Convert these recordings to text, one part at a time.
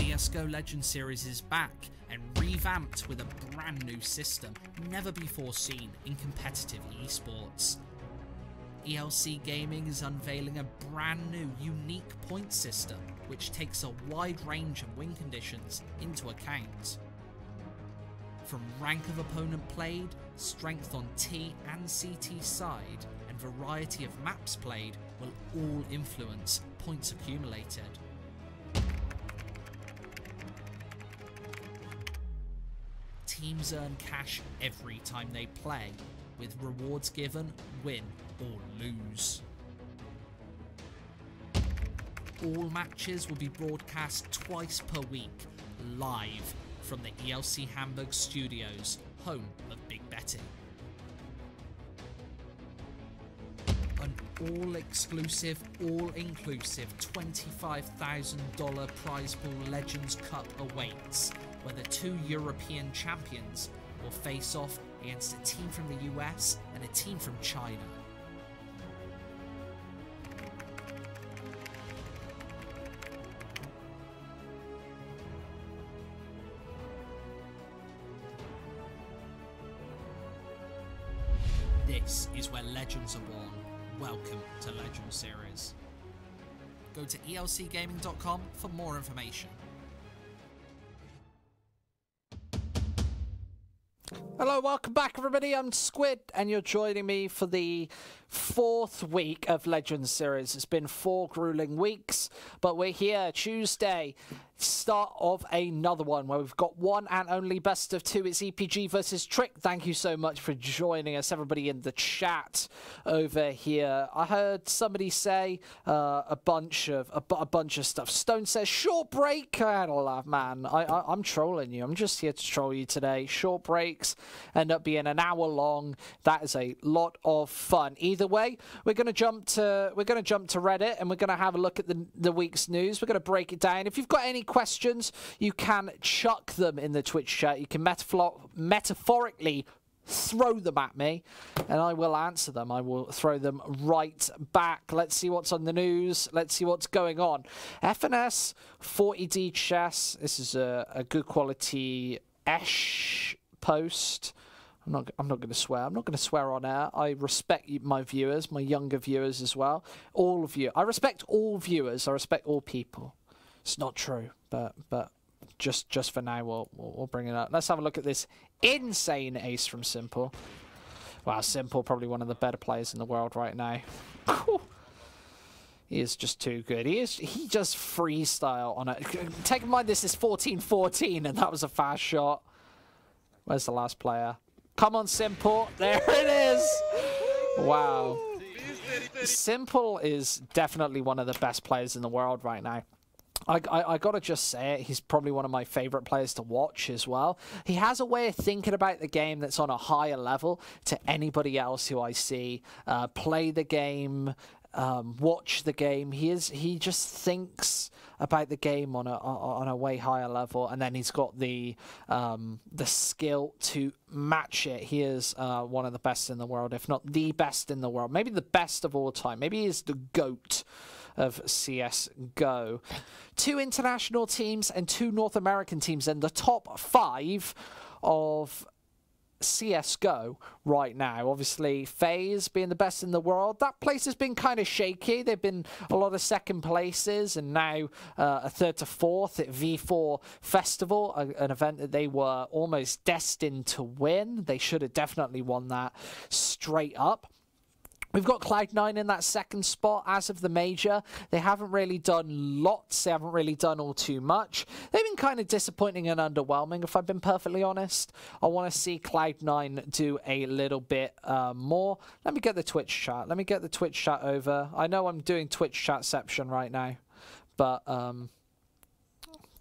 CSGO Legends Series is back and revamped with a brand new system never before seen in competitive esports. ELC Gaming is unveiling a brand new unique point system which takes a wide range of win conditions into account. From rank of opponent played, strength on T and CT side, and variety of maps played will all influence points accumulated. Teams earn cash every time they play, with rewards given, win or lose. All matches will be broadcast twice per week, live from the ELC Hamburg studios, home of big betting. An all-exclusive, all-inclusive $25,000 prize pool Legends Cup awaits, where the two European champions will face off against a team from the US and a team from China. This is where legends are born. Welcome to Legends Series. Go to elcgaming.com for more information. Hello, welcome back everybody, I'm Squid and you're joining me for the 4th week of Legends Series. It's been 4 grueling weeks, but we're here Tuesday, start of another one where we've got one and only best of 2. It's EPG versus Trick. Thank you so much for joining us, everybody in the chat over here. I heard somebody say a bunch of stuff. Stone says short break. I had a laugh, man. I'm trolling you. I'm just here to troll you today. Short breaks end up being an hour long. That is a lot of fun. Either way, we're gonna jump to Reddit and we're gonna have a look at the week's news. We're gonna break it down. If you've got any questions, you can chuck them in the Twitch chat. You can metaphorically throw them at me and I will answer them. I will throw them right back. Let's see what's on the news. Let's see what's going on. FNS 40D chess. This is a good quality Esh post. I'm not going to swear. I'm not going to swear on air. I respect my viewers, my younger viewers as well. All of you. I respect all viewers. I respect all people. It's not true, but just for now, we'll bring it up. Let's have a look at this insane ace from Simple. Wow, Simple, probably one of the better players in the world right now. He is just too good. He just freestyle on it. Take in mind this is 14-14, and that was a fast shot. Where's the last player? Come on, Simple. There it is. Wow. Simple is definitely one of the best players in the world right now. I gotta just say it, he's probably one of my favorite players to watch as well. He has a way of thinking about the game that's on a higher level to anybody else who I see play the game, watch the game. He just thinks about the game on a way higher level, and then he's got the skill to match it. He is one of the best in the world, if not the best in the world. Maybe the best of all time. Maybe he is the GOAT of CSGO. 2 international teams and 2 North American teams in the top 5 of CSGO right now. Obviously, FaZe being the best in the world. That place has been kind of shaky. They've been a lot of second places and now a 3rd to 4th at V4 Festival, an event that they were almost destined to win. They should have definitely won that straight up. We've got Cloud9 in that 2nd spot as of the major. They haven't really done lots. They haven't really done all too much. They've been kind of disappointing and underwhelming, if I've been perfectly honest. I want to see Cloud9 do a little bit more. Let me get the Twitch chat. Let me get the Twitch chat over. I know I'm doing Twitch chatception right now, but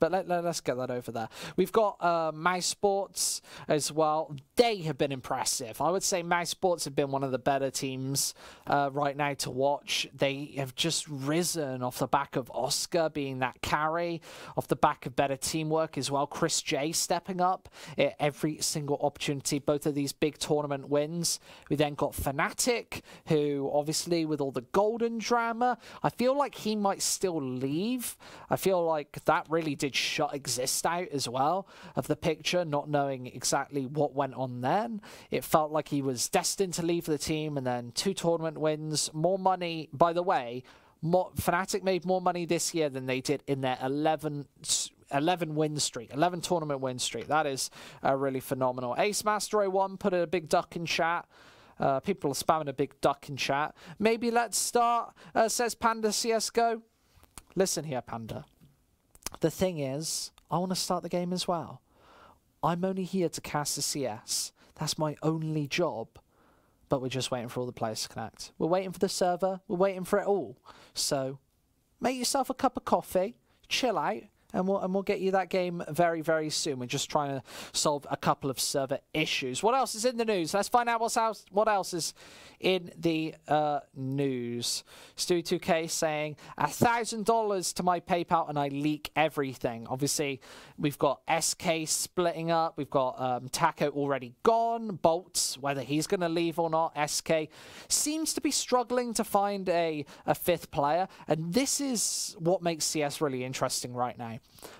let's get that over there. We've got Esports as well. They have been impressive. I would say Esports have been one of the better teams right now to watch. They have just risen off the back of Oscar being that carry, off the back of better teamwork as well. Chris J stepping up at every single opportunity. Both of these big tournament wins. We then got Fnatic, who obviously with all the golden drama, I feel like he might still leave. I feel like that really did deleted shot exist out as well of the picture, not knowing exactly what went on then. It felt like he was destined to leave the team, and then 2 tournament wins, more money. By the way, Fnatic made more money this year than they did in their 11 win streak, 11 tournament win streak. That is really phenomenal. Ace Master 01 put a big duck in chat. People are spamming a big duck in chat. Maybe let's start, says Panda CSGO. Listen here, Panda. The thing is, I want to start the game as well. I'm only here to cast the CS. That's my only job. But we're just waiting for all the players to connect. We're waiting for the server. We're waiting for it all. So make yourself a cup of coffee, chill out, and we'll get you that game very, very soon. We're just trying to solve a couple of server issues. What else is in the news? Let's find out what else is in the news. Stewie2K saying $1,000 to my PayPal and I leak everything. Obviously, we've got SK splitting up. We've got Taco already gone. Bolts, whether he's going to leave or not. SK seems to be struggling to find a 5th player. And this is what makes CS really interesting right now.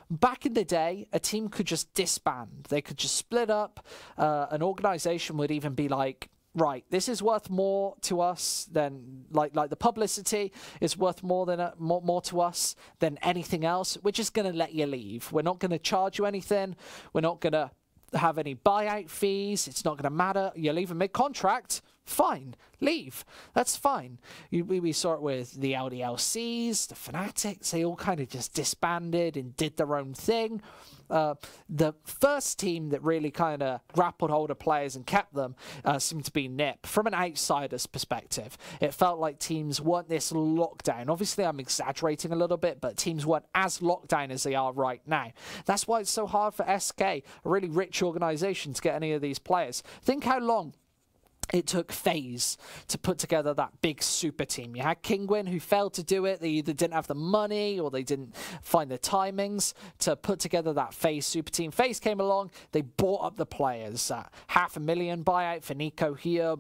Back in the day, a team could just disband. They could just split up. An organization would even be like, right, this is worth more to us than like the publicity is worth more than more to us than anything else. We're just going to let you leave. We're not going to charge you anything. We're not going to have any buyout fees. It's not going to matter. You're leaving mid-contract. Fine, leave. That's fine. We saw it with the LDLCs, the Fanatics. They all kind of just disbanded and did their own thing. The first team that really kind of grappled hold of players and kept them seemed to be NIP. From an outsider's perspective, it felt like teams weren't this locked down. Obviously, I'm exaggerating a little bit, but teams weren't as locked down as they are right now. That's why it's so hard for SK, a really rich organization, to get any of these players. Think how long it took FaZe to put together that big super team. You had Kingwin, who failed to do it. They either didn't have the money or they didn't find the timings to put together that FaZe super team. FaZe came along, they bought up the players. $500,000 buyout for Nico here.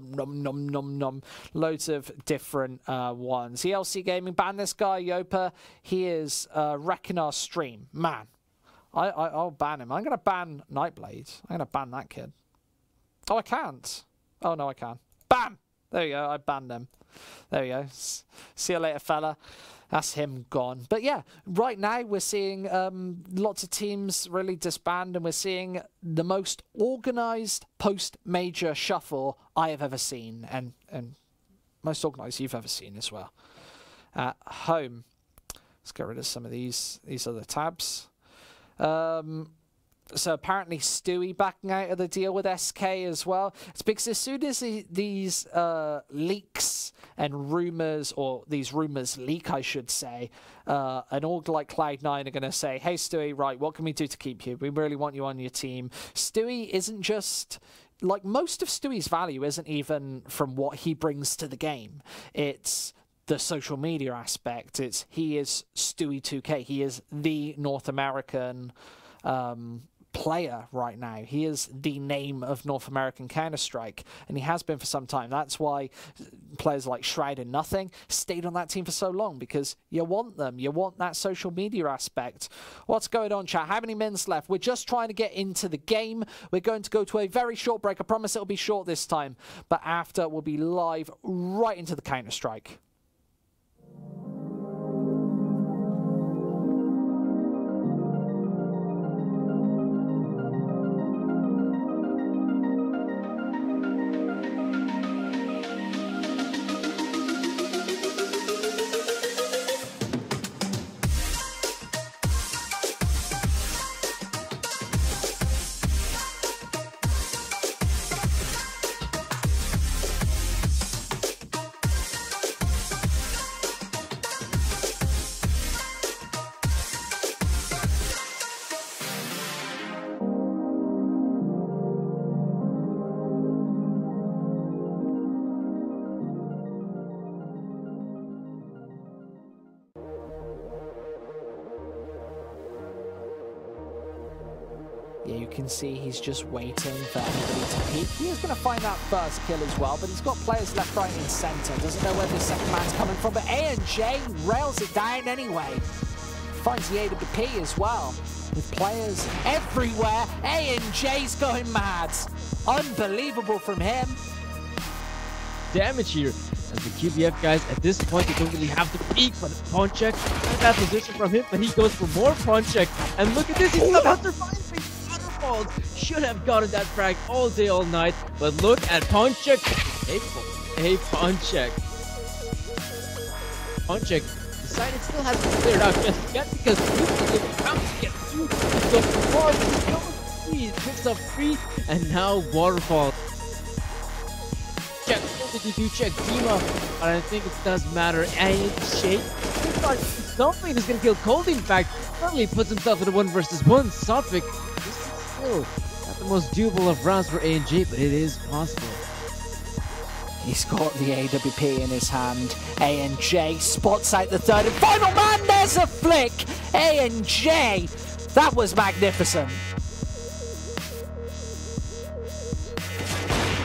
Loads of different ones. ELC Gaming banned this guy, Yopa. He is wrecking our stream. Man, I'll ban him. I'm going to ban Nightblade. I'm going to ban that kid. Oh, I can't. Oh, no, I can. Bam! There you go. I banned him. There you go. See you later, fella. That's him gone. But yeah, right now we're seeing lots of teams really disband, and we're seeing the most organized post-major shuffle I have ever seen, and most organized you've ever seen as well. At home. Let's get rid of some of these other tabs. So apparently Stewie backing out of the deal with SK as well. It's because as soon as these leaks and rumors, or these rumors leak, I should say, an org like Cloud9 are going to say, hey, Stewie, right, what can we do to keep you? We really want you on your team. Stewie isn't just... Like, most of Stewie's value isn't even from what he brings to the game. It's the social media aspect. He is Stewie2K. He is the North American... player right now. He is the name of North American Counter-Strike, and he has been for some time. That's why players like Shroud and Nothing stayed on that team for so long, because you want them. You want that social media aspect. What's going on, chat? How many minutes left? We're just trying to get into the game. We're going to go to a very short break. I promise it'll be short this time, but after we'll be live right into the Counter-Strike. Yeah, you can see he's just waiting for everybody to peek. He is going to find that first kill as well, but he's got players left, right, and centre. Doesn't know where the second man's coming from, but A&J rails it down anyway. Finds the AWP as well. with players everywhere. A&J's going mad. Unbelievable from him. Damage here. And the QBF guys, at this point, they don't really have the peak, but pawn check. And that position from him, but he goes for more pawn check. And look at this, he's somehow surviving. Waterfalls should have gotten that frag all day, all night. But look at pawn check. Hey, pawn check. Pawn check. The side it still hasn't cleared out just yet because he's about to get through. So far, he picks up 3, and now waterfall. Check. What did you do? Check Dima, but I think it does matter. And Shake, something is gonna kill Cold. In fact, suddenly puts himself in a 1v1. Sophic, this is still not the most doable of rounds for A&J, but it is possible. He's got the AWP in his hand. A&J spots out the third and final man. There's a flick. A&J, that was magnificent.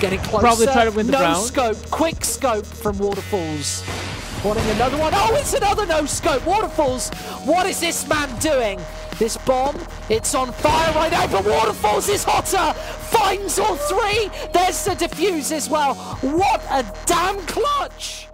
Getting closer. Probably try to win the round. No scope, quick scope from Waterfalls. Wanting another one. Oh, it's another no scope. Waterfalls, what is this man doing? This bomb, it's on fire right now, but Waterfalls is hotter. Finds all 3. There's the defuse as well. What a damn clutch.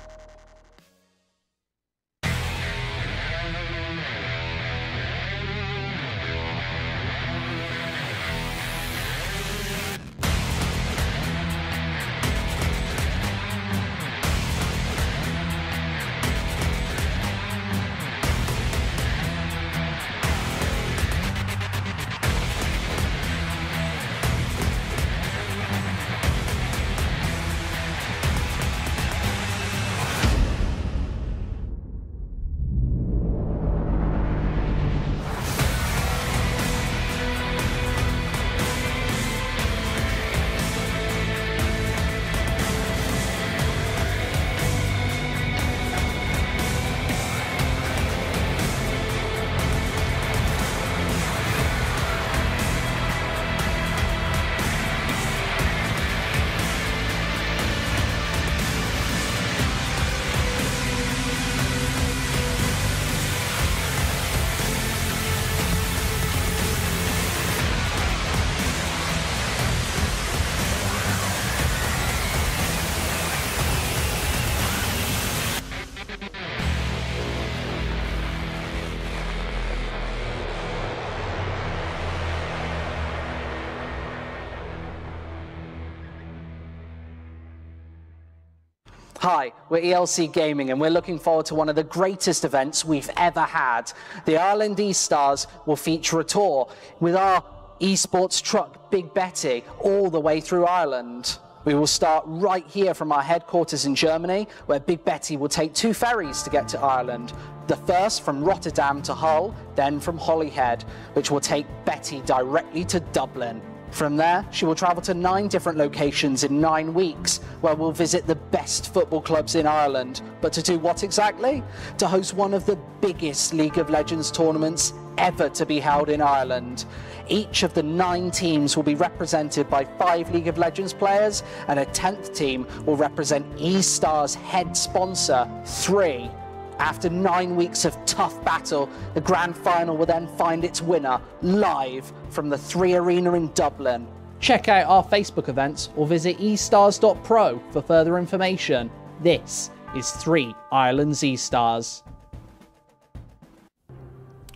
Hi, we're ELC Gaming and we're looking forward to one of the greatest events we've ever had. The Ireland E-Stars will feature a tour with our esports truck, Big Betty, all the way through Ireland. We will start right here from our headquarters in Germany, where Big Betty will take 2 ferries to get to Ireland. The first from Rotterdam to Hull, then from Holyhead, which will take Betty directly to Dublin. From there, she will travel to 9 different locations in 9 weeks, where we'll visit the best football clubs in Ireland. But to do what exactly? To host one of the biggest League of Legends tournaments ever to be held in Ireland. Each of the 9 teams will be represented by 5 League of Legends players, and a 10th team will represent E-Star's head sponsor, 3. After 9 weeks of tough battle, the grand final will then find its winner live from the 3 Arena in Dublin. Check out our Facebook events or visit estars.pro for further information. This is 3 Ireland's E-Stars.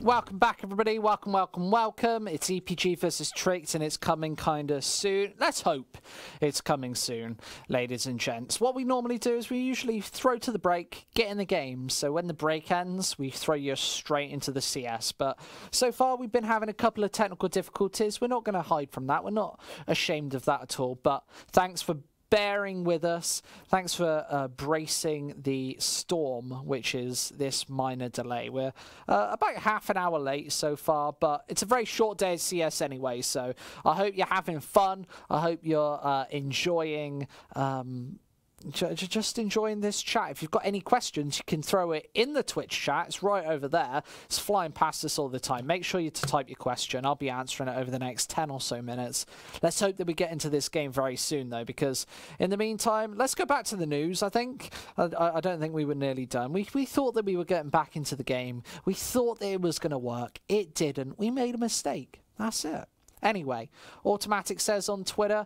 Welcome back, everybody. Welcome. It's EPG versus Tricks, and it's coming kind of soon. Let's hope it's coming soon, ladies and gents. What we normally do is we usually throw to the break, get in the game. So when the break ends, we throw you straight into the CS. But so far, we've been having a couple of technical difficulties. We're not going to hide from that. We're not ashamed of that at all. But thanks for bearing with us. Thanks for bracing the storm, which is this minor delay. We're about half an hour late so far, but it's a very short day at CS anyway, so I hope you're having fun. I hope you're enjoying just enjoying this chat. If you've got any questions, you can throw it in the Twitch chat. It's right over there. It's flying past us all the time. Make sure you type your question. I'll be answering it over the next 10 or so minutes. Let's hope that we get into this game very soon, though, because in the meantime, let's go back to the news, I think. I don't think we were nearly done. We thought that we were getting back into the game. We thought that it was going to work. It didn't. We made a mistake. That's it. Anyway, Automatic says on Twitter,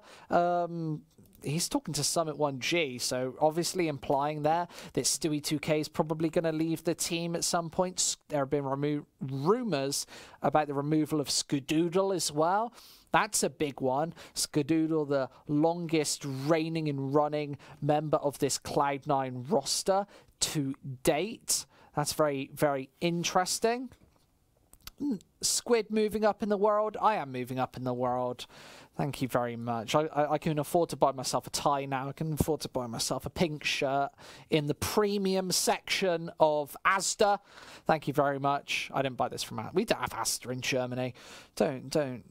he's talking to Summit 1G, so obviously implying there that Stewie2K is probably going to leave the team at some point. There have been rumours about the removal of Skadoodle as well. That's a big one. Skadoodle, the longest reigning and running member of this Cloud9 roster to date. That's very, very interesting. Squid moving up in the world. I am moving up in the world. Thank you very much. I can afford to buy myself a tie now. I can afford to buy myself a pink shirt in the premium section of Asda. Thank you very much. I didn't buy this from Asda. We don't have Asda in Germany. Don't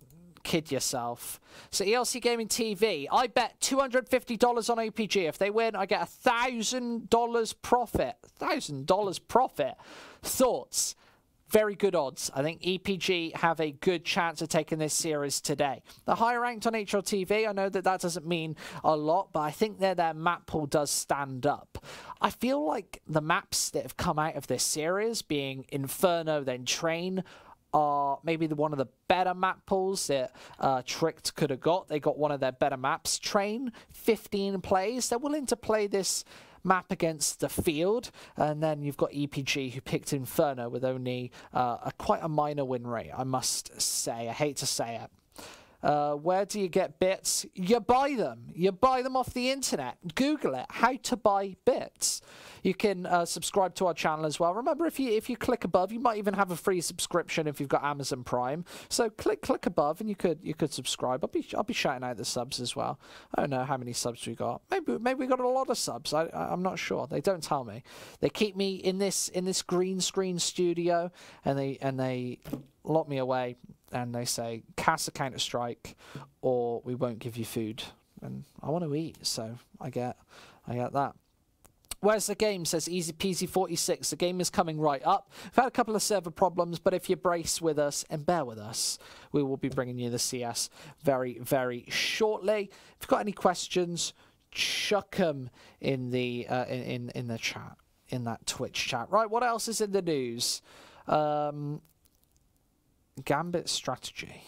kid yourself. So ELC Gaming TV, I bet $250 on APG. If they win, I get $1,000 profit. $1,000 profit. Thoughts? Very good odds. I think EPG have a good chance of taking this series today. The higher ranked on HLTV, I know that doesn't mean a lot, but I think their map pool does stand up. I feel like the maps that have come out of this series, being Inferno, then Train, are maybe one of the better map pools that Tricked could have got. They got one of their better maps. Train, 15 plays. They're willing to play this map against the field, and then you've got EPG who picked Inferno with only quite a minor win rate, I must say. I hate to say it. Where do you get bits? You buy them. You buy them off the internet. Google it. How to buy bits. You can subscribe to our channel as well. Remember, if you click above, you might even have a free subscription if you've got Amazon Prime. So click above, and you could subscribe. I'll be shouting out the subs as well. I don't know how many subs we got. Maybe we got a lot of subs. I'm not sure. They don't tell me. They keep me in this green screen studio, and they lock me away. And they say, cast a Counter-Strike, or we won't give you food. And I want to eat, so I get that. Where's the game? Says Easy Peasy 46. The game is coming right up. We've had a couple of server problems, but if you brace with us and bear with us, we will be bringing you the CS very, very shortly. If you've got any questions, chuck them in the chat, in that Twitch chat. Right, what else is in the news? Gambit strategy.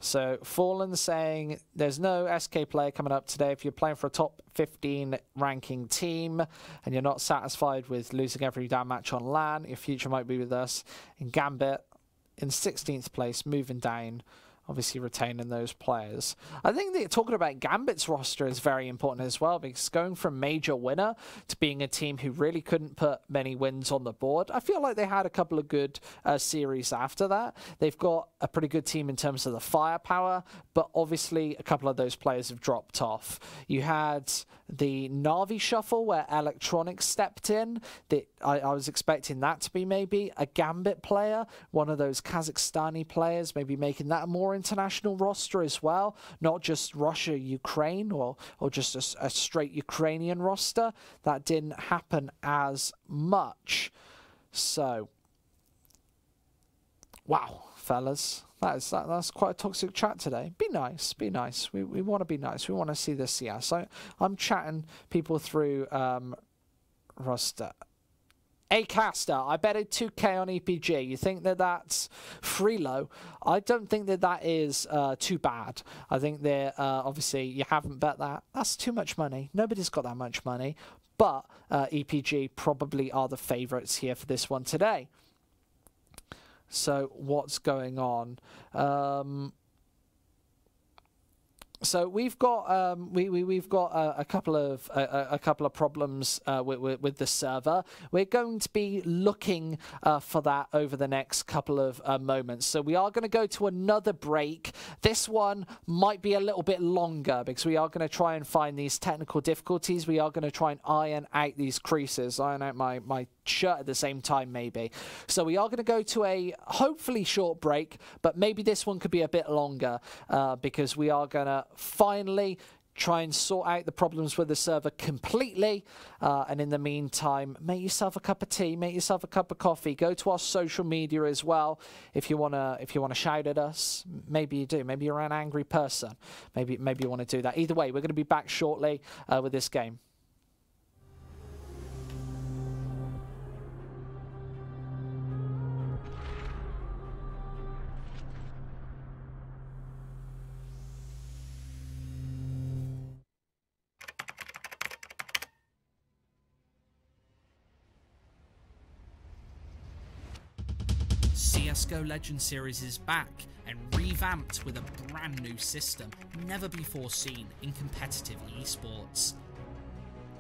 So Fallen saying there's no SK player coming up today. If you're playing for a top 15 ranking team and you're not satisfied with losing every damn match on LAN, your future might be with us. In Gambit, in 16th place, moving down. Obviously retaining those players. I think that talking about Gambit's roster is very important as well, because going from major winner to being a team who really couldn't put many wins on the board, I feel like they had a couple of good series after that. They've got a pretty good team in terms of the firepower, but obviously a couple of those players have dropped off. You had the Na'Vi shuffle where Electronics stepped in. I was expecting that to be maybe a Gambit player, one of those Kazakhstani players, maybe making that a more international roster as well, not just Russia, Ukraine, or just a straight Ukrainian roster. That didn't happen as much. So, wow, fellas. That's quite a toxic chat today. Be nice, be nice. We want to be nice. We want to see this CS. So I'm chatting people through roster. Acaster, I betted 2k on EPG. You think that that's free low? I don't think that is too bad. I think that obviously you haven't bet that. That's too much money. Nobody's got that much money. But EPG probably are the favourites here for this one today. So what's going on? So we've got we've got a couple of problems with the server. We're going to be looking for that over the next couple of moments. So we are going to go to another break. This one might be a little bit longer because we are going to try and find these technical difficulties. We are going to try and iron out these creases, iron out my shirt at the same time maybe. So we are going to go to a hopefully short break, but maybe this one could be a bit longer because we are going to finally try and sort out the problems with the server completely. And in the meantime, make yourself a cup of tea, make yourself a cup of coffee. Go to our social media as well if you wanna shout at us. Maybe you do. Maybe you're an angry person. Maybe you want to do that. Either way, we're going to be back shortly with this game. CSGO Legends Series is back and revamped with a brand new system never before seen in competitive esports.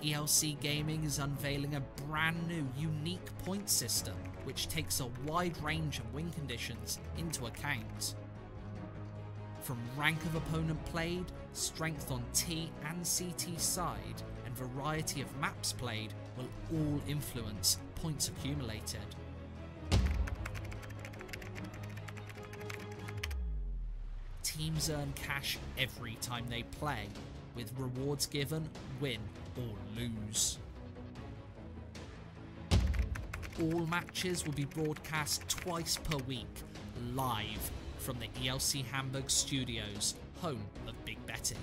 ELC Gaming is unveiling a brand new unique point system which takes a wide range of win conditions into account. From rank of opponent played, strength on T and CT side, and variety of maps played will all influence points accumulated. Teams earn cash every time they play, with rewards given win or lose. All matches will be broadcast twice per week, live from the ELC Hamburg studios, home of big betting.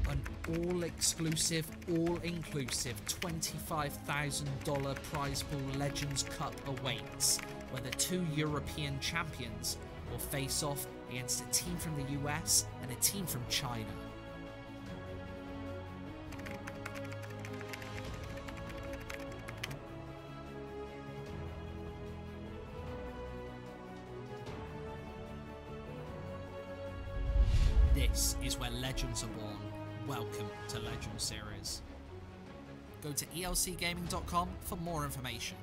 An all-exclusive, all-inclusive $25,000 prize pool Legends Cup awaits, where the two European champions will face off against a team from the US and a team from China. This is where legends are born. Welcome to Legend Series. Go to elcgaming.com for more information.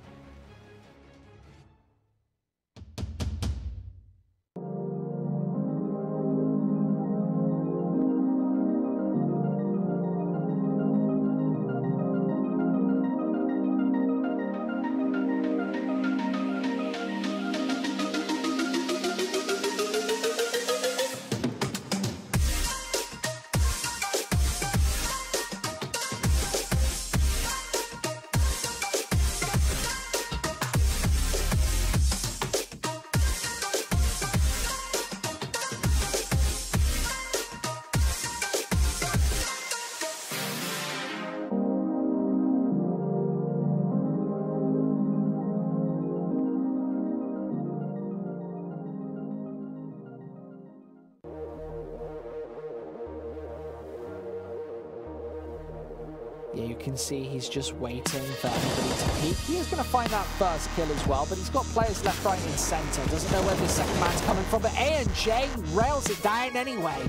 Yeah, you can see he's just waiting for anybody to peek. He is going to find that first kill as well, but he's got players left, right, and centre. Doesn't know where the second man's coming from, but A&J rails it down anyway.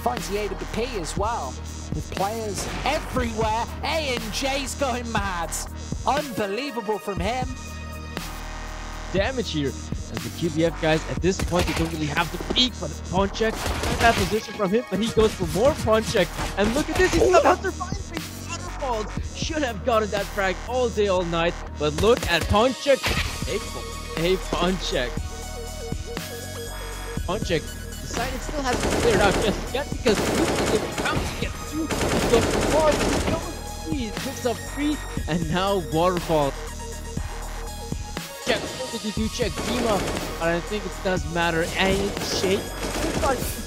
Finds the AWP as well. With players everywhere, A&J's going mad. Unbelievable from him. Damage here. As the QBF guys, at this point, they don't really have to peek for the pawn check. Not that position from him, but he goes for more pawn check. And look at this, he's not surviving. Should have gotten that frag all day, all night. But look at pawn check. Hey, pawn check. Pawn check. The side it still hasn't cleared out just yet because Luke is about to get through. He goes for 4, he picks up 3, and now waterfall. Check, what did you do? Check Dima, but I think it does matter. And Shake,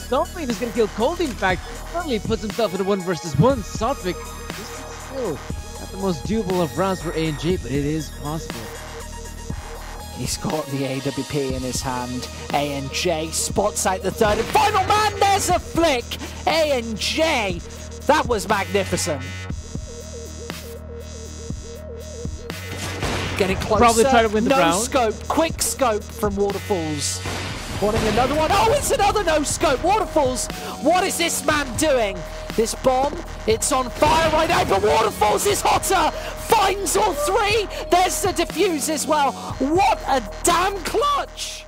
something is gonna kill Cold. In fact, suddenly puts himself in a 1 versus 1. Sophic, this is still not the most doable of rounds for A&J, but it is possible. He's got the AWP in his hand. A&J spots out the third and final man. There's a flick. A&J, that was magnificent. Getting closer. Probably try to win the round. No scope, quick scope from Waterfalls. Wanting another one. Oh, it's another no scope. Waterfalls, what is this man doing? This bomb, it's on fire right now, but Waterfalls is hotter. Finds all 3. There's the defuse as well. What a damn clutch.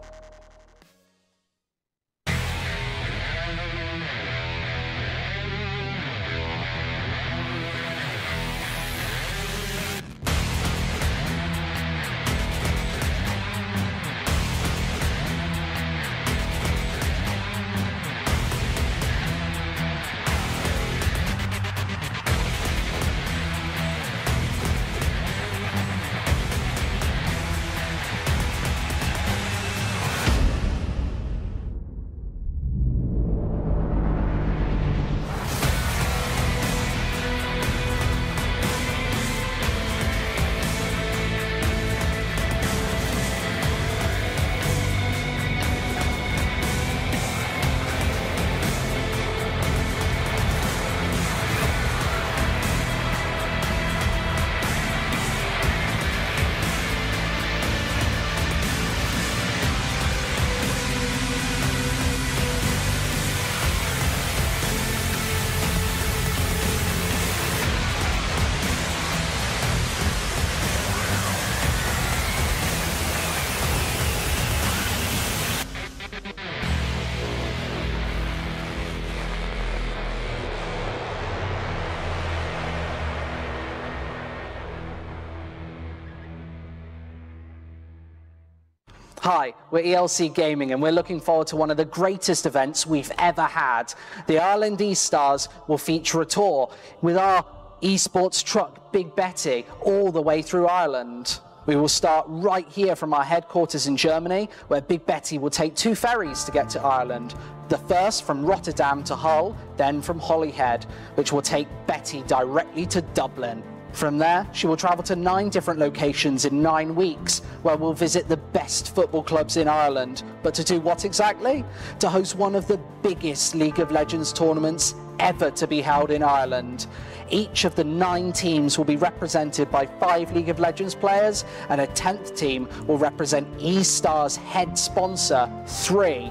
Hi, we're ELC Gaming and we're looking forward to one of the greatest events we've ever had. The Ireland E-Stars will feature a tour with our esports truck, Big Betty, all the way through Ireland. We will start right here from our headquarters in Germany, where Big Betty will take 2 ferries to get to Ireland. The first from Rotterdam to Hull, then from Holyhead, which will take Betty directly to Dublin. From there, she will travel to 9 different locations in 9 weeks, where we'll visit the best football clubs in Ireland. But to do what exactly? To host one of the biggest League of Legends tournaments ever to be held in Ireland. Each of the 9 teams will be represented by 5 League of Legends players, and a 10th team will represent E-Star's head sponsor, 3.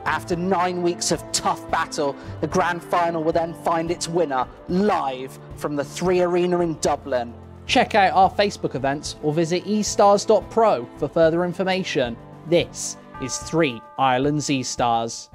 After 9 weeks of tough battle, the grand final will then find its winner live from the 3 Arena in Dublin. Check out our Facebook events or visit estars.pro for further information. This is 3 Ireland's E-Stars.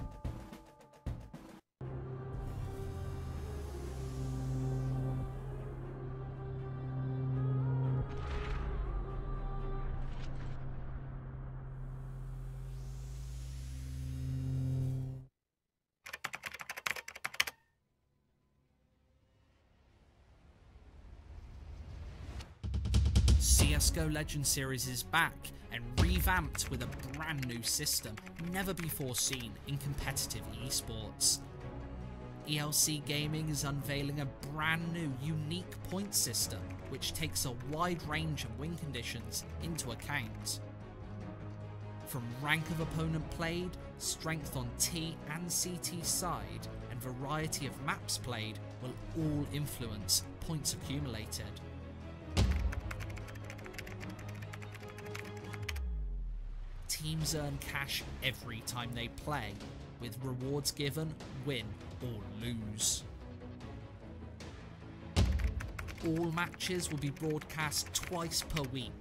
CSGO Legends Series is back and revamped with a brand new system never before seen in competitive esports. ELC Gaming is unveiling a brand new unique point system which takes a wide range of win conditions into account. From rank of opponent played, strength on T and CT side, and variety of maps played will all influence points accumulated. Teams earn cash every time they play, with rewards given, win or lose. All matches will be broadcast twice per week,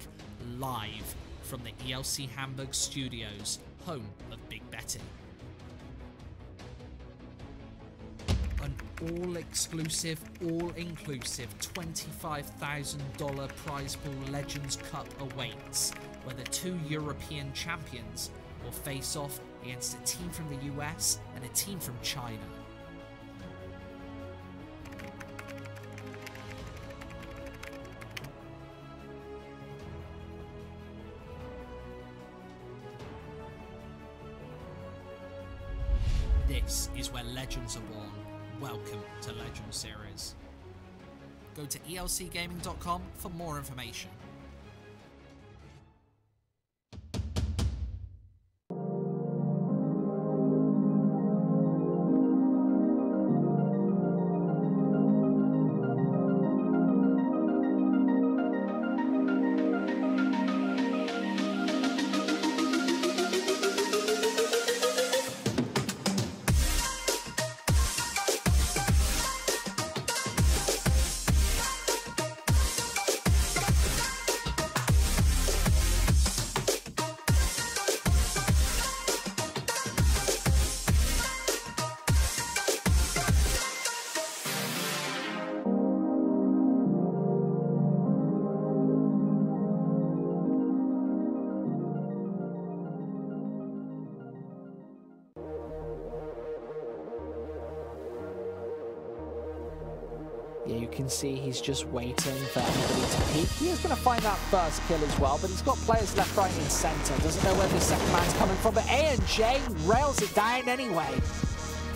live from the ELC Hamburg studios, home of Big Betty. An all-exclusive, all-inclusive $25,000 prize pool Legends Cup awaits, where the 2 European champions will face off against a team from the US and a team from China. This is where legends are born. Welcome to Legend Series. Go to elcgaming.com for more information. Yeah, you can see he's just waiting for everybody to peek. He is going to find that first kill as well, but he's got players left, right, and centre. Doesn't know where the second man's coming from, but A&J rails it down anyway.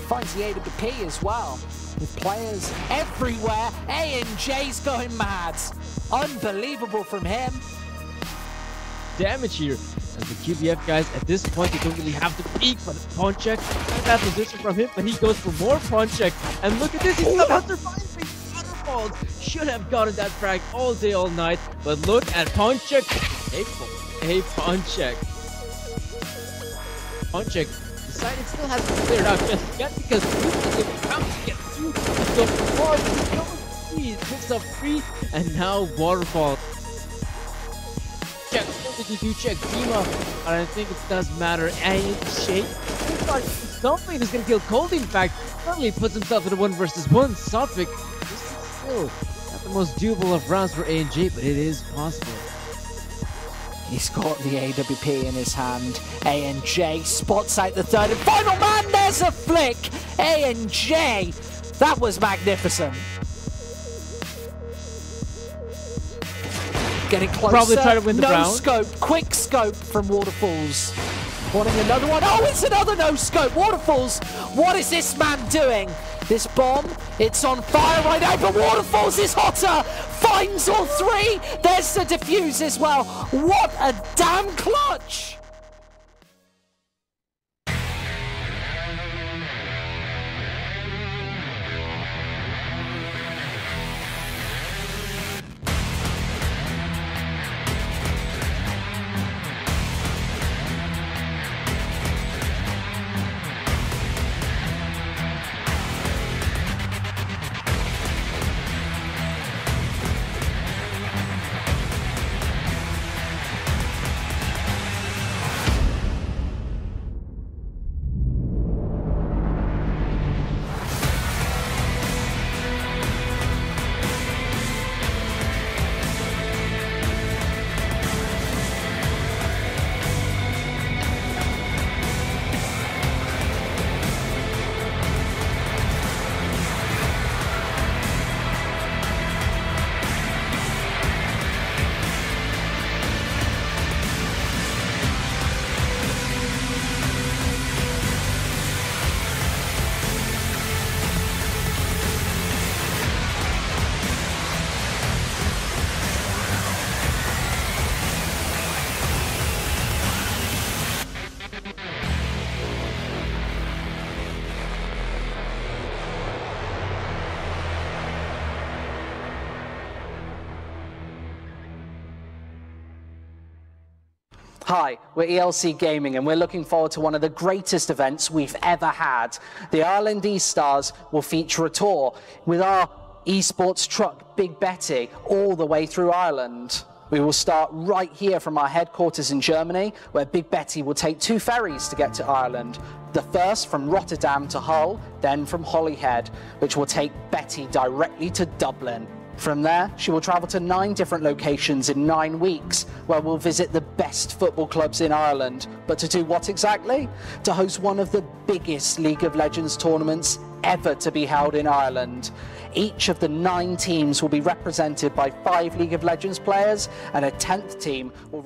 Finds the AWP as well, with players everywhere. A&J's going mad. Unbelievable from him. Damage here. And the QBF guys, at this point, they don't really have to peek for the pawn check. Not that position from him, but he goes for more pawn check. And look at this, he's still out there finding waterfalls. Should have gotten that frag all day, all night. But look at pawn check. Hey, pawn check. Pawn check. Decided still has to clear it out just yet because if he comes to get through, he's going for 4, he goes 3, he picks up 3, and now waterfall. Check, what did you do? Check Dima, and I think it does matter. And Shake, something is gonna kill Cold. In fact, suddenly puts himself in a 1 versus 1. Sophic, this is still not the most doable of rounds for A&J, but it is possible. He's got the AWP in his hand. A&J spots out the third and final man. There's a flick. A&J. That was magnificent. Getting closer. Probably try to win the round. No scope. Quick scope from Waterfalls. Wanting another one. Oh, it's another no scope. Waterfalls. What is this man doing? This bomb, it's on fire right now, but Waterfalls is hotter. Finds all three. There's the defuse as well. What a damn clutch. Hi, we're ELC Gaming and we're looking forward to one of the greatest events we've ever had. The Ireland E-Stars will feature a tour with our esports truck, Big Betty, all the way through Ireland. We will start right here from our headquarters in Germany, where Big Betty will take 2 ferries to get to Ireland. The first from Rotterdam to Hull, then from Holyhead, which will take Betty directly to Dublin. From there, she will travel to 9 different locations in 9 weeks, where we'll visit the best football clubs in Ireland. But to do what exactly? To host one of the biggest League of Legends tournaments ever to be held in Ireland. Each of the 9 teams will be represented by 5 League of Legends players, and a 10th team will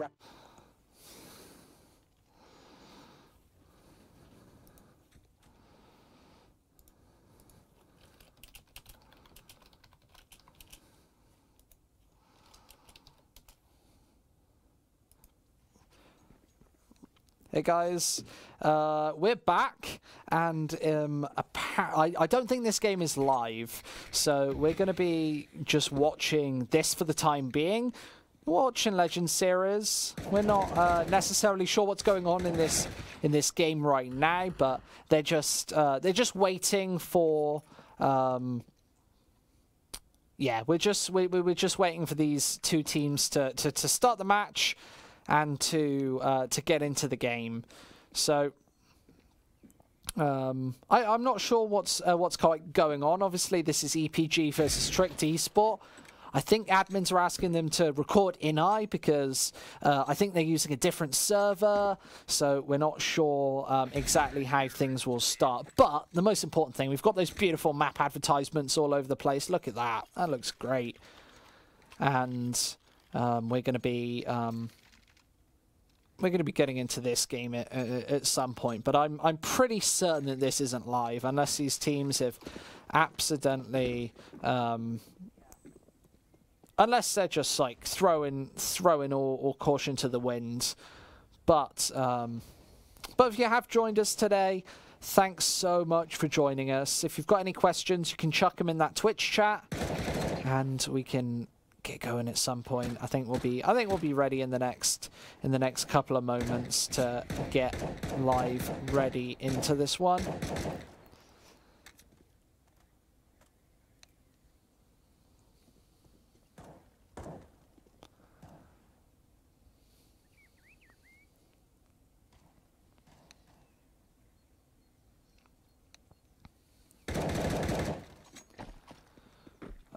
Hey guys, we're back, and I don't think this game is live, so we're going to be just watching this for the time being. Watching Legends series. We're not necessarily sure what's going on in this game right now, but they're just waiting for. Yeah, we're just waiting for these 2 teams to start the match and to get into the game. So I'm not sure what's going on. Obviously, this is EPG versus Strict Esport. I think admins are asking them to record in-eye because I think they're using a different server, so we're not sure exactly how things will start. But the most important thing, we've got those beautiful map advertisements all over the place. Look at that. That looks great. And we're going to be getting into this game at some point, but I'm pretty certain that this isn't live unless these teams have accidentally, unless they're just like throwing all caution to the wind. But if you have joined us today, thanks so much for joining us. If you've got any questions, you can chuck them in that Twitch chat, and we can get going at some point. I think we'll be ready in the next couple of moments to get live ready into this one.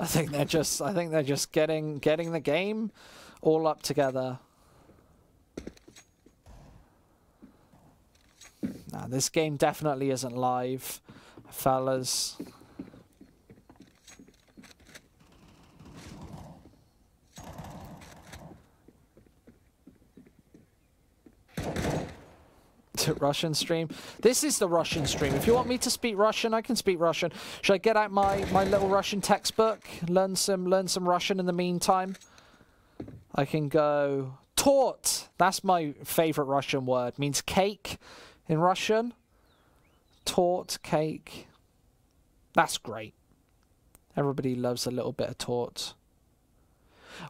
I think they're just getting the game all up together. Nah, this game definitely isn't live, fellas. Russian stream. This is the Russian stream. If you want me to speak Russian, I can speak Russian. Should I get out my little Russian textbook? Learn some Russian in the meantime. I can go tort. That's my favorite Russian word. Means cake in Russian. Tort, cake. That's great. Everybody loves a little bit of tort.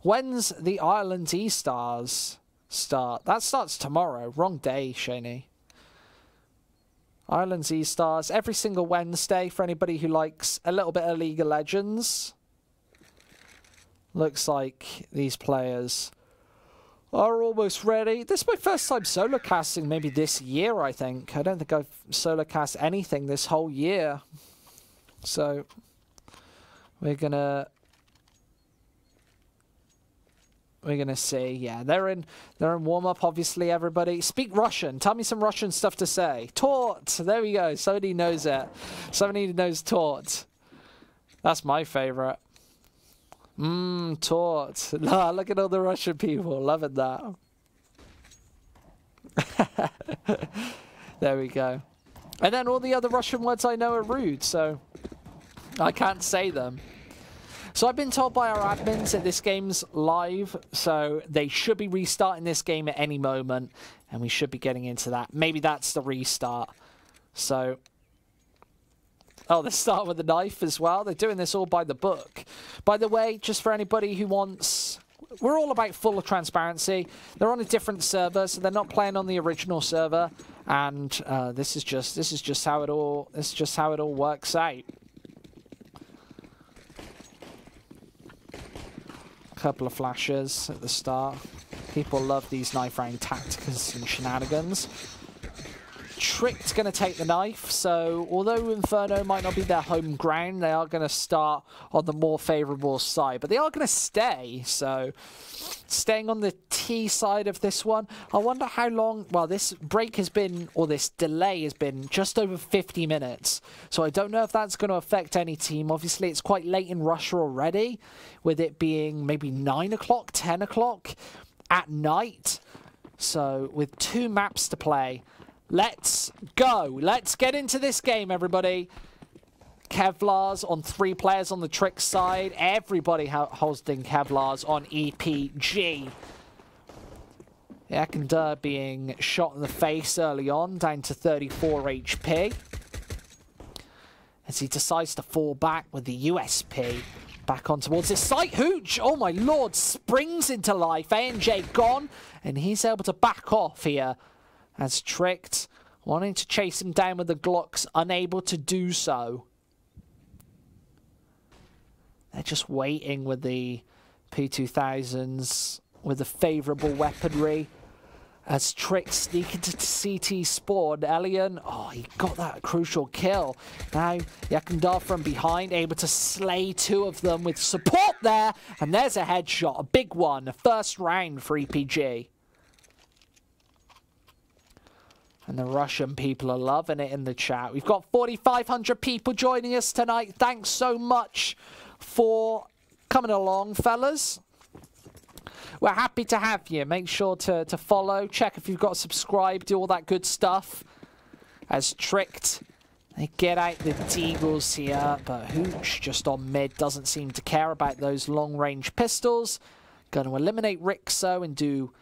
When's the Ireland E-Stars start? That starts tomorrow. Wrong day, Shaney. Ireland's E-Stars every single Wednesday for anybody who likes a little bit of League of Legends. Looks like these players are almost ready. This is my first time solo casting maybe this year, I think. I don't think I've solo cast anything this whole year. So we're gonna see. Yeah, they're in warm-up, obviously, everybody. Speak Russian. Tell me some Russian stuff to say. Tort. There we go. Somebody knows it. Somebody knows tort. That's my favorite. Tort. Nah, look at all the Russian people. Loving that. There we go. And then all the other Russian words I know are rude, so I can't say them. So I've been told by our admins that this game's live, so they should be restarting this game at any moment, and we should be getting into that. Maybe that's the restart. So, oh, they start with the knife as well. They're doing this all by the book. By the way, just for anybody who wants, we're all about full transparency. They're on a different server, so they're not playing on the original server, and this is just how it all works out. Couple of flashes at the start. People love these knife round tactics and shenanigans. Tricked's going to take the knife, so although Inferno might not be their home ground, they are going to start on the more favourable side. But they are going to stay, so staying on the T side of this one. I wonder how long, well, this break has been, or this delay has been just over 50 minutes. So I don't know if that's going to affect any team. Obviously, it's quite late in Russia already, with it being maybe 9 o'clock, 10 o'clock at night. So with 2 maps to play, let's go. Let's get into this game, everybody. Kevlars on 3 players on the Trick side. Everybody holding Kevlars on EPG. Yakunda being shot in the face early on, down to 34 HP. As he decides to fall back with the USP. Back on towards this site. Hooch, oh my lord, springs into life. ANJ gone, and he's able to back off here. As Tricked, wanting to chase him down with the Glocks, unable to do so. They're just waiting with the P2000s, with the favourable weaponry. As Trick sneak into CT spawn. Elian, oh, he got that crucial kill. Now, Yakundar from behind, able to slay 2 of them with support there. And there's a headshot, a big one, a first round for EPG. And the Russian people are loving it in the chat. We've got 4,500 people joining us tonight. Thanks so much for coming along, fellas. We're happy to have you. Make sure to follow, check if you've got subscribe, do all that good stuff. As Tricked, they get out the Deagles here, but Hooch just on mid doesn't seem to care about those long-range pistols. Going to eliminate Rixo and do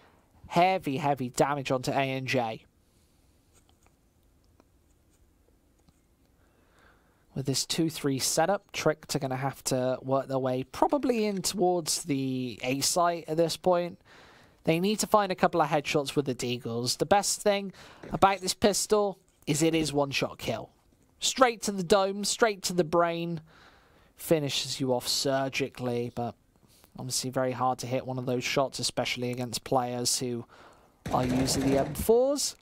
heavy, heavy damage onto ANJ. With this 2-3 setup, Tricked are going to have to work their way probably in towards the A site at this point. They need to find a couple of headshots with the Deagles. The best thing about this pistol is it is one-shot kill. Straight to the dome, straight to the brain. Finishes you off surgically, but obviously very hard to hit one of those shots, especially against players who are using the M4s.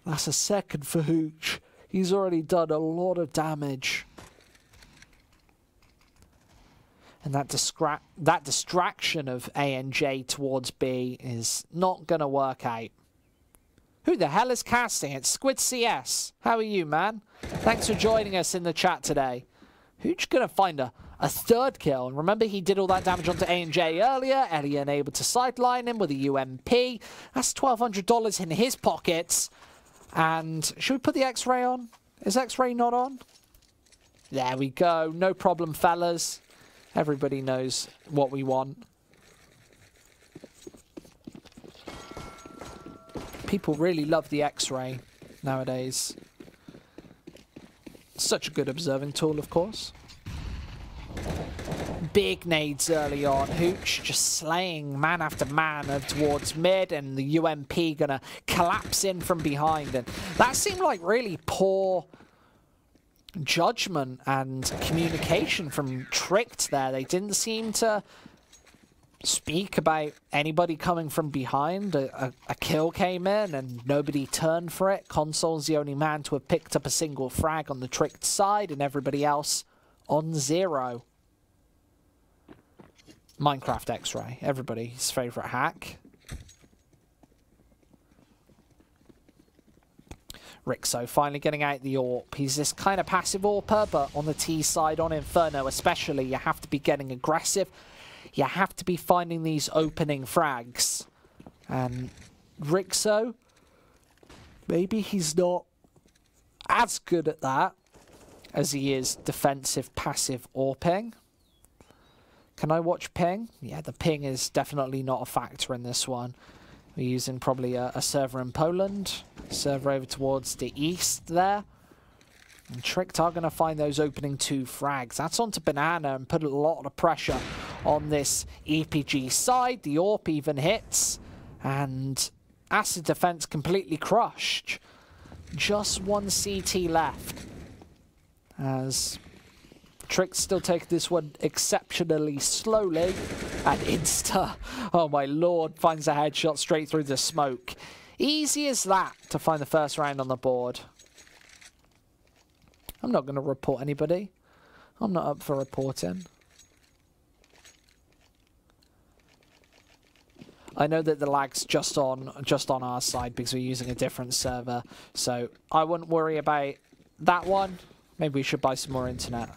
That's a second for Hooch. He's already done a lot of damage. And that distraction of ANJ towards B is not going to work out. Who the hell is casting? It's Squid CS. How are you, man? Thanks for joining us in the chat today. Hooch gonna find a third kill. And remember, he did all that damage onto A&J earlier. Elian able to sideline him with a UMP. That's $1,200 in his pockets. And should we put the X-ray on? Is X-ray not on? There we go. No problem, fellas. Everybody knows what we want. People really love the X-ray nowadays. Such a good observing tool, of course. Big nades early on. Hooch just slaying man after man towards mid, and the UMP gonna collapse in from behind. And that seemed like really poor judgment and communication from Tricked there. They didn't seem to speak about anybody coming from behind. A kill came in and nobody turned for it. Console's the only man to have picked up a single frag on the Tricked side, and everybody else on 0. Minecraft X-ray, everybody's favorite hack. Rixo finally getting out the AWP. He's this kind of passive AWPer, but on the T side, on Inferno especially, you have to be getting aggressive. You have to be finding these opening frags. And Rixo, maybe he's not as good at that as he is defensive passive AWPing. Can I watch ping? Yeah, the ping is definitely not a factor in this one. We're using probably a server in Poland. Server over towards the east there. And Tricked are going to find those opening 2 frags. That's onto Banana and put a lot of pressure on this EPG side. The AWP even hits. And Acid Defense completely crushed. Just 1 CT left. As Tricked still take this one exceptionally slowly. And Insta, oh my lord, finds a headshot straight through the smoke. Easy as that to find the first round on the board. I'm not going to report anybody. I'm not up for reporting. I know that the lag's just on our side because we're using a different server. So I wouldn't worry about that one. Maybe we should buy some more internet.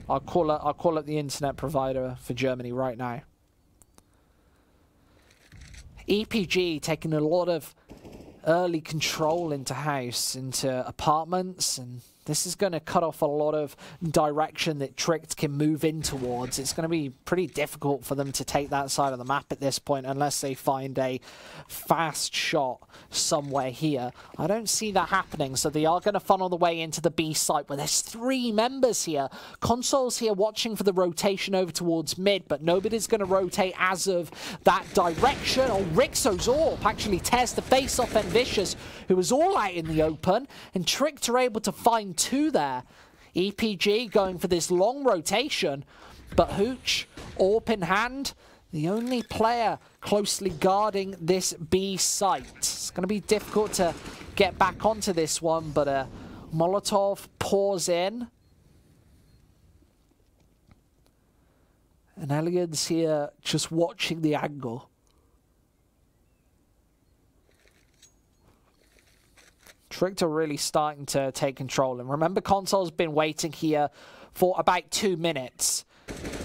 I'll call up the internet provider for Germany right now. EPG taking a lot of early control into house, into apartments, and this is going to cut off a lot of direction that Tricked can move in towards. It's going to be pretty difficult for them to take that side of the map at this point unless they find a fast shot somewhere here. I don't see that happening, so they are going to funnel the way into the B site where there's 3 members here. Console's here watching for the rotation over towards mid, but nobody's going to rotate as of that direction. Oh, Rixo's AWP actually tears the face off Envicious, who was all out in the open, and Tricked are able to find 2 there. EPG going for this long rotation, but Hooch, AWP in hand, the only player closely guarding this B site. It's going to be difficult to get back onto this one, but Molotov pours in. And Elian's here just watching the angle. Tricked are really starting to take control. And remember, Console's been waiting here for about 2 minutes.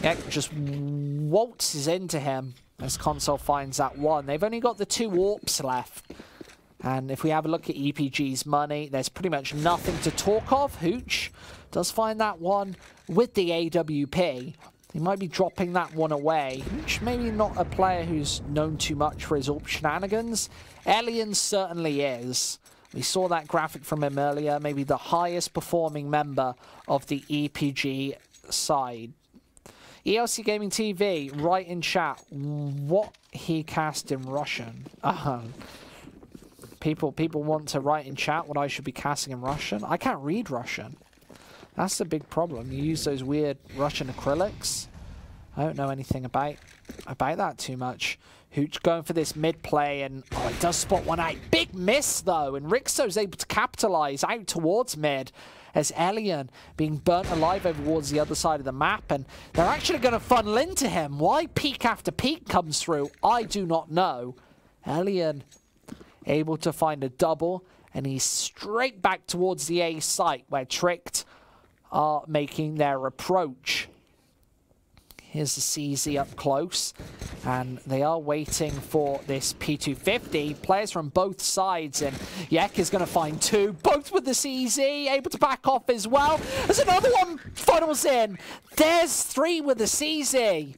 Yeah, just waltzes into him as Console finds that one. They've only got the 2 AWPs left. And if we have a look at EPG's money, there's pretty much nothing to talk of. Hooch does find that one with the AWP. He might be dropping that one away. Hooch maybe not a player who's known too much for his AWP shenanigans. Elian certainly is. We saw that graphic from him earlier, maybe the highest performing member of the EPG side. ELC Gaming TV, write in chat what he cast in Russian. People want to write in chat what I should be casting in Russian. I can't read Russian. That's the big problem. You use those weird Russian acrylics. I don't know anything about that too much. Hooch going for this mid play, and oh, he does spot one out. Big miss though, and Rixo's able to capitalize out towards mid as Elian being burnt alive over towards the other side of the map, and they're actually going to funnel into him. Why peak after peak comes through, I do not know. Elian able to find a double, and he's straight back towards the A site where Tricked are making their approach. Here's the CZ up close, and they are waiting for this P250. Players from both sides, and Yek is going to find two, both with the CZ, able to back off as well. There's another one, funnels in. There's three with the CZ.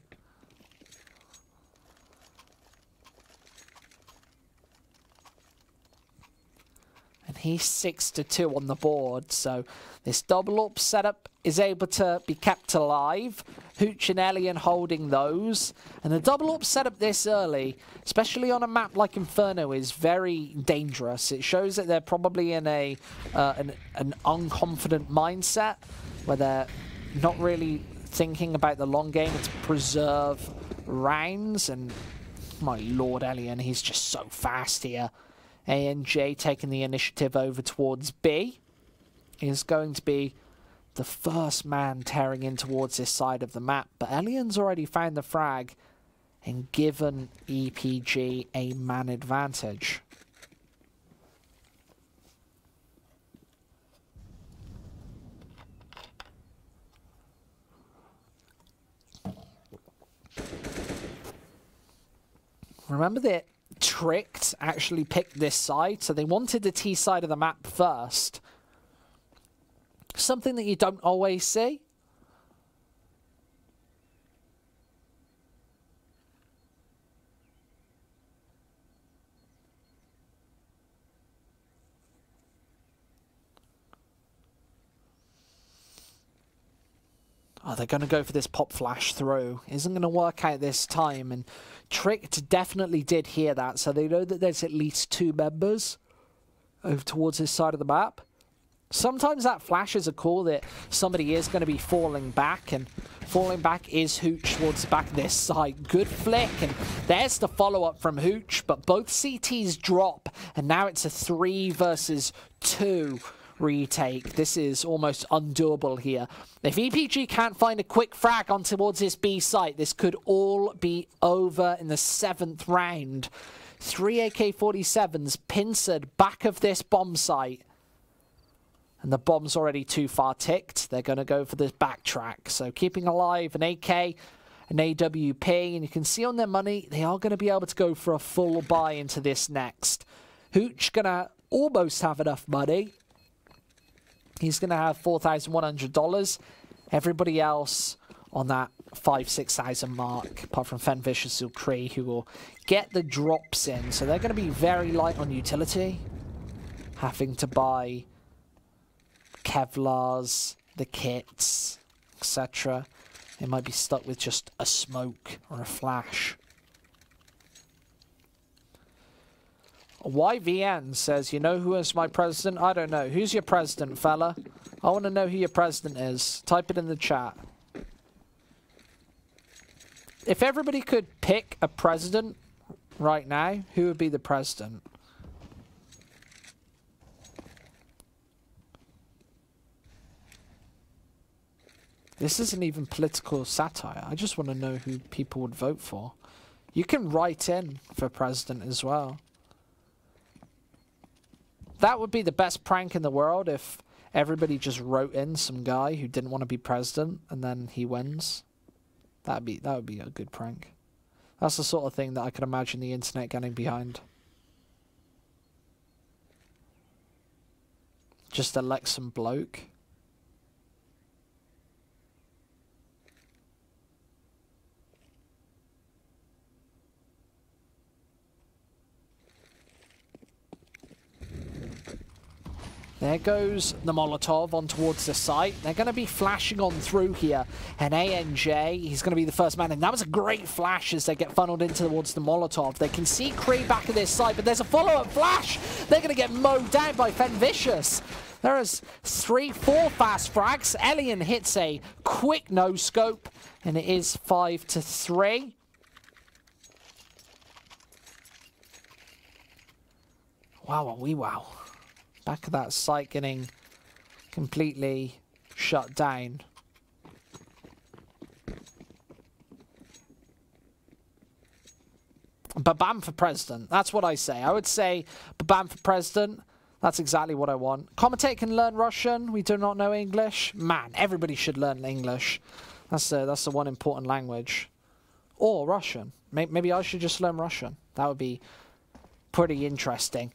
And he's 6-2 on the board, so this double up setup is able to be kept alive. Hooch and Elian holding those. And the double up setup this early, especially on a map like Inferno, is very dangerous. It shows that they're probably in an unconfident mindset, where they're not really thinking about the long game to preserve rounds. And my lord, Elian, he's just so fast here. ANJ taking the initiative over towards B is going to be the first man tearing in towards this side of the map, but Elian's already found the frag and given EPG a man advantage. Remember that Tricked actually picked this side, so they wanted the T side of the map first. Something that you don't always see. Oh, they're going to go for this pop flash through. Isn't going to work out this time, and Tricked definitely did hear that, so they know that there's at least two members over towards this side of the map. Sometimes that flash is a call that somebody is going to be falling back, and falling back is Hooch towards the back of this side. Good flick, and there's the follow-up from Hooch, but both CTs drop, and now it's a 3 versus 2 retake. This is almost undoable here. If EPG can't find a quick frag on towards this B site, this could all be over in the 7th round. 3 AK-47s pincered back of this bomb site. And the bomb's already too far ticked. They're going to go for this backtrack. So keeping alive an AK, an AWP, and you can see on their money, they are going to be able to go for a full buy into this next. Hooch going to almost have enough money. He's going to have $4,100. Everybody else on that 5,000-6,000 mark, apart from Fen Vicious Kree, who will get the drops in. So they're going to be very light on utility, having to buy Kevlars, the kits, etc. They might be stuck with just a smoke or a flash. YVN says, you know who is my president? I don't know. Who's your president, fella? I want to know who your president is. Type it in the chat. If everybody could pick a president right now, who would be the president? This isn't even political satire. I just want to know who people would vote for. You can write in for president as well. That would be the best prank in the world if everybody just wrote in some guy who didn't want to be president and then he wins. That would be a good prank. That's the sort of thing that I could imagine the internet getting behind. Just elect some bloke. There goes the Molotov on towards the site. They're going to be flashing on through here. And ANJ, he's going to be the first man. And that was a great flash as they get funneled in towards the Molotov. They can see Kree back at this site, but there's a follow-up flash. They're going to get mowed down by Fen Vicious. There is 3-4 fast frags. Elian hits a quick no-scope, and it is 5-3. Wow, wee wow. Back of that site getting completely shut down. Babam for president. That's what I say. I would say Babam for president. That's exactly what I want. Commentator can learn Russian. We do not know English. Man, everybody should learn English. That's the one important language. Or Russian. Maybe I should just learn Russian. That would be pretty interesting.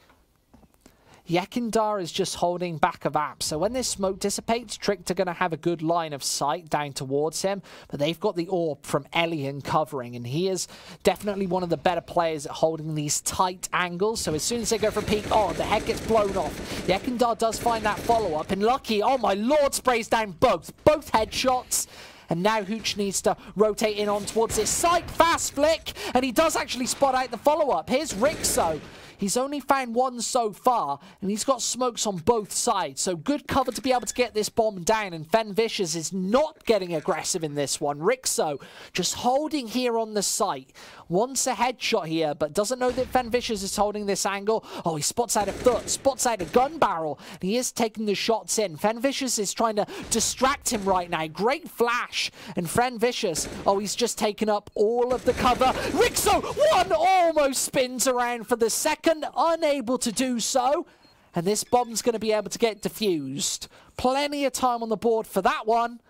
Yekindar is just holding back of App. So when this smoke dissipates, Tricked are going to have a good line of sight down towards him. But they've got the orb from Elian covering. And he is definitely one of the better players at holding these tight angles. So as soon as they go for a peek, oh, the head gets blown off. Yekindar does find that follow-up. And Lucky, oh my lord, sprays down both headshots. And now Hooch needs to rotate in on towards this site. Fast flick. And he does actually spot out the follow-up. Here's Rixo. He's only found one so far, and he's got smokes on both sides. So good cover to be able to get this bomb down, and Fen Vicious is not getting aggressive in this one. Rixo just holding here on the site. Wants a headshot here, but doesn't know that Fen Vicious is holding this angle. Oh, he spots out a foot, spots out a gun barrel. And he is taking the shots in. Fen Vicious is trying to distract him right now. Great flash. And Fen Vicious, oh, he's just taken up all of the cover. Rixo, one almost spins around for the second. Unable to do so, and this bomb's going to be able to get defused. Plenty of time on the board for that one,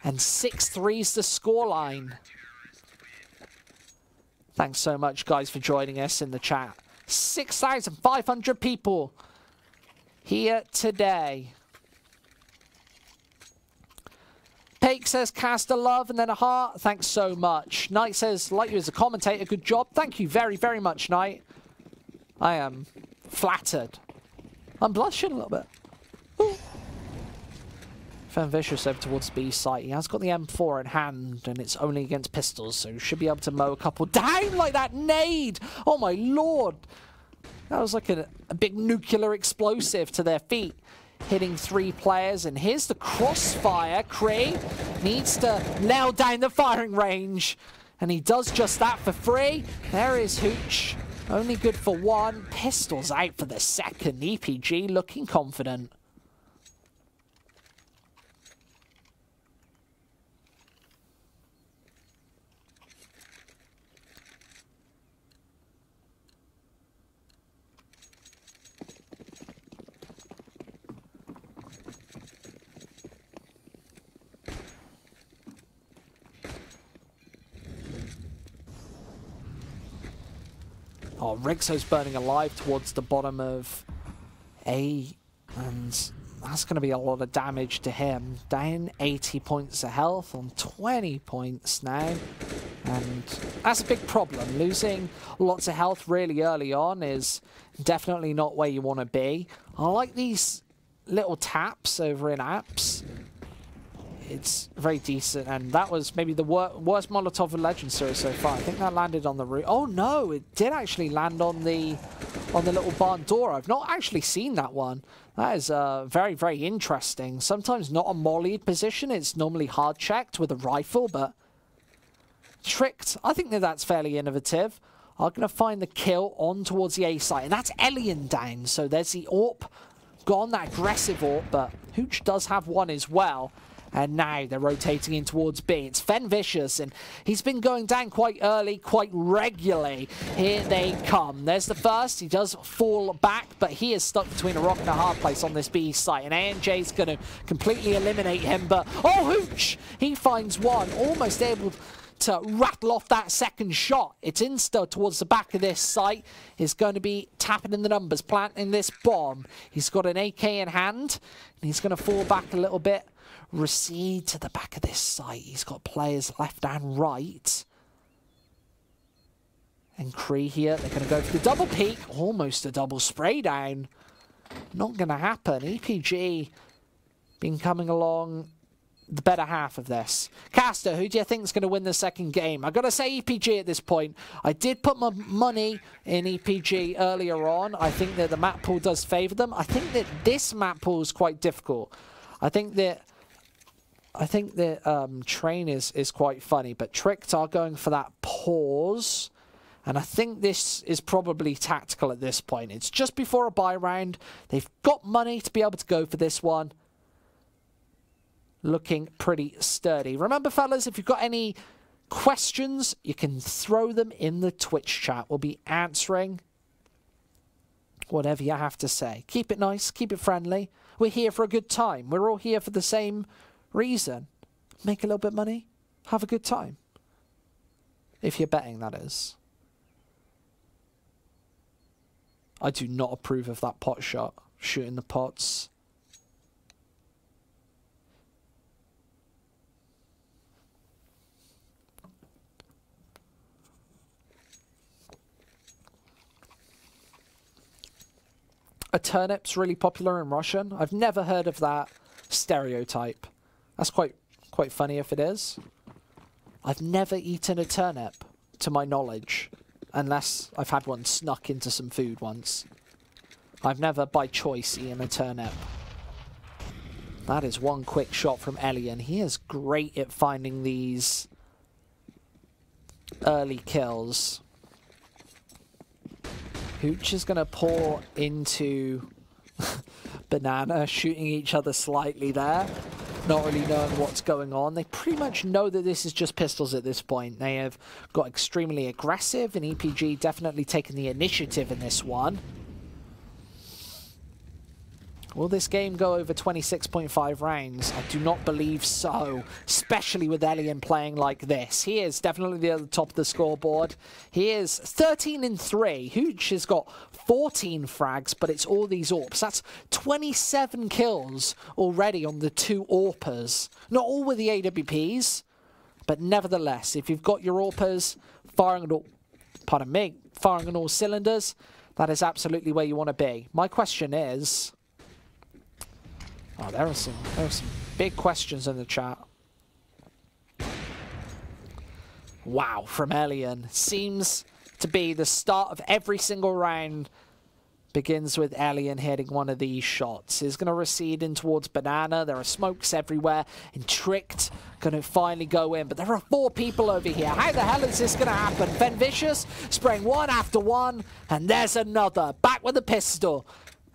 and 6-3's the scoreline. Thanks so much, guys, for joining us in the chat. 6,500 people here today. Pake says, cast a love and then a heart. Thanks so much. Knight says, like you as a commentator, good job. Thank you very, very much, Knight. I am flattered. I'm blushing a little bit. Ooh. Fen Vicious over towards B site. He has got the M4 in hand, and it's only against pistols, so should be able to mow a couple down like that nade. Oh my lord. That was like a big nuclear explosive to their feet. Hitting 3 players, and here's the crossfire. Cree needs to nail down the firing range, and he does just that for free. There is Hooch. Only good for 1. Pistols out for the second. EPG looking confident. Oh, Rixo's burning alive towards the bottom of A, and that's going to be a lot of damage to him. Down 80 points of health on 20 points now, and that's a big problem. Losing lots of health really early on is definitely not where you want to be. I like these little taps over in apps. It's very decent, and that was maybe the worst Molotov in Legend series so far. I think that landed on the roof. Oh no, it did actually land on the little barn door. I've not actually seen that one. That is very, very interesting. Sometimes not a mollied position. It's normally hard checked with a rifle, but Tricked. I think that that's fairly innovative. I'm going to find the kill on towards the A site, and that's Elian down. So there's the AWP gone, that aggressive AWP, but Hooch does have one as well. And now they're rotating in towards B. It's Fen Vicious, and he's been going down quite early, quite regularly. Here they come. There's the first. He does fall back, but he is stuck between a rock and a hard place on this B site. And ANJ's going to completely eliminate him, but oh, Hooch! He finds one, almost able to rattle off that second shot. It's insta towards the back of this site. He's going to be tapping in the numbers, planting this bomb. He's got an AK in hand, and he's going to fall back a little bit. Recede to the back of this site. He's got players left and right. And Cree here, they're going to go for the double peek. Almost a double spray down. Not going to happen. EPG been coming along the better half of this. Caster, who do you think is going to win the second game? I've got to say EPG at this point. I did put my money in EPG earlier on. I think that the map pool does favour them. I think that this map pool is quite difficult. I think that Train is quite funny, but Tricked are going for that pause, and I think this is probably tactical at this point. It's just before a buy round. They've got money to be able to go for this one. Looking pretty sturdy. Remember, fellas, if you've got any questions, you can throw them in the Twitch chat. We'll be answering whatever you have to say. Keep it nice, keep it friendly. We're here for a good time. We're all here for the same reason. Make a little bit of money, have a good time. If you're betting, that is. I do not approve of that pot shot. Shooting the pots. A turnip's really popular in Russian. I've never heard of that stereotype. That's quite funny if it is. I've never eaten a turnip, to my knowledge, unless I've had one snuck into some food once. I've never, by choice, eaten a turnip. That is one quick shot from Elian. He is great at finding these early kills. Hooch is going to pour into Banana, shooting each other slightly there. Not really knowing what's going on. They pretty much know that this is just pistols at this point. They have got extremely aggressive, and EPG definitely taking the initiative in this one. Will this game go over 26.5 rounds? I do not believe so, especially with Elian playing like this. He is definitely at the top of the scoreboard. He is 13-3. Hooch has got 14 frags, but it's all these AWPs. That's 27 kills already on the 2 AWPers. Not all with the AWPs, but nevertheless, if you've got your AWPers firing on all, pardon me, firing on all cylinders, that is absolutely where you want to be. My question is... Oh, there are some big questions in the chat. Wow, from Elian. Seems to be the start of every single round begins with Elian hitting one of these shots. He's going to recede in towards Banana. There are smokes everywhere. And Tricked going to finally go in. But there are 4 people over here. How the hell is this going to happen? Fen Vicious spraying one after one. And there's another. Back with a pistol.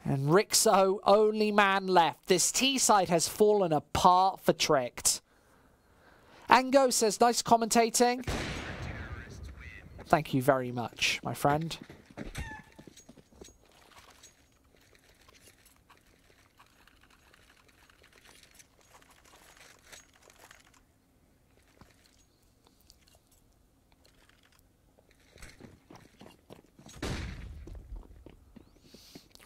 And Rixo, only man left. This T-side has fallen apart for Tricked. Ango says, nice commentating. Thank you very much, my friend.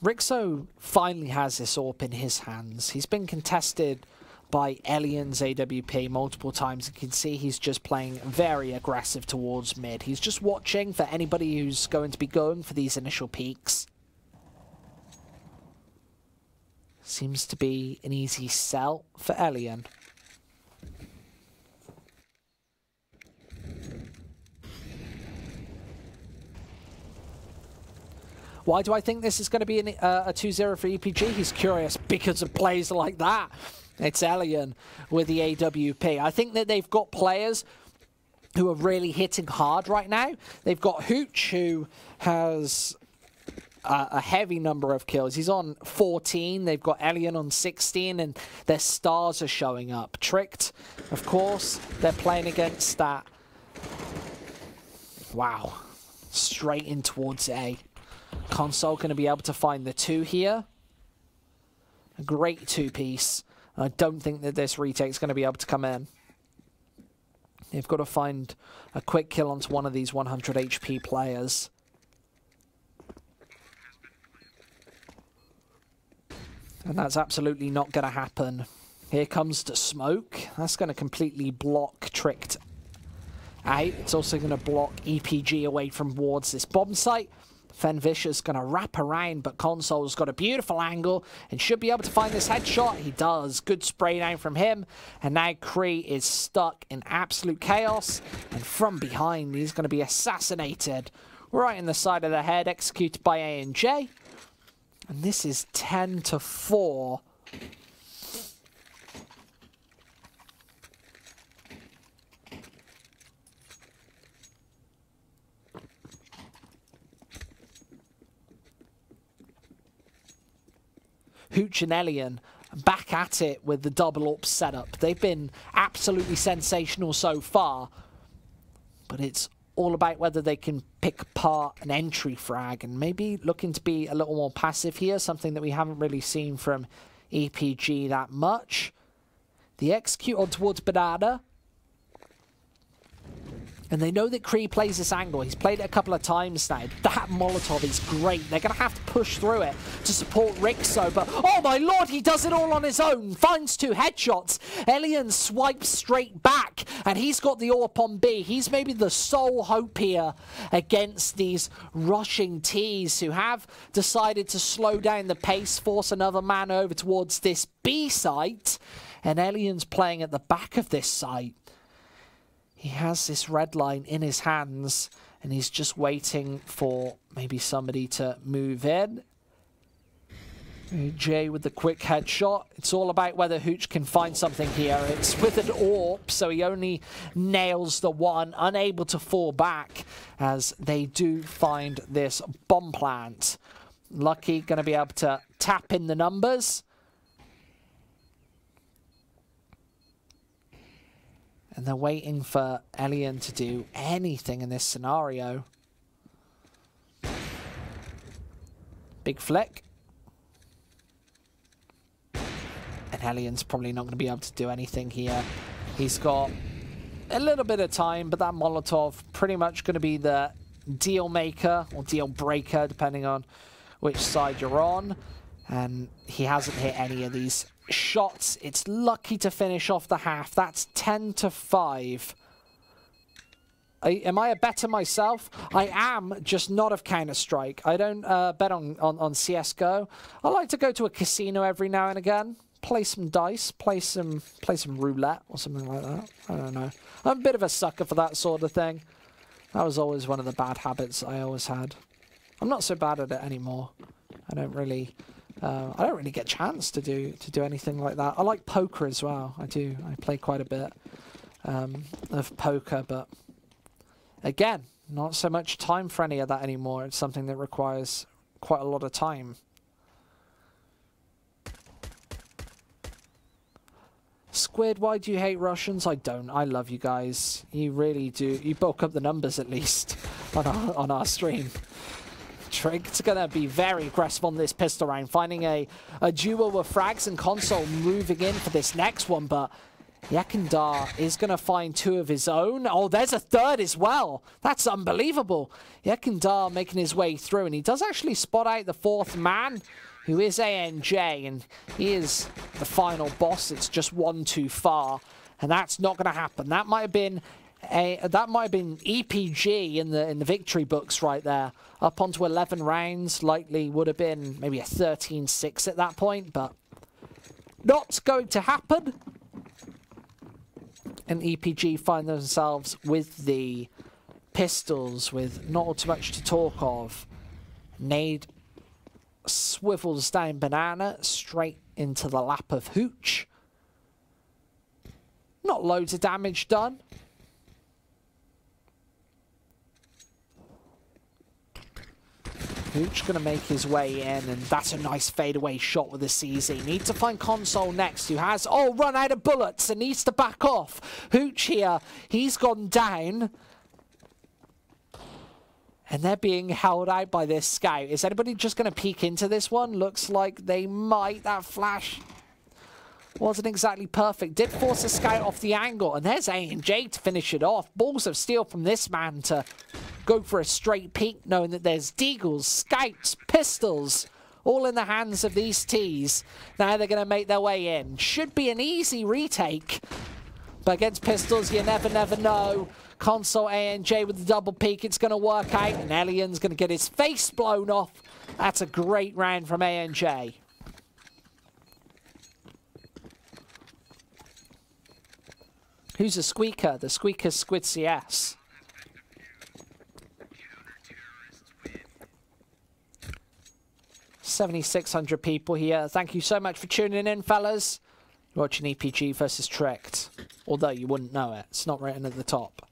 Rixo finally has this AWP in his hands. He's been contested by Elian's AWP multiple times. You can see he's just playing very aggressive towards mid. He's just watching for anybody who's going to be going for these initial peaks. Seems to be an easy sell for Elian. Why do I think this is going to be a 2-0 for EPG? He's curious because of plays like that. It's Elian with the AWP. I think that they've got players who are really hitting hard right now. They've got Hooch, who has a heavy number of kills. He's on 14. They've got Elian on 16, and their stars are showing up. Tricked, of course. They're playing against that. Wow. Straight in towards A. Console going to be able to find the 2 here. A great 2-piece. I don't think that this retake's going to be able to come in. They've got to find a quick kill onto one of these 100 HP players. And that's absolutely not going to happen. Here comes the smoke. That's going to completely block Tricked out. It's also going to block EPG away from towards this bomb site. Fen Vicious going to wrap around, but Console's got a beautiful angle and should be able to find this headshot. He does. Good spray down from him. And now Cree is stuck in absolute chaos. And from behind, he's going to be assassinated right in the side of the head, executed by A&J. And this is 10-4. Hooch and Elian back at it with the double AWP setup. They've been absolutely sensational so far. but it's all about whether they can pick apart an entry frag and maybe looking to be a little more passive here, something that we haven't really seen from EPG that much. The execute on towards Banana. And they know that Kree plays this angle. He's played it a couple of times now. That Molotov is great. They're going to have to push through it to support Rixo. But, oh my lord, he does it all on his own. Finds 2 headshots. Elian swipes straight back. And he's got the AWP on B. He's maybe the sole hope here against these rushing Ts who have decided to slow down the pace, force another man over towards this B site. And Elian's playing at the back of this site. He has this red line in his hands, and he's just waiting for maybe somebody to move in. Jay with the quick headshot. It's all about whether Hooch can find something here. It's with an AWP, so he only nails the one, unable to fall back as they do find this bomb plant. Lucky going to be able to tap in the numbers. And they're waiting for Elian to do anything in this scenario. Big flick. And Elian's probably not going to be able to do anything here. He's got a little bit of time, but that Molotov pretty much going to be the deal maker or deal breaker, depending on which side you're on. And he hasn't hit any of these shots. It's lucky to finish off the half. That's 10-5. Am I a better myself? I am, just not of Counter-Strike. I don't bet on CSGO. I like to go to a casino every now and again, play some dice, play some roulette or something like that. I don't know. I'm a bit of a sucker for that sort of thing. That was always one of the bad habits I always had. I'm not so bad at it anymore. I don't really get a chance to do anything like that. I like poker as well. I do. I play quite a bit of poker, but again, not so much time for any of that anymore. It's something that requires quite a lot of time. Squid, why do you hate Russians? I don't. I love you guys. You really do. You bulk up the numbers at least on our stream. Trig's going to be very aggressive on this pistol round, finding a duo of frags and console moving in for this next one, but Yakindar is going to find 2 of his own. Oh, there's a third as well. That's unbelievable. Yakindar making his way through, and he does actually spot out the 4th man, who is ANJ, and he is the final boss. It's just one too far, and that's not going to happen. That might have been EPG in the victory books right there. Up onto 11 rounds, likely would have been maybe a 13-6 at that point, but not going to happen. And EPG find themselves with the pistols, with not too much to talk of. Nade swivels down Banana straight into the lap of Hooch. Not loads of damage done. Hooch going to make his way in, and that's a nice fadeaway shot with the CZ. Need to find Console next, who has, run out of bullets and needs to back off. Hooch here, he's gone down. And they're being held out by this scout. Is anybody just going to peek into this one? Looks like they might. That flash wasn't exactly perfect. Did force a scout off the angle. And there's A&J to finish it off. Balls of steel from this man to go for a straight peek, knowing that there's deagles, scouts, pistols, all in the hands of these Ts. Now they're going to make their way in. Should be an easy retake. But against pistols, you never know. Console A&J with the double peek. It's going to work out. And Elian's going to get his face blown off. That's a great round from A&J. Who's the squeaker? The squeaker's Squid CS. $7,600 people here. Thank you so much for tuning in, fellas. You're watching EPG versus Tricked. Although you wouldn't know it. It's not written at the top.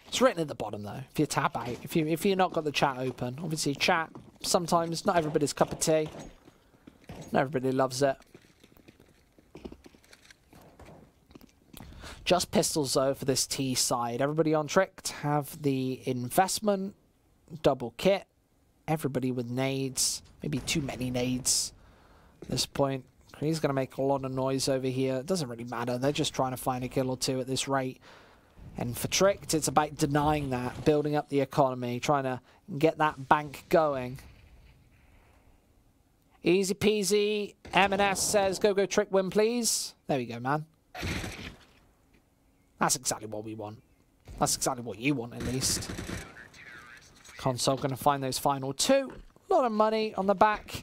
It's written at the bottom, though. If you tab out. If you're not got the chat open. Obviously, chat, sometimes, not everybody's cup of tea. Not everybody loves it. Just pistols though for this T side. Everybody on Tricked have the investment, double kit. Everybody with nades. Maybe too many nades at this point. He's going to make a lot of noise over here. It doesn't really matter. They're just trying to find a kill or two at this rate. And for Tricked, it's about denying that, building up the economy, trying to get that bank going. Easy peasy. M&S says, go Trick win, please. There we go, man. That's exactly what we want. That's exactly what you want, at least. Console going to find those final two. A lot of money on the back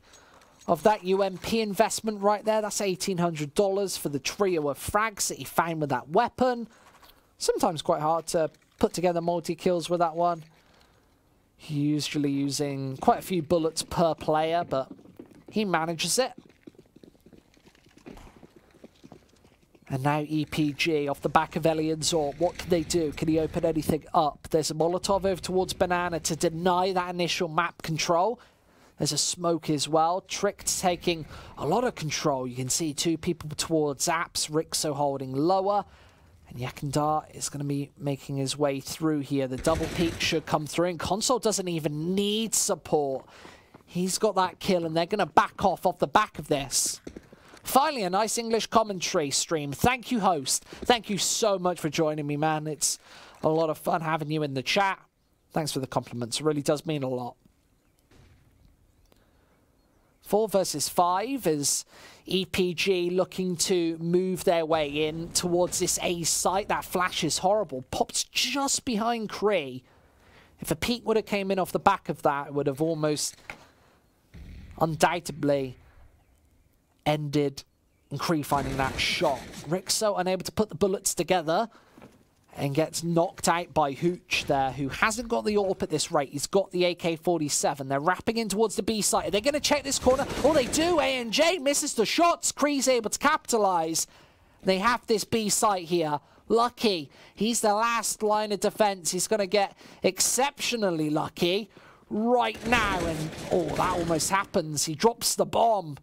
of that UMP investment right there. That's $1,800 for the trio of frags that he found with that weapon. Sometimes quite hard to put together multi-kills with that one. Usually using quite a few bullets per player, but he manages it. And now EPG off the back of Ellion's AWP. What can they do? Can he open anything up? There's a Molotov over towards Banana to deny that initial map control. There's a smoke as well. Tricked taking a lot of control. You can see two people towards Apps. Rixo holding lower. And Yakandar is going to be making his way through here. The double peek should come through. And Console doesn't even need support. He's got that kill and they're going to back off the back of this. Finally, a nice English commentary stream. Thank you, host. Thank you so much for joining me, man. It's a lot of fun having you in the chat. Thanks for the compliments. It really does mean a lot. 4 versus 5 is EPG looking to move their way in towards this A site. That flash is horrible. Pops just behind Cree. If a peek would have came in off the back of that, it would have almost undoubtedly ended in Cree finding that shot. Rixo unable to put the bullets together and gets knocked out by Hooch there, who hasn't got the AWP at this rate. He's got the AK-47. They're wrapping in towards the B site. Are they going to check this corner? Oh, they do. ANJ misses the shots. Cree's able to capitalize. They have this B site here. Lucky. He's the last line of defense. He's going to get exceptionally lucky right now. And, oh, that almost happens. He drops the bomb.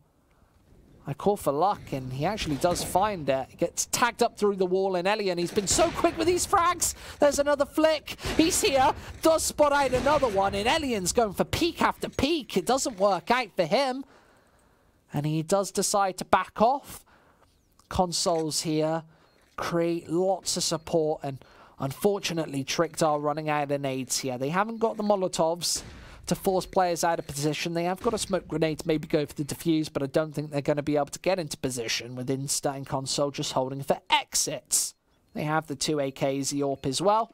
I call for luck, and he actually does find it. He gets tagged up through the wall, and Elian, he's been so quick with these frags. There's another flick. He's here, does spot out another one, and Elian's going for peek after peek. It doesn't work out for him, and he does decide to back off. Consoles here create lots of support, and unfortunately, Tricked are running out of nades here. They haven't got the Molotovs to force players out of position. They have got a smoke grenade to maybe go for the defuse, but I don't think they're going to be able to get into position with Insta and Console just holding for exits. They have the 2 AKs, the AWP as well.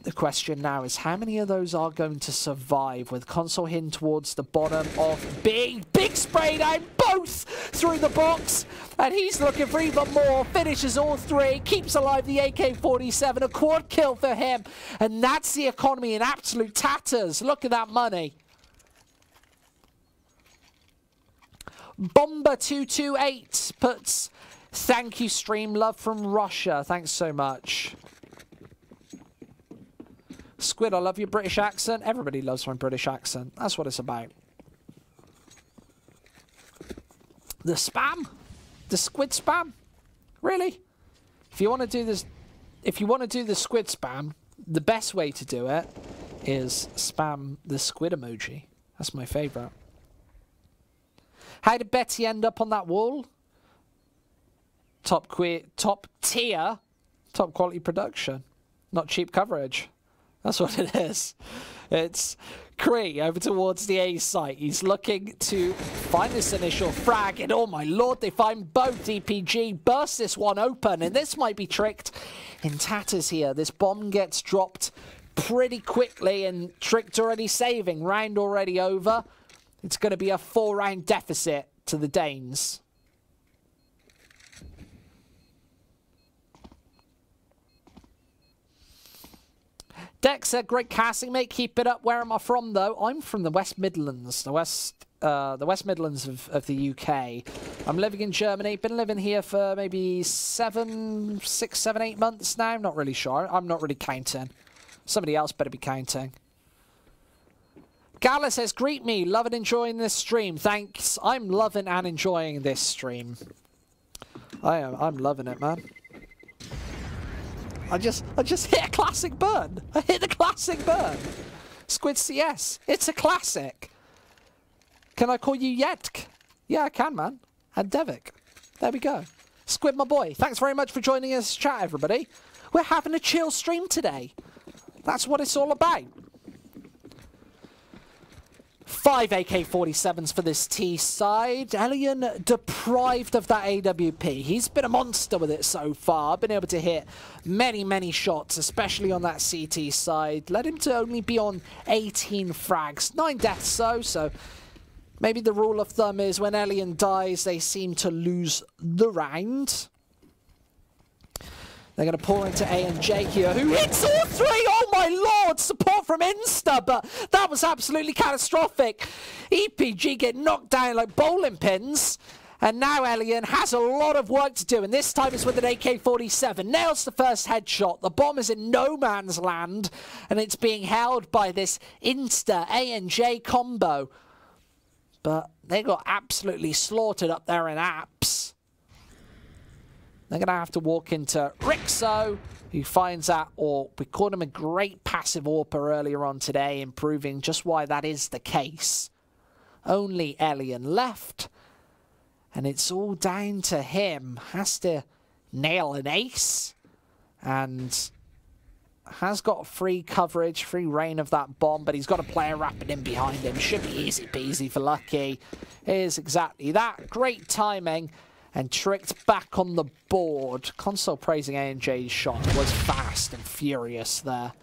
The question now is how many of those are going to survive, with Console hidden towards the bottom of B. Big spray down, both through the box, and he's looking for even more. Finishes all 3, keeps alive the AK-47, a quad kill for him, and that's the economy in absolute tatters. Look at that money. Bomber228 puts, thank you stream, love from Russia. Thanks so much. Squid, I love your British accent. Everybody loves my British accent. That's what it's about. The spam? The squid spam? Really? If you want to do this, if you want to do the squid spam, the best way to do it is spam the squid emoji. That's my favorite. How did Betty end up on that wall? Top tier, top quality production. Not cheap coverage. That's what it is. It's Cree over towards the A site. He's looking to find this initial frag, and oh my lord, they find both. DPG burst this one open, and this might be Tricked in tatters here. This bomb gets dropped pretty quickly, and Tricked already saving. Round already over. It's going to be a 4-round deficit to the Danes. Dex said, great casting, mate. Keep it up. Where am I from, though? I'm from the West Midlands, the West Midlands of the UK. I'm living in Germany. Been living here for maybe 6, 7, 8 months now. I'm not really sure. I'm not really counting. Somebody else better be counting. Gala says, greet me. Love and enjoying this stream. Thanks. I'm loving and enjoying this stream. I'm loving it, man. I just hit a classic burn. I hit the classic burn. Squid CS. It's a classic. Can I call you Yedk? Yeah, I can, man. And Devik. There we go. Squid, my boy. Thanks very much for joining us, chat, everybody. We're having a chill stream today. That's what it's all about. 5 AK-47s for this T side. Elian deprived of that AWP. He's been a monster with it so far. Been able to hit many, many shots, especially on that CT side. Led him to only be on 18 frags. 9 deaths, so maybe the rule of thumb is when Elian dies, they seem to lose the round. They're going to pour into A&J here, who hits all 3! Oh my lord! Support from Insta, but that was absolutely catastrophic. EPG get knocked down like bowling pins. And now Elian has a lot of work to do, and this time it's with an AK-47. Nails the first headshot. The bomb is in no man's land, and it's being held by this Insta A&J combo. But they got absolutely slaughtered up there in apps. They're going to have to walk into Rixo, who finds out, or we called him a great passive AWPer earlier on today, improving just why that is the case. Only Elian left, and it's all down to him. Has to nail an ace, and has got free coverage, free reign of that bomb, but he's got a player wrapping in behind him. Should be easy peasy for Lucky. Is exactly that. Great timing. And Tricked back on the board. Console praising A&J's shot. Was fast and furious there.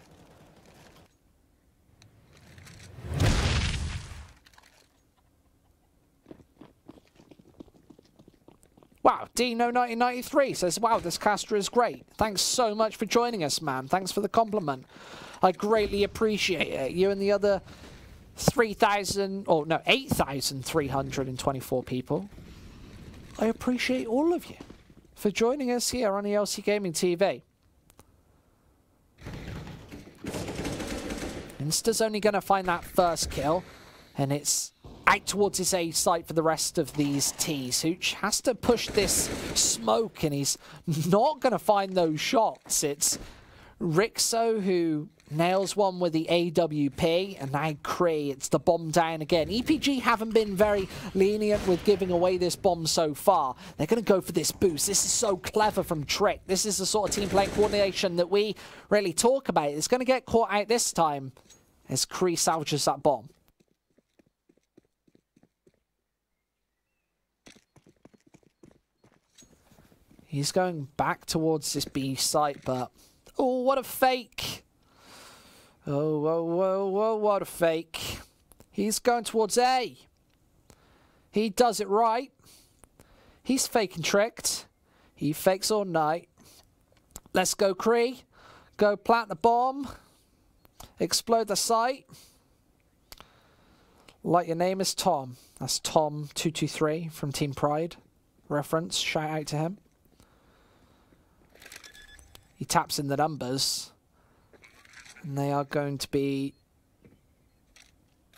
Wow, Dino1993 says, wow, this caster is great. Thanks so much for joining us, man. Thanks for the compliment. I greatly appreciate it. You and the other 8,324 people. I appreciate all of you for joining us here on ELC Gaming TV. Insta's only going to find that first kill, and it's out towards his A site for the rest of these Ts. Hooch has to push this smoke, and he's not going to find those shots. It's Rixo who nails one with the AWP, and now Cree, it's the bomb down again. EPG haven't been very lenient with giving away this bomb so far. They're going to go for this boost. This is so clever from Trick. This is the sort of team playing coordination that we really talk about. It's going to get caught out this time as Cree salvages that bomb. He's going back towards this B site, but oh, what a fake. Oh, whoa, whoa, whoa, what a fake. He's going towards A. He does it right. He's faking Tricked. He fakes all night. Let's go, Cree. Go plant the bomb. Explode the site. Like your name is Tom. That's Tom223 from Team Pride. Reference. Shout out to him. He taps in the numbers. And they are going to be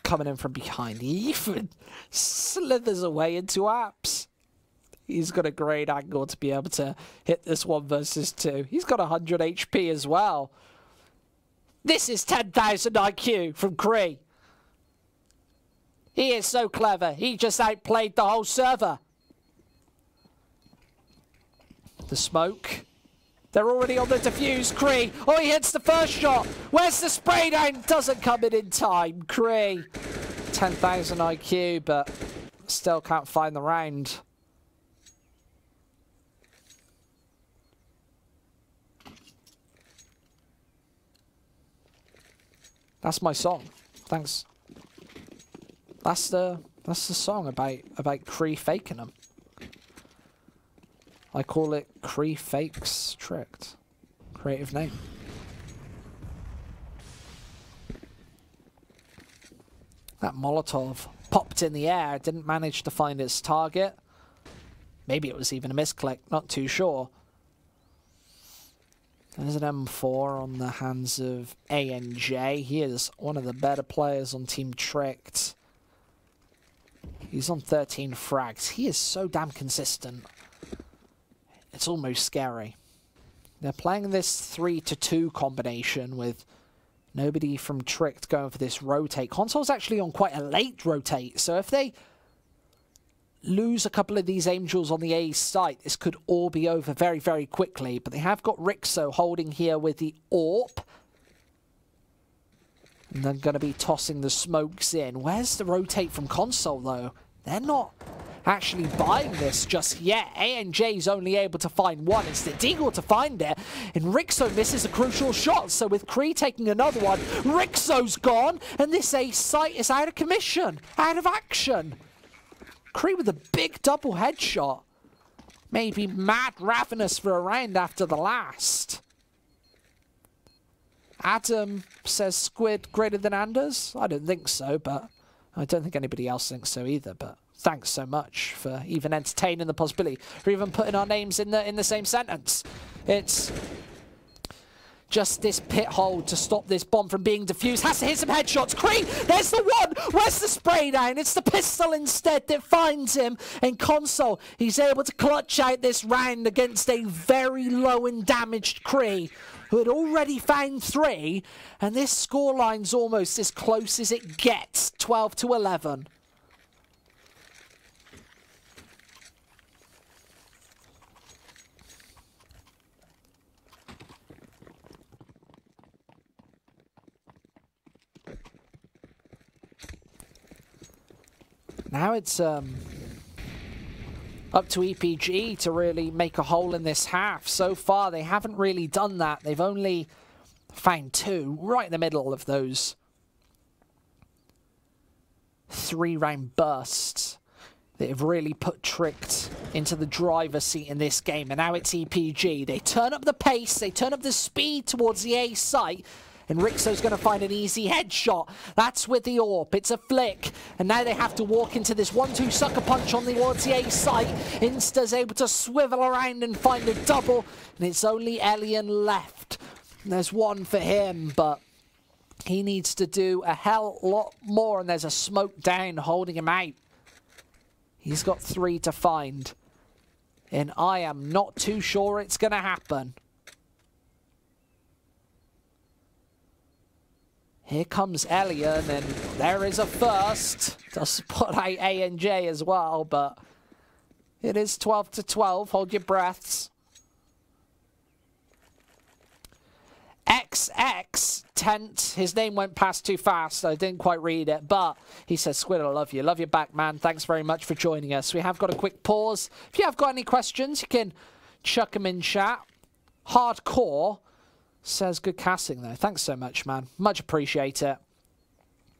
coming in from behind. He even slithers away into apps. He's got a great angle to be able to hit this 1 versus 2. He's got 100 HP as well. This is 10,000 IQ from Cree. He is so clever. He just outplayed the whole server. The smoke. They're already on the defuse. Cree. Oh, he hits the first shot. Where's the spray down? Doesn't come in time. Cree. 10,000 IQ, but still can't find the round. That's my song. Thanks. That's the song about Cree faking them. I call it Cree Fakes Tricked. Creative name. That Molotov popped in the air, didn't manage to find its target. Maybe it was even a misclick, not too sure. There's an M4 on the hands of A&J. He is one of the better players on Team Tricked. He's on 13 frags. He is so damn consistent. It's almost scary. They're playing this 3-2 combination with nobody from Tricked going for this rotate. Console's actually on quite a late rotate, so if they lose a couple of these Angels on the A site, this could all be over very, very quickly. But they have got Rixo holding here with the AWP. And they're going to be tossing the smokes in. Where's the rotate from Console, though? They're not actually buying this just yet. ANJ's only able to find one. It's the Deagle to find it. And Rixo misses a crucial shot. So with Kree taking another one, Rixo's gone. And this A site is out of commission, out of action. Kree with a big double headshot. Maybe mad ravenous for a round after the last. Adam says Squid greater than Anders. I don't think so, but I don't think anybody else thinks so either. But thanks so much for even entertaining the possibility, or even putting our names in the same sentence. It's just this pit hole to stop this bomb from being defused. Has to hit some headshots. Kree, there's the one. Where's the spray down? It's the pistol instead that finds him. And Console, he's able to clutch out this round against a very low and damaged Kree, who had already found 3. And this scoreline's almost as close as it gets, 12-11. Now it's up to EPG to really make a hole in this half. So far, they haven't really done that. They've only found 2 right in the middle of those 3-round bursts that have really put Tricked into the driver's seat in this game. And now it's EPG. They turn up the pace, they turn up the speed towards the A site. And Rixo's going to find an easy headshot. That's with the AWP. It's a flick. And now they have to walk into this 1-2 sucker punch on the A site. Insta's able to swivel around and find a double. And it's only Elian left. And there's one for him, but he needs to do a hell lot more. And there's a smoke down holding him out. He's got 3 to find. And I am not too sure it's going to happen. Here comes Elian, and there is a first to spot out A&J as well, but it is 12-12. Hold your breaths. XX Tent, his name went past too fast. I didn't quite read it, but he says, Squid, I love you. Love you back, man. Thanks very much for joining us. We have got a quick pause. If you have got any questions, you can chuck them in chat. Hardcore says, good casting, though. Thanks so much, man. Much appreciate it.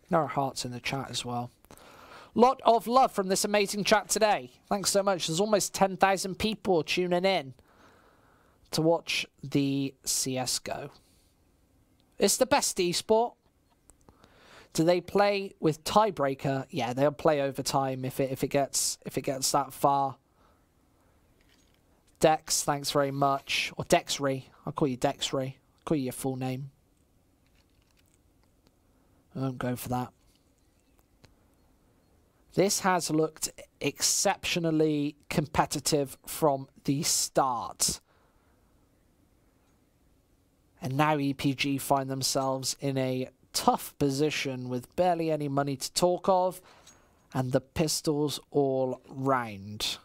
There are hearts in the chat as well. Lot of love from this amazing chat today. Thanks so much. There's almost 10,000 people tuning in to watch the CSGO. It's the best esport. Do they play with tiebreaker? Yeah, they'll play overtime if it gets that far. Dex, thanks very much. Or Dexry. I'll call you Dexry. Call you your full name. I won't go for that. This has looked exceptionally competitive from the start. And now EPG find themselves in a tough position with barely any money to talk of, and the pistols all round.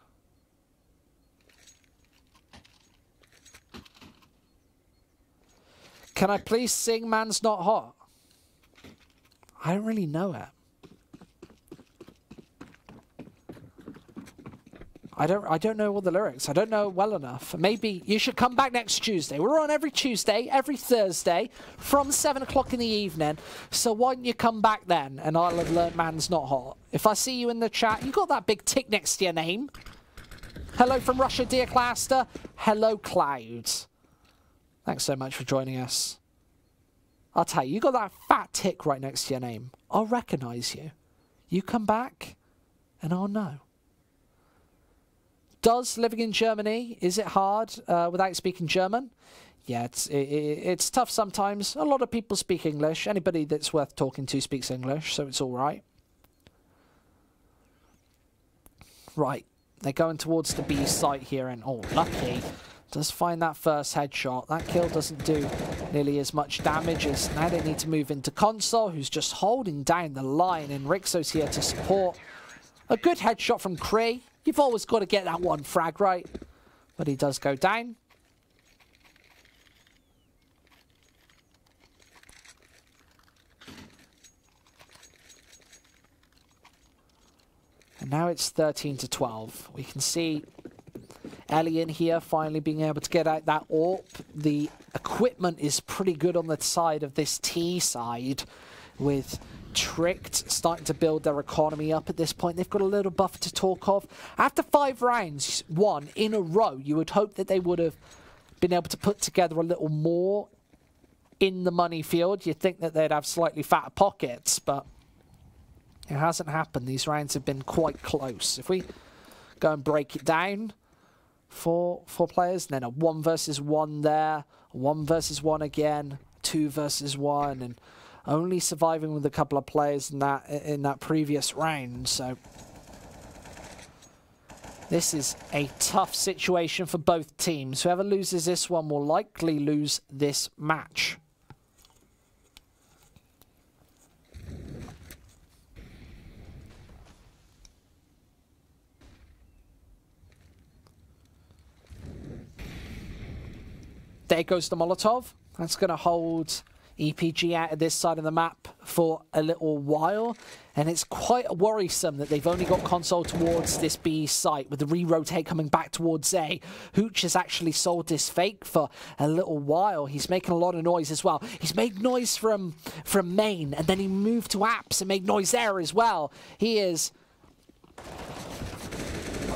Can I please sing Man's Not Hot? I don't really know it. I don't know all the lyrics. I don't know it well enough. Maybe you should come back next Tuesday. We're on every Tuesday, every Thursday, from 7 o'clock in the evening. So why don't you come back then, and I'll have learned Man's Not Hot. If I see you in the chat, you got that big tick next to your name. Hello from Russia, dear Claster. Hello, Clouds. Thanks so much for joining us. I'll tell you, you got that fat tick right next to your name. I'll recognize you. You come back, and I'll know. Does living in Germany, is it hard without speaking German? Yeah, it's tough sometimes. A lot of people speak English. Anybody that's worth talking to speaks English, so it's all right. Right, they're going towards the B site here, and oh, lucky. Does find that first headshot. That kill doesn't do nearly as much damage as now they need to move into Console, who's just holding down the line, and Rixo's here to support. A good headshot from Cree. You've always got to get that one frag right, but he does go down. And now it's 13-12. We can see Elian here finally being able to get out that AWP. The equipment is pretty good on the side of this T side, with Tricked starting to build their economy up at this point. They've got a little buffer to talk of. After 5 rounds won in a row, you would hope that they would have been able to put together a little more in the money field. You'd think that they'd have slightly fatter pockets, but it hasn't happened. These rounds have been quite close. If we go and break it down, four players, and then a 1 versus 1 there, 1 versus 1 again, 2 versus 1, and only surviving with a couple of players in that previous round. So this is a tough situation for both teams. Whoever loses this one will likely lose this match. There goes the Molotov. That's going to hold EPG out of this side of the map for a little while. And it's quite worrisome that they've only got Console towards this B site, with the re-rotate coming back towards A. Hooch has actually sold this fake for a little while. He's making a lot of noise as well. He's made noise from main, and then he moved to apps and made noise there as well. He is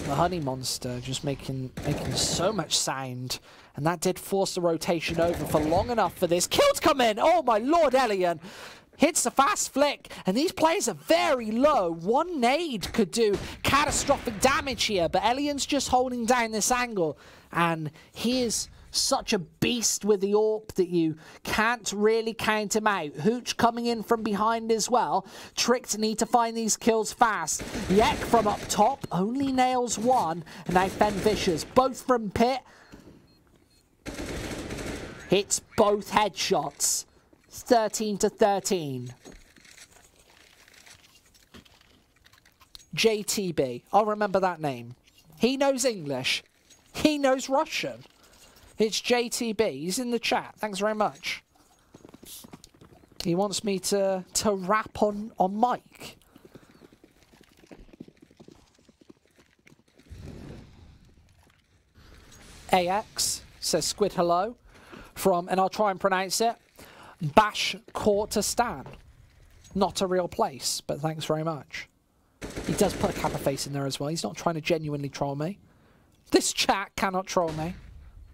the honey monster, just making so much sound. And that did force the rotation over for long enough for this kill to come in. Oh my lord, Elian hits the fast flick, and these players are very low. One nade could do catastrophic damage here, but Elian's just holding down this angle, and he is such a beast with the AWP that you can't really count him out. Hooch coming in from behind as well. Tricked need to find these kills fast. Yek from up top only nails 1, and now Fen Vicious, both from pit. Hits both headshots. 13-13. JTB. I'll remember that name. He knows English. He knows Russian. It's JTB. He's in the chat. Thanks very much. He wants me to rap on mic. AX says squid hello from, and I'll try and pronounce it, Bashkortostan. Not a real place, but thanks very much. He does put a Kappa face in there as well. He's not trying to genuinely troll me. This chat cannot troll me.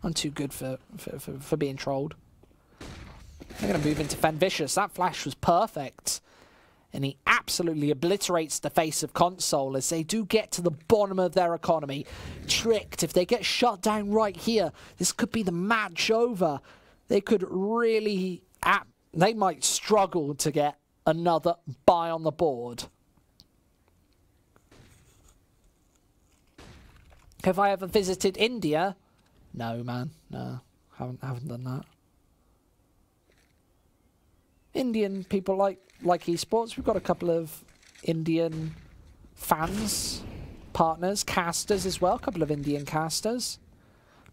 I'm too good for being trolled. I'm going to move into Fen Vicious. That flash was perfect. And he absolutely obliterates the face of Console as they do get to the bottom of their economy. Tricked. If they get shut down right here, this could be the match over. They could really... They might struggle to get another buy on the board. Have I ever visited India? No, man. No, haven't done that. Indian people like esports. We've got a couple of Indian fans, partners, casters as well. A couple of Indian casters.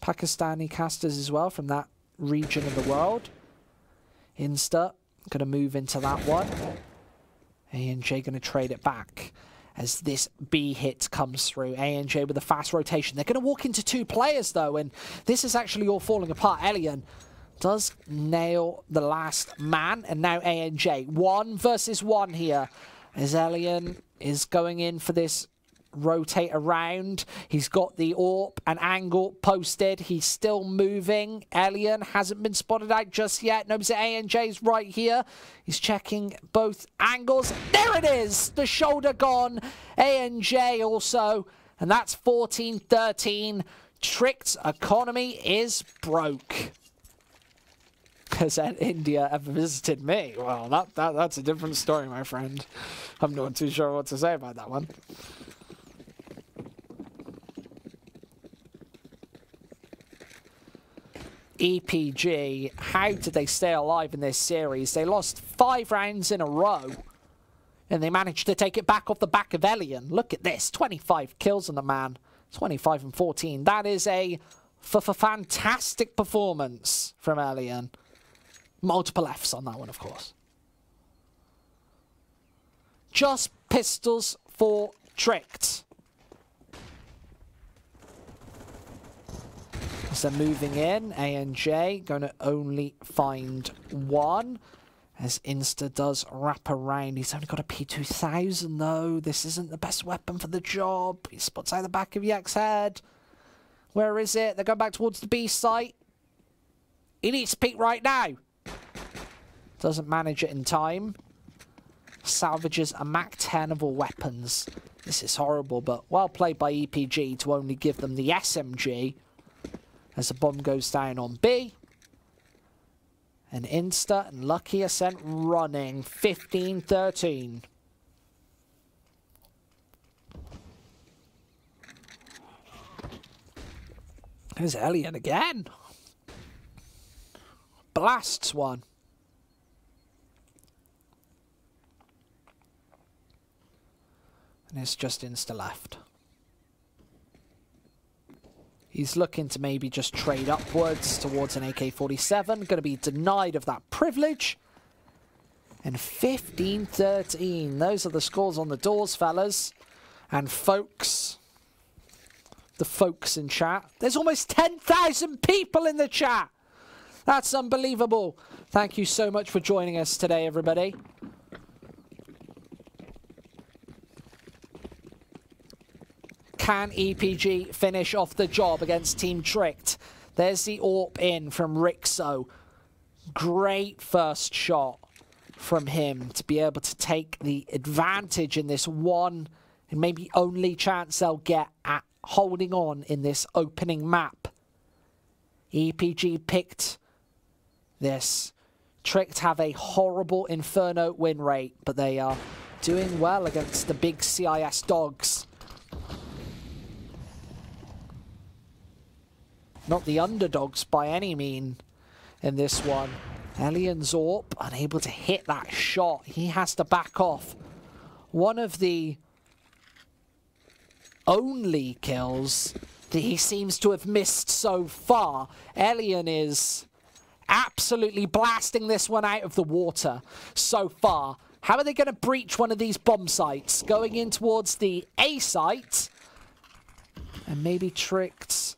Pakistani casters as well from that region of the world. Insta. Going to move into that one. A&J going to trade it back as this B hit comes through. A&J with a fast rotation. They're going to walk into 2 players though, and this is actually all falling apart. Elian does nail the last man, and now A&J. 1 versus 1 here as Elian is going in for this rotate around. He's got the AWP and angle posted. He's still moving. Elian hasn't been spotted out just yet. Notice A&J's right here. He's checking both angles. There it is! The shoulder gone. A&J also. And that's 14-13. Tricked's economy is broke. Has India ever visited me? Well, that's a different story, my friend. I'm not too sure what to say about that one. EPG, how did they stay alive in this series? They lost 5 rounds in a row, and they managed to take it back off the back of Elian. Look at this, 25 kills on the man, 25 and 14. That is a fantastic performance from Elian. Multiple Fs on that one, of course. Just pistols for Tricked. As they're moving in, A and J going to only find one. As Insta does wrap around. He's only got a P2000 though. This isn't the best weapon for the job. He spots out the back of Yak's head. Where is it? They're going back towards the B site. He needs to peek right now. Doesn't manage it in time. Salvages a Mach 10 of all weapons. This is horrible, but well played by EPG to only give them the SMG. As the bomb goes down on B. And Insta and Lucky are sent running. 15-13. There's Elian again. Blasts one. And it's just Insta left. He's looking to maybe just trade upwards towards an AK-47. Going to be denied of that privilege. And 15-13. Those are the scores on the doors, fellas. And folks. The folks in chat. There's almost 10,000 people in the chat. That's unbelievable. Thank you so much for joining us today, everybody. Can EPG finish off the job against Team Tricked? There's the AWP in from Rixo. Great first shot from him to be able to take the advantage in this one and maybe only chance they'll get at holding on in this opening map. EPG picked this. Tricked have a horrible Inferno win rate, but they are doing well against the big CIS dogs. Not the underdogs by any mean in this one. Elian Zorp unable to hit that shot. He has to back off. One of the only kills that he seems to have missed so far. Elian is absolutely blasting this one out of the water so far. How are they going to breach one of these bomb sites? Going in towards the A site. And maybe Tricked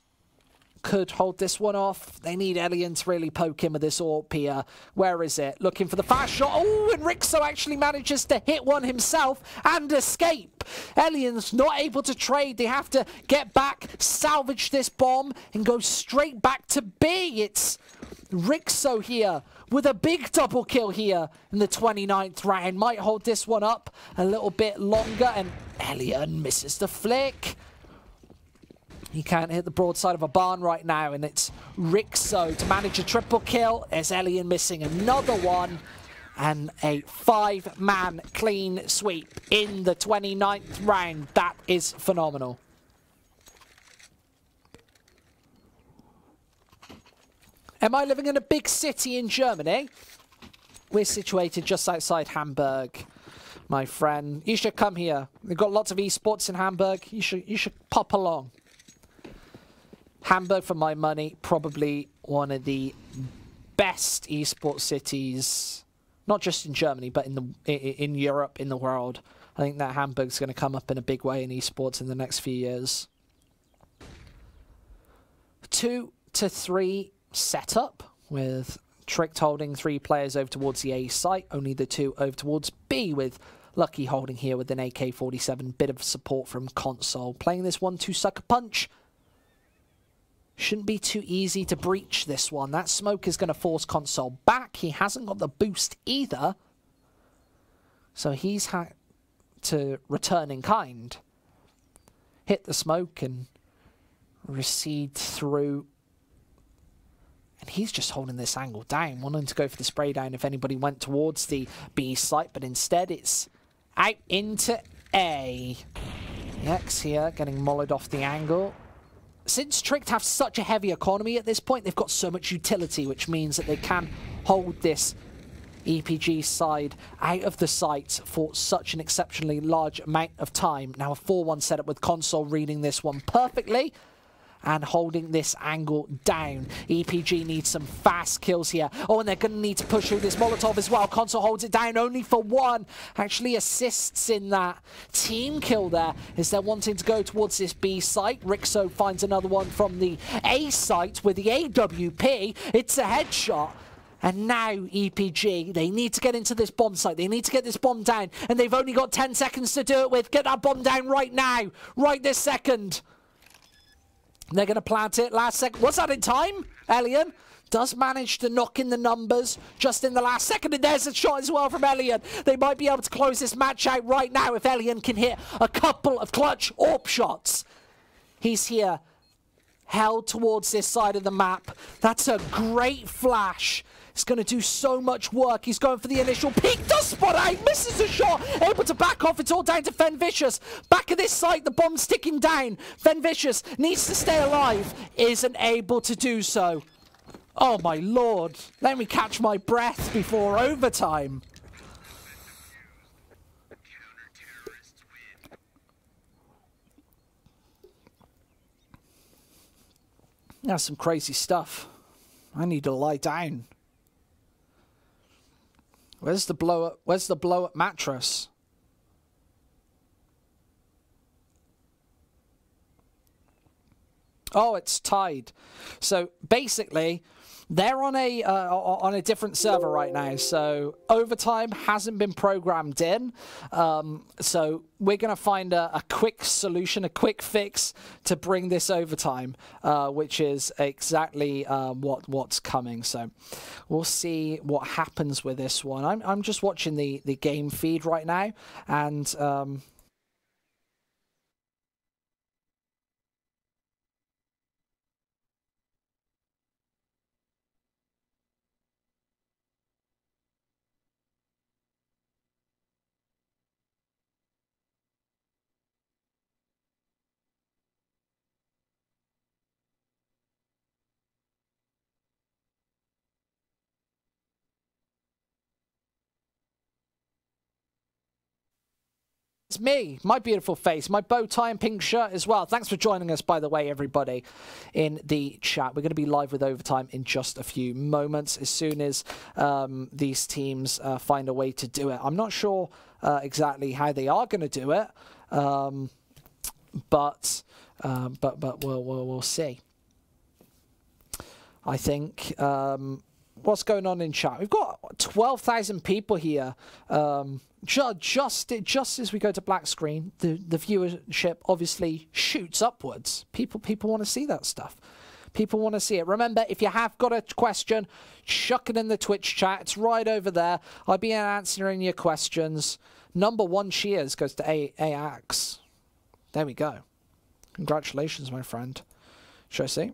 could hold this one off. They need Elian to really poke him with this AWP here. Where is it? Looking for the fast shot. Oh, and Rixo actually manages to hit one himself and escape. Elian's not able to trade. They have to get back, salvage this bomb, and go straight back to B. It's Rixo here with a big double kill here in the 29th round. Might hold this one up a little bit longer, and Elian misses the flick. He can't hit the broadside of a barn right now, and it's Rixo to manage a triple kill. There's Elian missing another one, and a 5-man clean sweep in the 29th round. That is phenomenal. Am I living in a big city in Germany? We're situated just outside Hamburg, my friend. You should come here. We've got lots of esports in Hamburg. You should pop along. Hamburg, for my money, probably one of the best esports cities, not just in Germany, but in Europe, in the world. I think that Hamburg's going to come up in a big way in esports in the next few years. 2-3 setup with Tricked holding 3 players over towards the A site, only the 2 over towards B, with Lucky holding here with an AK-47. Bit of support from Console. Playing this 1-2 sucker punch. Shouldn't be too easy to breach this one. That smoke is going to force Console back. He hasn't got the boost either. So he's had to return in kind. Hit the smoke and recede through. And he's just holding this angle down, wanting to go for the spray down if anybody went towards the B site. But instead it's out into A. X here getting mollied off the angle. since Tricked have such a heavy economy at this point, they've got so much utility, which means that they can hold this EPG side out of the sight for such an exceptionally large amount of time. Now a 4-1 setup with Console reading this one perfectly and holding this angle down. EPG needs some fast kills here. Oh, and they're going to need to push through this Molotov as well. Console holds it down only for one. Actually assists in that team kill there as they're wanting to go towards this B site. Rixo finds another one from the A site with the AWP. It's a headshot. And now EPG, they need to get into this bomb site. They need to get this bomb down. And they've only got 10 seconds to do it with. Get that bomb down right now. Right this second. They're going to plant it. Last second. Was that in time? Elian does manage to knock in the numbers just in the last second. And there's a shot as well from Elian. They might be able to close this match out right now if Elian can hit a couple of clutch AWP shots. He's here. Held towards this side of the map. That's a great flash. It's going to do so much work. He's going for the initial peek. Does spot out. Misses a shot. Able to back off. It's all down to Fenvicious. Back of this site. The bomb's ticking down. Fenvicious needs to stay alive. Isn't able to do so. Oh, my lord. Let me catch my breath before overtime. That's some crazy stuff. I need to lie down. Where's the blow up? Where's the blow up mattress? Oh, it's tied. So basically, they're on a different server right now. So overtime hasn't been programmed in. So we're gonna find a quick solution, a quick fix to bring this overtime, which is exactly what's coming. So we'll see what happens with this one. I'm just watching the game feed right now, and it's me, my beautiful face, my bow tie and pink shirt as well. Thanks for joining us, by the way, everybody, in the chat. We're going to be live with overtime in just a few moments as soon as these teams find a way to do it. I'm not sure exactly how they are going to do it, but we'll see. I think what's going on in chat? We've got 12,000 people here. Just as we go to black screen, the viewership obviously shoots upwards. People want to see that stuff. People want to see it. Remember, if you have got a question, chuck it in the Twitch chat. It's right over there. I'll be answering your questions. Number 1 cheers goes to Ajax. There we go. Congratulations, my friend. Should I see?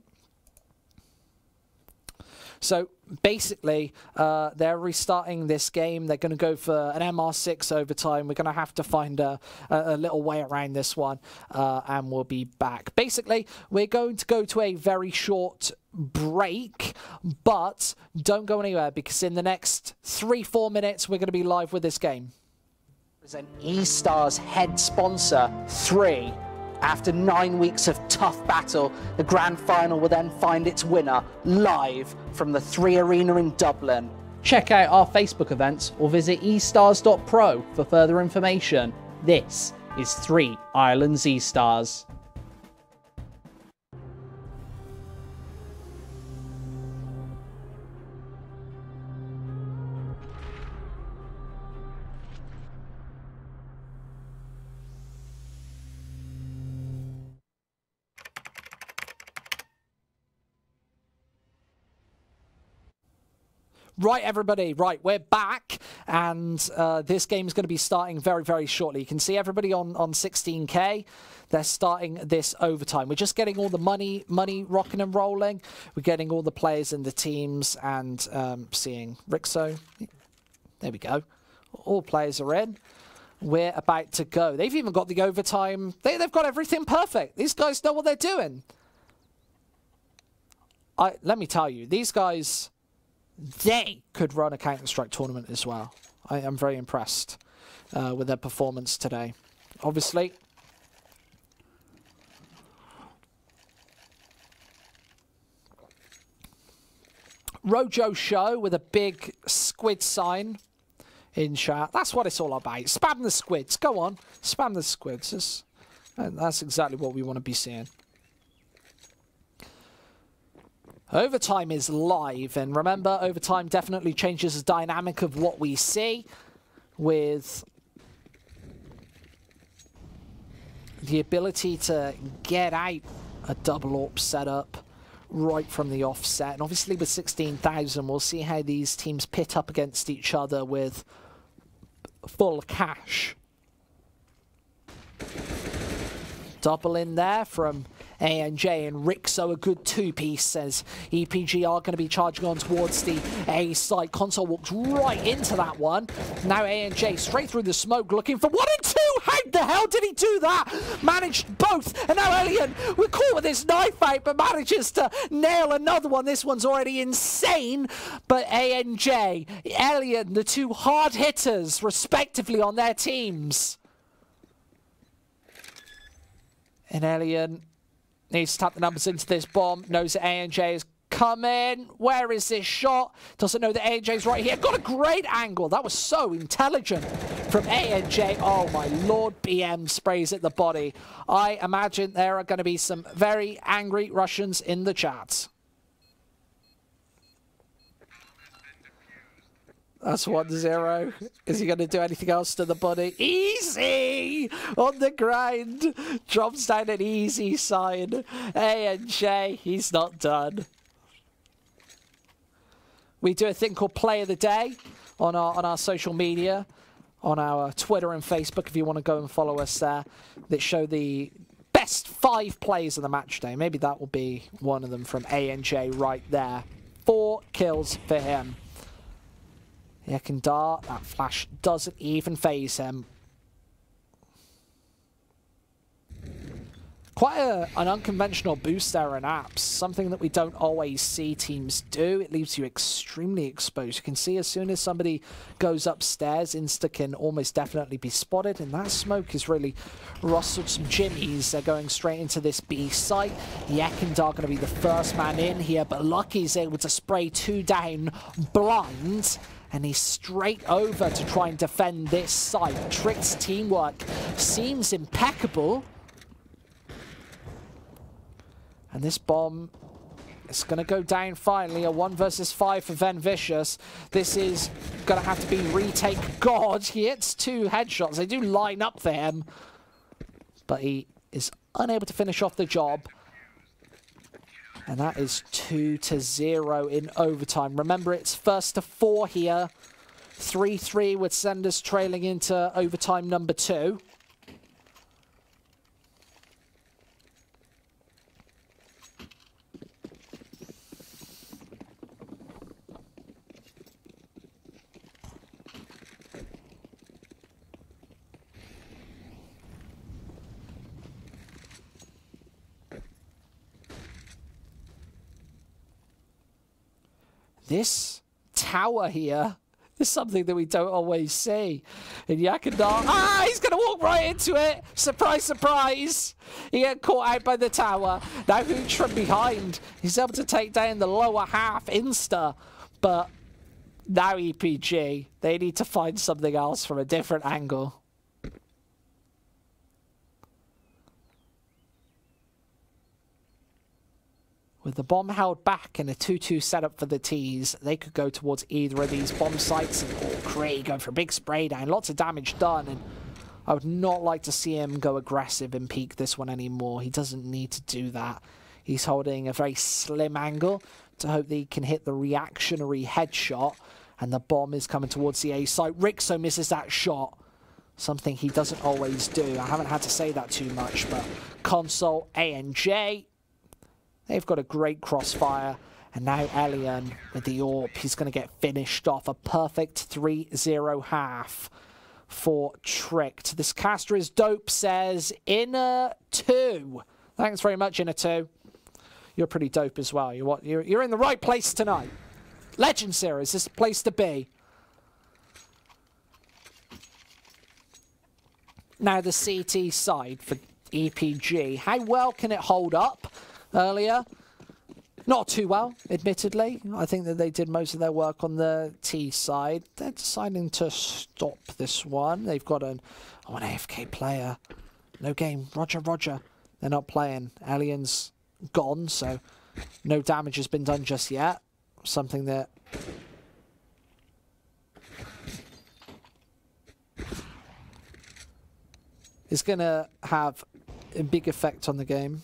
So basically, they're restarting this game. They're going to go for an MR6 overtime. We're going to have to find a little way around this one, and we'll be back. Basically, we're going to go to a very short break, but don't go anywhere because in the next 3-4 minutes, we're going to be live with this game. Present eStar's head sponsor, 3. After 9 weeks of tough battle, the grand final will then find its winner live from the 3 Arena in Dublin. Check out our Facebook events or visit estars.pro for further information. This is 3 Ireland's eStars. Right, everybody, right, we're back, and this game is going to be starting very, very shortly. You can see everybody on 16K. They're starting this overtime. We're just getting all the money rocking and rolling. We're getting all the players in the teams and seeing Rixo. There we go. All players are in. We're about to go. They've even got the overtime. They've got everything perfect. These guys know what they're doing. let me tell you, these guys, they could run a Counter-Strike tournament as well. I am very impressed with their performance today. Obviously, Rojo Show with a big squid sign in chat. That's what it's all about. Spam the squids. Go on. Spam the squids. That's exactly what we want to be seeing. Overtime is live, and remember, overtime definitely changes the dynamic of what we see with the ability to get out a double AWP setup right from the offset. And obviously with 16,000, we'll see how these teams pit up against each other with full cash. Double in there from ANJ, and Rixo, a good two-piece, says EPG are going to be charging on towards the A site. Console walks right into that one. Now ANJ straight through the smoke looking for 1 and 2. How the hell did he do that? Managed both. And now Alien, we're caught with this knife out, but manages to nail another one. This one's already insane. But ANJ, Alien, the two hard hitters respectively on their teams. And Alien needs to tap the numbers into this bomb. Knows that ANJ is coming. Where is this shot? Doesn't know that ANJ's right here. Got a great angle. That was so intelligent from ANJ. Oh my lord, BM sprays at the body. I imagine there are going to be some very angry Russians in the chat. That's 1-0. Is he going to do anything else to the body? Easy! On the grind. Drops down an easy sign. ANJ, he's not done. We do a thing called Play of the Day on our social media, on our Twitter and Facebook, if you want to go and follow us there, that show the best 5 plays of the match day. Maybe that will be one of them from ANJ right there. 4 kills for him. Yekindar, that flash doesn't even phase him. Quite an unconventional boost there in apps, something that we don't always see teams do. It leaves you extremely exposed. You can see as soon as somebody goes upstairs, Insta can almost definitely be spotted, and that smoke has really rustled some jimmies. They're going straight into this B site. Yekindar going to be the first man in here, but Lucky's able to spray 2 down blind. And he's straight over to try and defend this site. Trick's teamwork seems impeccable. And this bomb is going to go down finally. A 1 versus 5 for Ven Vicious. This is going to have to be retake. God, he hits 2 headshots. They do line up for him. But he is unable to finish off the job. And that is 2-0 in overtime. Remember, it's 1-4 here. 3-3 with Senders trailing into overtime number 2. This tower here is something that we don't always see. And Yekindar, he's going to walk right into it. Surprise, surprise. He got caught out by the tower. Now Hooch from behind. He's able to take down the lower half insta. But now EPG, they need to find something else from a different angle. With the bomb held back in a 2-2 setup for the T's, they could go towards either of these bomb sites. And Cray going for a big spray down. Lots of damage done. And I would not like to see him go aggressive and peek this one anymore. He doesn't need to do that. He's holding a very slim angle to hope that he can hit the reactionary headshot. And the bomb is coming towards the A site. Rixo misses that shot. Something he doesn't always do. I haven't had to say that too much, but Console, ANJ, they've got a great crossfire. And now Elian with the AWP, he's going to get finished off. A perfect 3-0 half for Tricked. This caster is dope, says Inner2. Thanks very much, Inner2. You're pretty dope as well. You're in the right place tonight. Legend Series, this is the place to be. Now the CT side for EPG. How well can it hold up earlier? Not too well, admittedly. I think that they did most of their work on the T side. They're deciding to stop this one. They've got an AFK player. No game. Roger, Roger. They're not playing. Alien's gone, so no damage has been done just yet. Something that... is going to have a big effect on the game.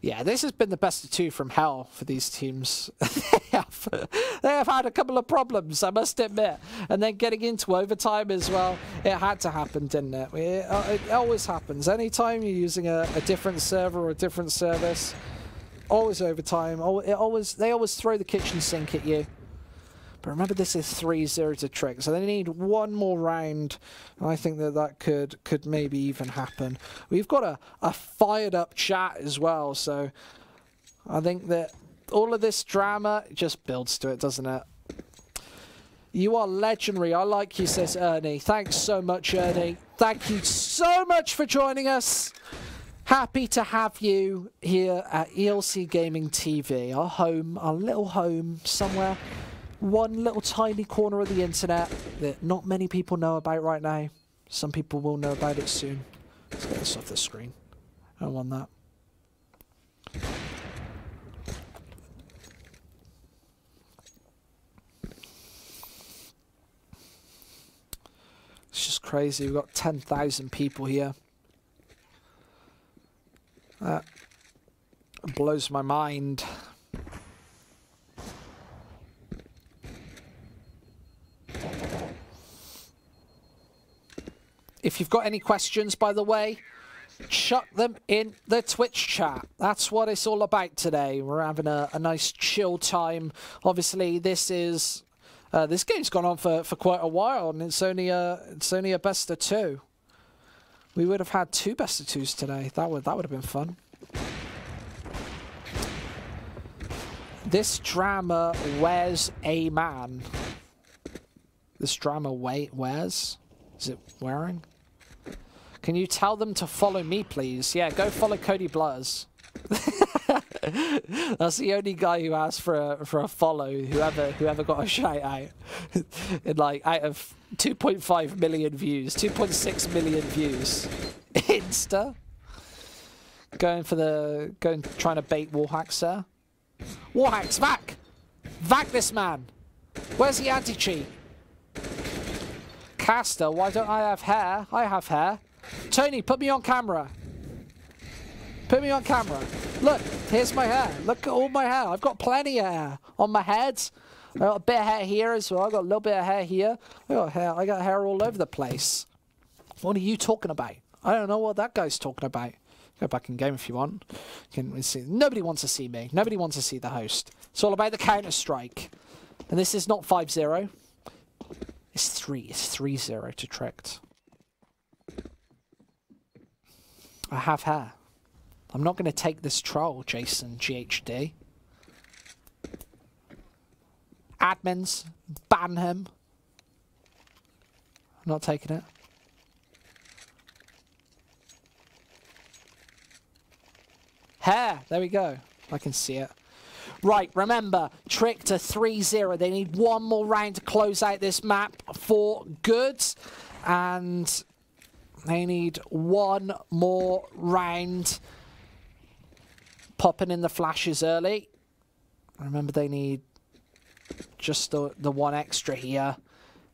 Yeah, this has been the best of two from hell for these teams. They have had a couple of problems, I must admit. And then getting into overtime as well, it had to happen, didn't it? It always happens. Anytime you're using a different server or a different service, always overtime. They always throw the kitchen sink at you. But remember, this is 3-0 to Trick, so they need one more round. And I think that could maybe even happen. We've got a fired up chat as well, so I think that all of this drama just builds to it, doesn't it? You are legendary. I like you, says Ernie. Thanks so much, Ernie. Thank you so much for joining us. Happy to have you here at ELC Gaming TV, our home, our little home somewhere. One little tiny corner of the internet that not many people know about right now. Some people will know about it soon. Let's get this off the screen. I don't want that. It's just crazy. We've got 10,000 people here. That blows my mind. If you've got any questions, by the way, chuck them in the Twitch chat. That's what it's all about today. We're having a nice chill time. Obviously, this game's gone on for quite a while, and it's only a best of two. We would have had 2 best of 2s today. That would have been fun. This drama wears a man. This drama wears? Is it wearing? Can you tell them to follow me, please? Yeah, go follow Cody Blurs. That's the only guy who asked for a follow. Whoever got a shout out, in like out of 2.5 million views, 2.6 million views, Insta. Trying to bait Warhacks there. Warhacks, vac this man. Where's the anti-cheat? Caster, why don't I have hair? I have hair. Tony, put me on camera. Put me on camera. Look, here's my hair. Look at all my hair. I've got plenty of hair on my head. I got a bit of hair here as well. I got a little bit of hair here. I got hair all over the place. What are you talking about? I don't know what that guy's talking about. Go back in game if you want. Nobody wants to see me. Nobody wants to see the host. It's all about the Counter-Strike. And this is not 5-0. It's 3-0 to Tricked. I have hair. I'm not going to take this troll, Jason GHD. Admins, ban him. I'm not taking it. Hair, there we go. I can see it. Right, remember, Trick to 3-0. They need one more round to close out this map for good. And they need one more round. Popping in the flashes early. Remember, they need just the one extra here.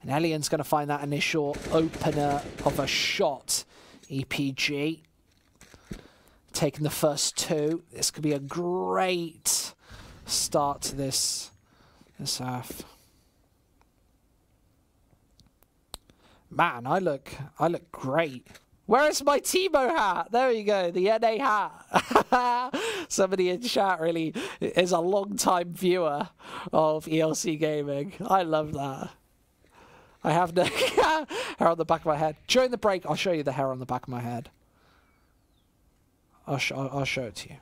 And Elian's going to find that initial opener of a shot. EPG taking the first 2. This could be a great start to this half. Man, I look great. Where is my Timo hat? There you go, the NA hat. Somebody in chat really is a long-time viewer of ELC Gaming. I love that. I have no hair on the back of my head. During the break, I'll show you the hair on the back of my head. I'll show it to you.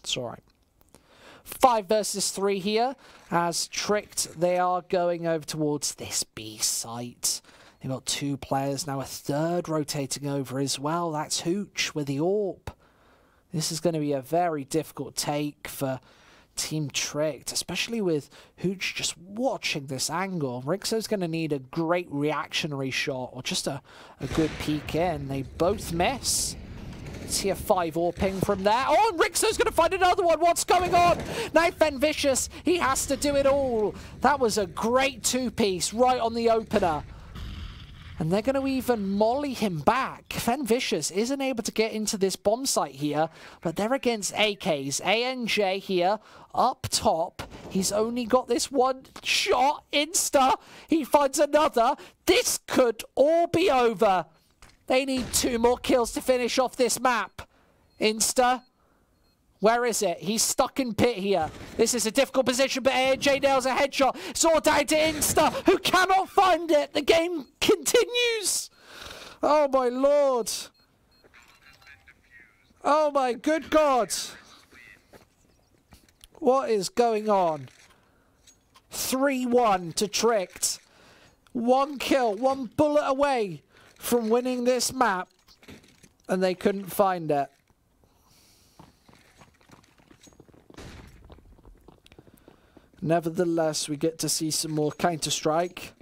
It's alright. 5 versus 3 here. As Tricked, they are going over towards this B site. They've got 2 players now, a third rotating over as well. That's Hooch with the AWP. This is going to be a very difficult take for Team Tricked, especially with Hooch just watching this angle. Rixo's going to need a great reactionary shot or just a good peek in. They both miss. Let's see a 5 or ping from there. Oh, and Rixo's going to find another one. What's going on? Now Fenvicious, he has to do it all. That was a great 2-piece right on the opener. And they're going to even molly him back. Fenvicious isn't able to get into this bomb site here, but they're against AKs. ANJ here, up top. He's only got this one shot. Insta. He finds another. This could all be over. They need 2 more kills to finish off this map. Insta. Where is it? He's stuck in pit here. This is a difficult position, but ANJ nails a headshot. It's all down to Insta, who cannot find it. The game continues. Oh, my Lord. Oh, my good God. What is going on? 3-1 to Tricked. 1 kill, 1 bullet away from winning this map, and they couldn't find it. Nevertheless, we get to see some more Counter-Strike.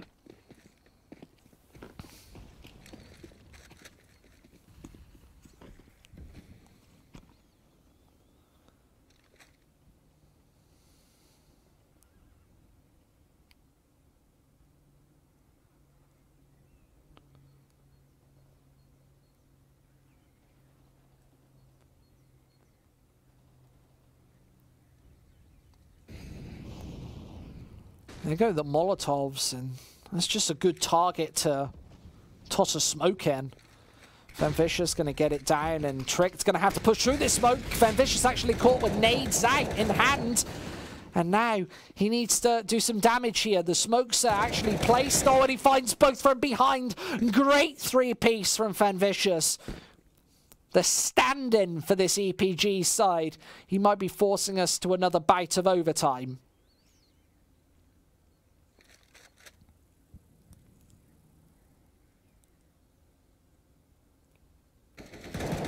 There go the Molotovs, and that's just a good target to toss a smoke in. Fenvicious going to get it down, and Tricked's going to have to push through this smoke. Fenvicious actually caught with nades out in hand, and now he needs to do some damage here. The smokes are actually placed. Oh, and he finds both from behind. Great 3-piece from Fenvicious. The stand-in for this EPG side. He might be forcing us to another bout of overtime.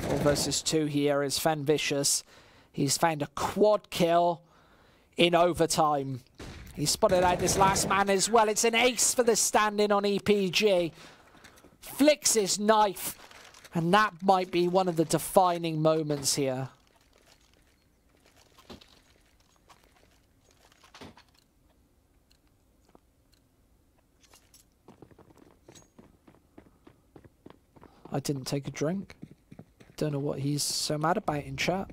4 versus 2 here is Fenvicious. He's found a quad kill in overtime. He spotted out this last man as well. It's an ace for the stand-in on EPG. Flicks his knife. And that might be one of the defining moments here. I didn't take a drink. Don't know what he's so mad about in chat.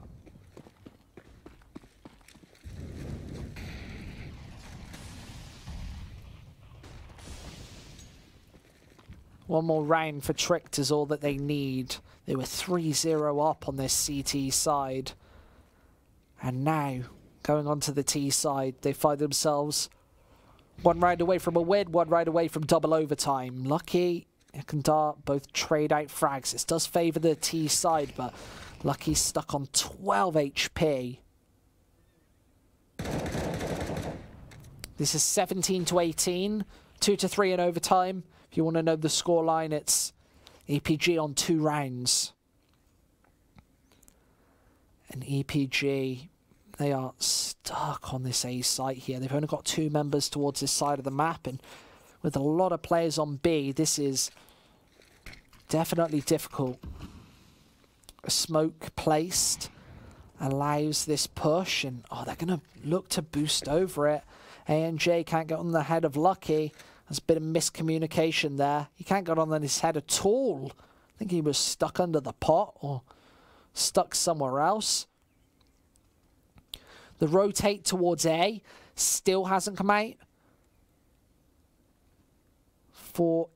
One more round for Tricked is all that they need. They were 3-0 up on this CT side. And now, going on to the T side, they find themselves 1 round away from a win, 1 round away from double overtime. Lucky and Dart both trade out frags. This does favour the T side, but Lucky's stuck on 12 HP. This is 17-18, 2-3 in overtime. If you want to know the scoreline, it's EPG on 2 rounds. And EPG, they are stuck on this A site here. They've only got 2 members towards this side of the map, and with a lot of players on B, this is definitely difficult. A smoke placed allows this push, and oh, they're going to look to boost over it. ANJ can't get on the head of Lucky. There's a bit of miscommunication there. He can't get on his head at all. I think he was stuck under the pot or stuck somewhere else. The rotate towards A still hasn't come out for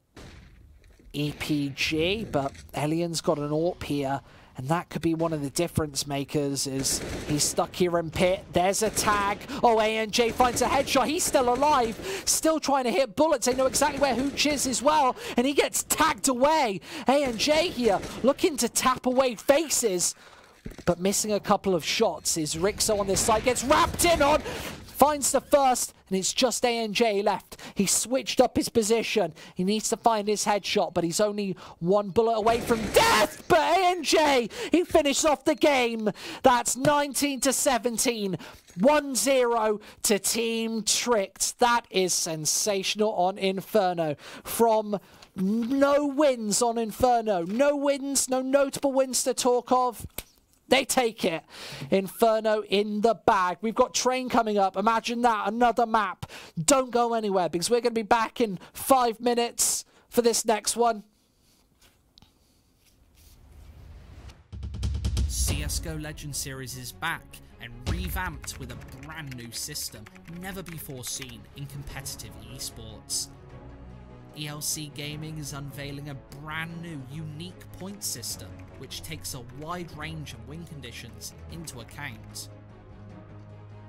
EPG, but Elian's got an AWP here, and that could be one of the difference makers. Is he's stuck here in pit. There's a tag. Oh, ANJ finds a headshot. He's still alive, still trying to hit bullets. They know exactly where Hooch is as well, and he gets tagged away. ANJ here looking to tap away faces. but missing a couple of shots. Is Rixo on this side, gets wrapped in on, finds the first, and it's just ANJ left. He switched up his position. He needs to find his headshot, but he's only one bullet away from death. But ANJ, he finished off the game. That's 19-17. 1-0 to Team Tricked. That is sensational on Inferno. From no wins on Inferno, no wins, no notable wins to talk of, they take it. Inferno in the bag. We've got Train coming up. Imagine that, another map. Don't go anywhere because we're going to be back in 5 minutes for this next one. CSGO Legends Series is back and revamped with a brand new system never before seen in competitive esports. ELC Gaming is unveiling a brand new unique point system which takes a wide range of win conditions into account.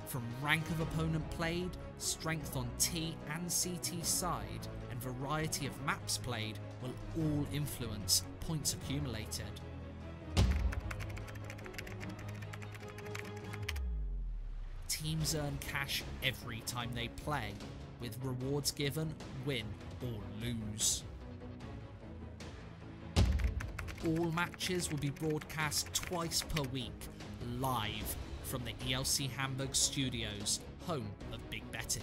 From rank of opponent played, strength on T and CT side, and variety of maps played will all influence points accumulated. Teams earn cash every time they play, with rewards given, win or lose. All matches will be broadcast twice per week, live from the ELC Hamburg studios, home of Big Betty.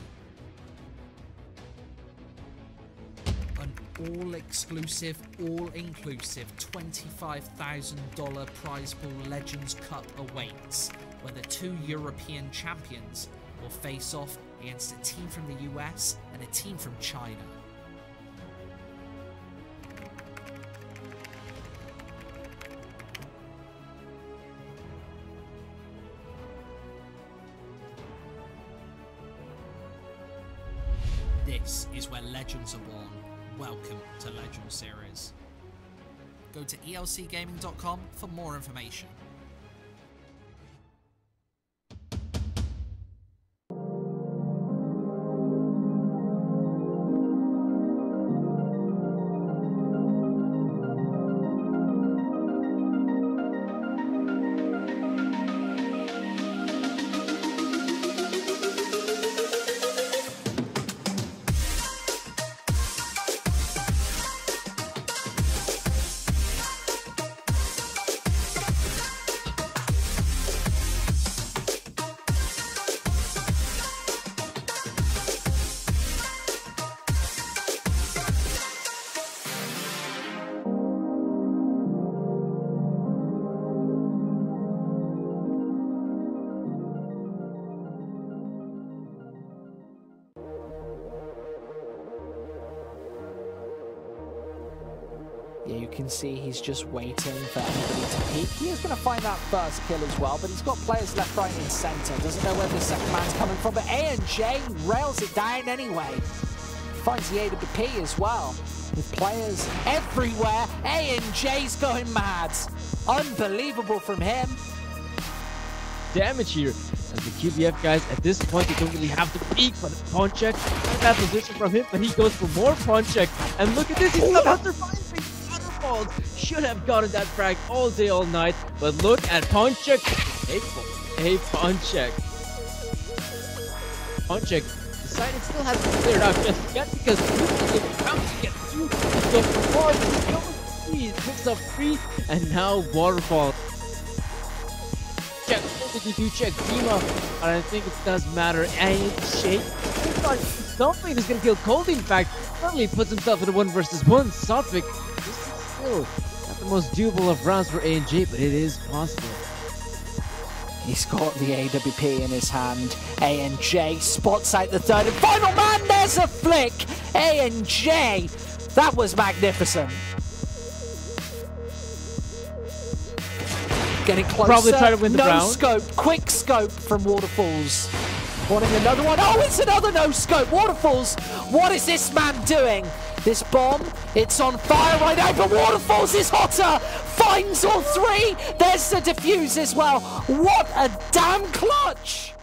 An all-exclusive, all-inclusive $25,000 prize pool Legends Cup awaits, where the 2 European champions will face off against a team from the US and a team from China. This is where legends are born. Welcome to Legend Series. Go to elcgaming.com for more information. Yeah, you can see he's just waiting for everybody to peek. He is going to find that first kill as well, but he's got players left, right, and centre. Doesn't know where the second man's coming from, but ANJ rails it down anyway. Finds the AWP as well. With players everywhere, ANJ's going mad. Unbelievable from him. Damage here. And the QBF guys, at this point, they don't really have to peek, but a pawn check. Not that position from him, but he goes for more pawn check. And look at this, he's not after surviving. Should have gotten that frag all day, all night, but look at Ponchek. Hey, Ponchek. Ponchek decided still hasn't cleared out just yet because he's about to get through. He's going for 4, he's going for 3, he picks up 3, and now Waterfall. Check, what did you do? Check Dima, but I think it does matter. And Shake, something is going to kill Cold, in fact. Suddenly puts himself in a 1 versus 1. Sophic. Still not the most doable of rounds for ANJ, but it is possible. He's got the AWP in his hand. ANJ spots out the third and final man. There's a flick. ANJ, that was magnificent. Getting closer. Probably try to win the round. No scope, quick scope from Waterfalls. Wanting another one. Oh, it's another no scope. Waterfalls, what is this man doing? This bomb, it's on fire right now, but Waterfalls is hotter. Finds all 3. There's the defuse as well. What a damn clutch.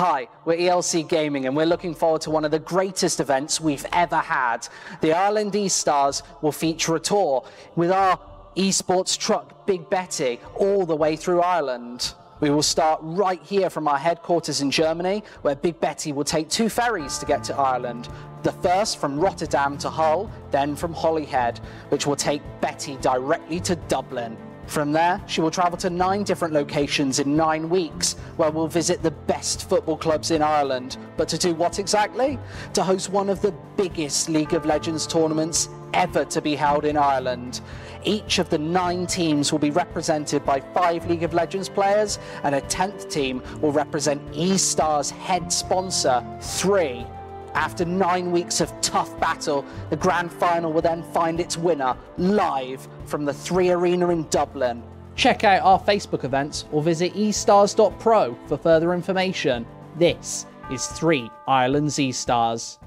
Hi, we're ELC Gaming and we're looking forward to one of the greatest events we've ever had. The Ireland E-Stars will feature a tour with our esports truck, Big Betty, all the way through Ireland. We will start right here from our headquarters in Germany, where Big Betty will take 2 ferries to get to Ireland. The first from Rotterdam to Hull, then from Holyhead, which will take Betty directly to Dublin. From there, she will travel to 9 different locations in 9 weeks, where we'll visit the best football clubs in Ireland. But to do what exactly? To host one of the biggest League of Legends tournaments ever to be held in Ireland. Each of the 9 teams will be represented by 5 League of Legends players, and a 10th team will represent E-Star's head sponsor, 3. After 9 weeks of tough battle, the grand final will then find its winner live from the 3 Arena in Dublin. Check out our Facebook events or visit estars.pro for further information. This is 3 Ireland's E-Stars.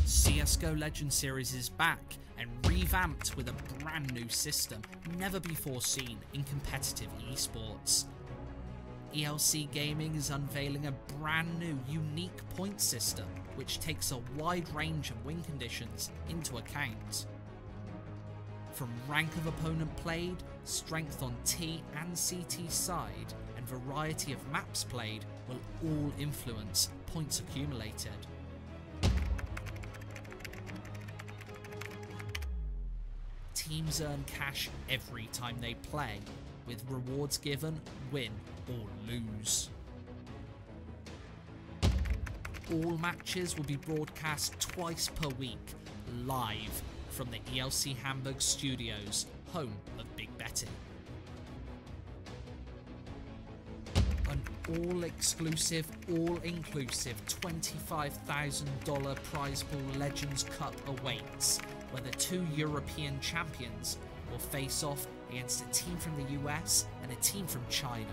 CSGO Legends Series is back and revamped with a brand new system never before seen in competitive esports. ELC Gaming is unveiling a brand new unique point system which takes a wide range of win conditions into account. From rank of opponent played, strength on T and CT side, and variety of maps played will all influence points accumulated. Teams earn cash every time they play, with rewards given, win or lose. All matches will be broadcast twice per week, live from the ELC Hamburg studios, home of Big Betty. An all-exclusive, all-inclusive $25,000 prize pool Legends Cup awaits, where the 2 European champions will face off against a team from the US and a team from China.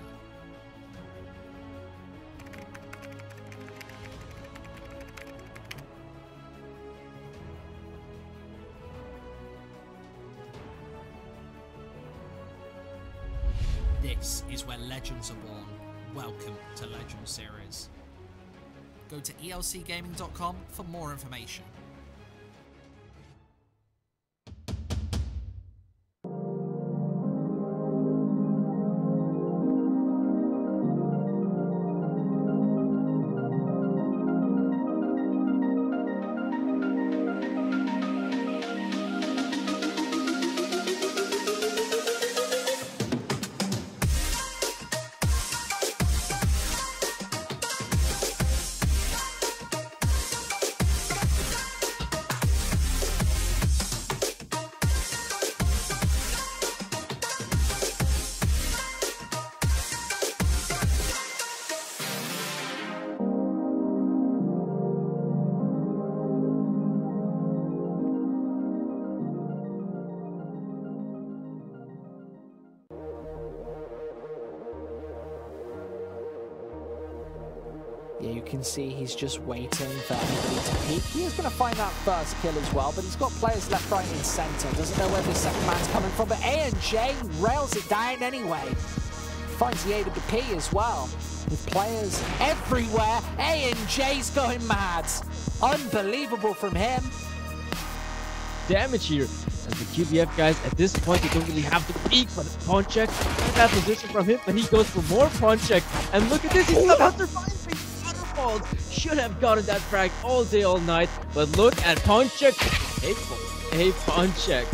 This is where legends are born. Welcome to Legend Series. Go to elcgaming.com for more information. Yeah, you can see he's just waiting for everybody to peek. He is going to find that first kill as well, but he's got players left, right, and centre. Doesn't know where the second man's coming from, but A&J rails it down anyway. Finds the AWP as well, with players everywhere. A&J's going mad. Unbelievable from him. Damage here. And the QBF guys, at this point, they don't really have to peek, but pawn check. And that position from him, but he goes for more pawn check. And look at this, he's still out surviving. Waterfalls should have gotten that frag all day, all night. But look at pawn check. Hey, pawn check.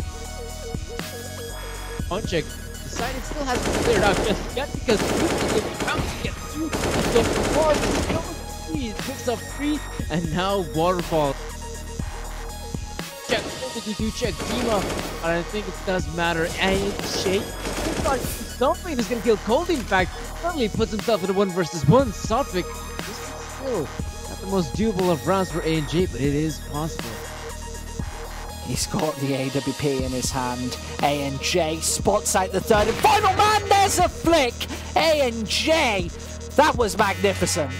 Pawn check. The side it still hasn't cleared out just yet because he's about to get through. So far, he picks up 3, and now waterfall. Check. What did he do? Check Dima, but I think it does matter. And Shake, something is gonna kill Cold. In fact, suddenly puts himself in a 1 versus 1. Sophic, this is still not the most doable of rounds for A&J, but it is possible. He's got the AWP in his hand. A&J spots out the third and final man. There's a flick. A&J. That was magnificent.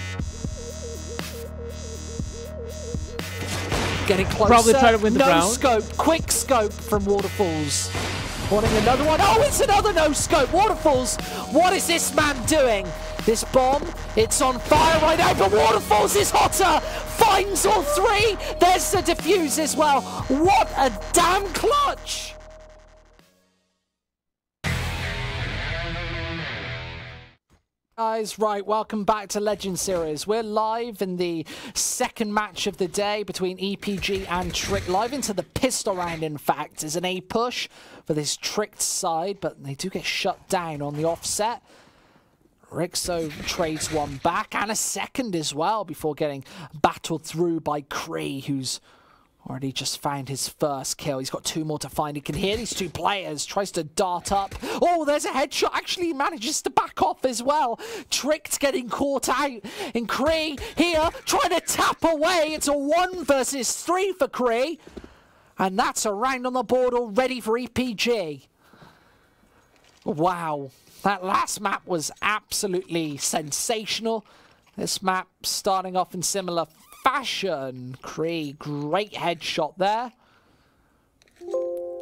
Getting closer. Probably try to win the round. No scope. Quick scope from Waterfalls. Wanting another one. Oh, it's another no scope. Waterfalls. What is this man doing? This bomb, it's on fire right now, but Waterfalls is hotter. Finds all three. There's the defuse as well. What a damn clutch. Guys, right, welcome back to Legend Series. We're live in the second match of the day between EPG and Trick. Live into the pistol round, in fact. Is an A push for this Tricked side, but they do get shut down on the offset. Rixo trades one back and a second as well before getting battled through by Cree, who's already just found his first kill. He's got two more to find. He can hear these two players. Tries to dart up. Oh, there's a headshot. Actually manages to back off as well. Tricked getting caught out. And Cree here trying to tap away. It's a 1 versus 3 for Cree. And that's a round on the board already for EPG. Wow. That last map was absolutely sensational. This map starting off in similar fashion. Cree, great headshot there.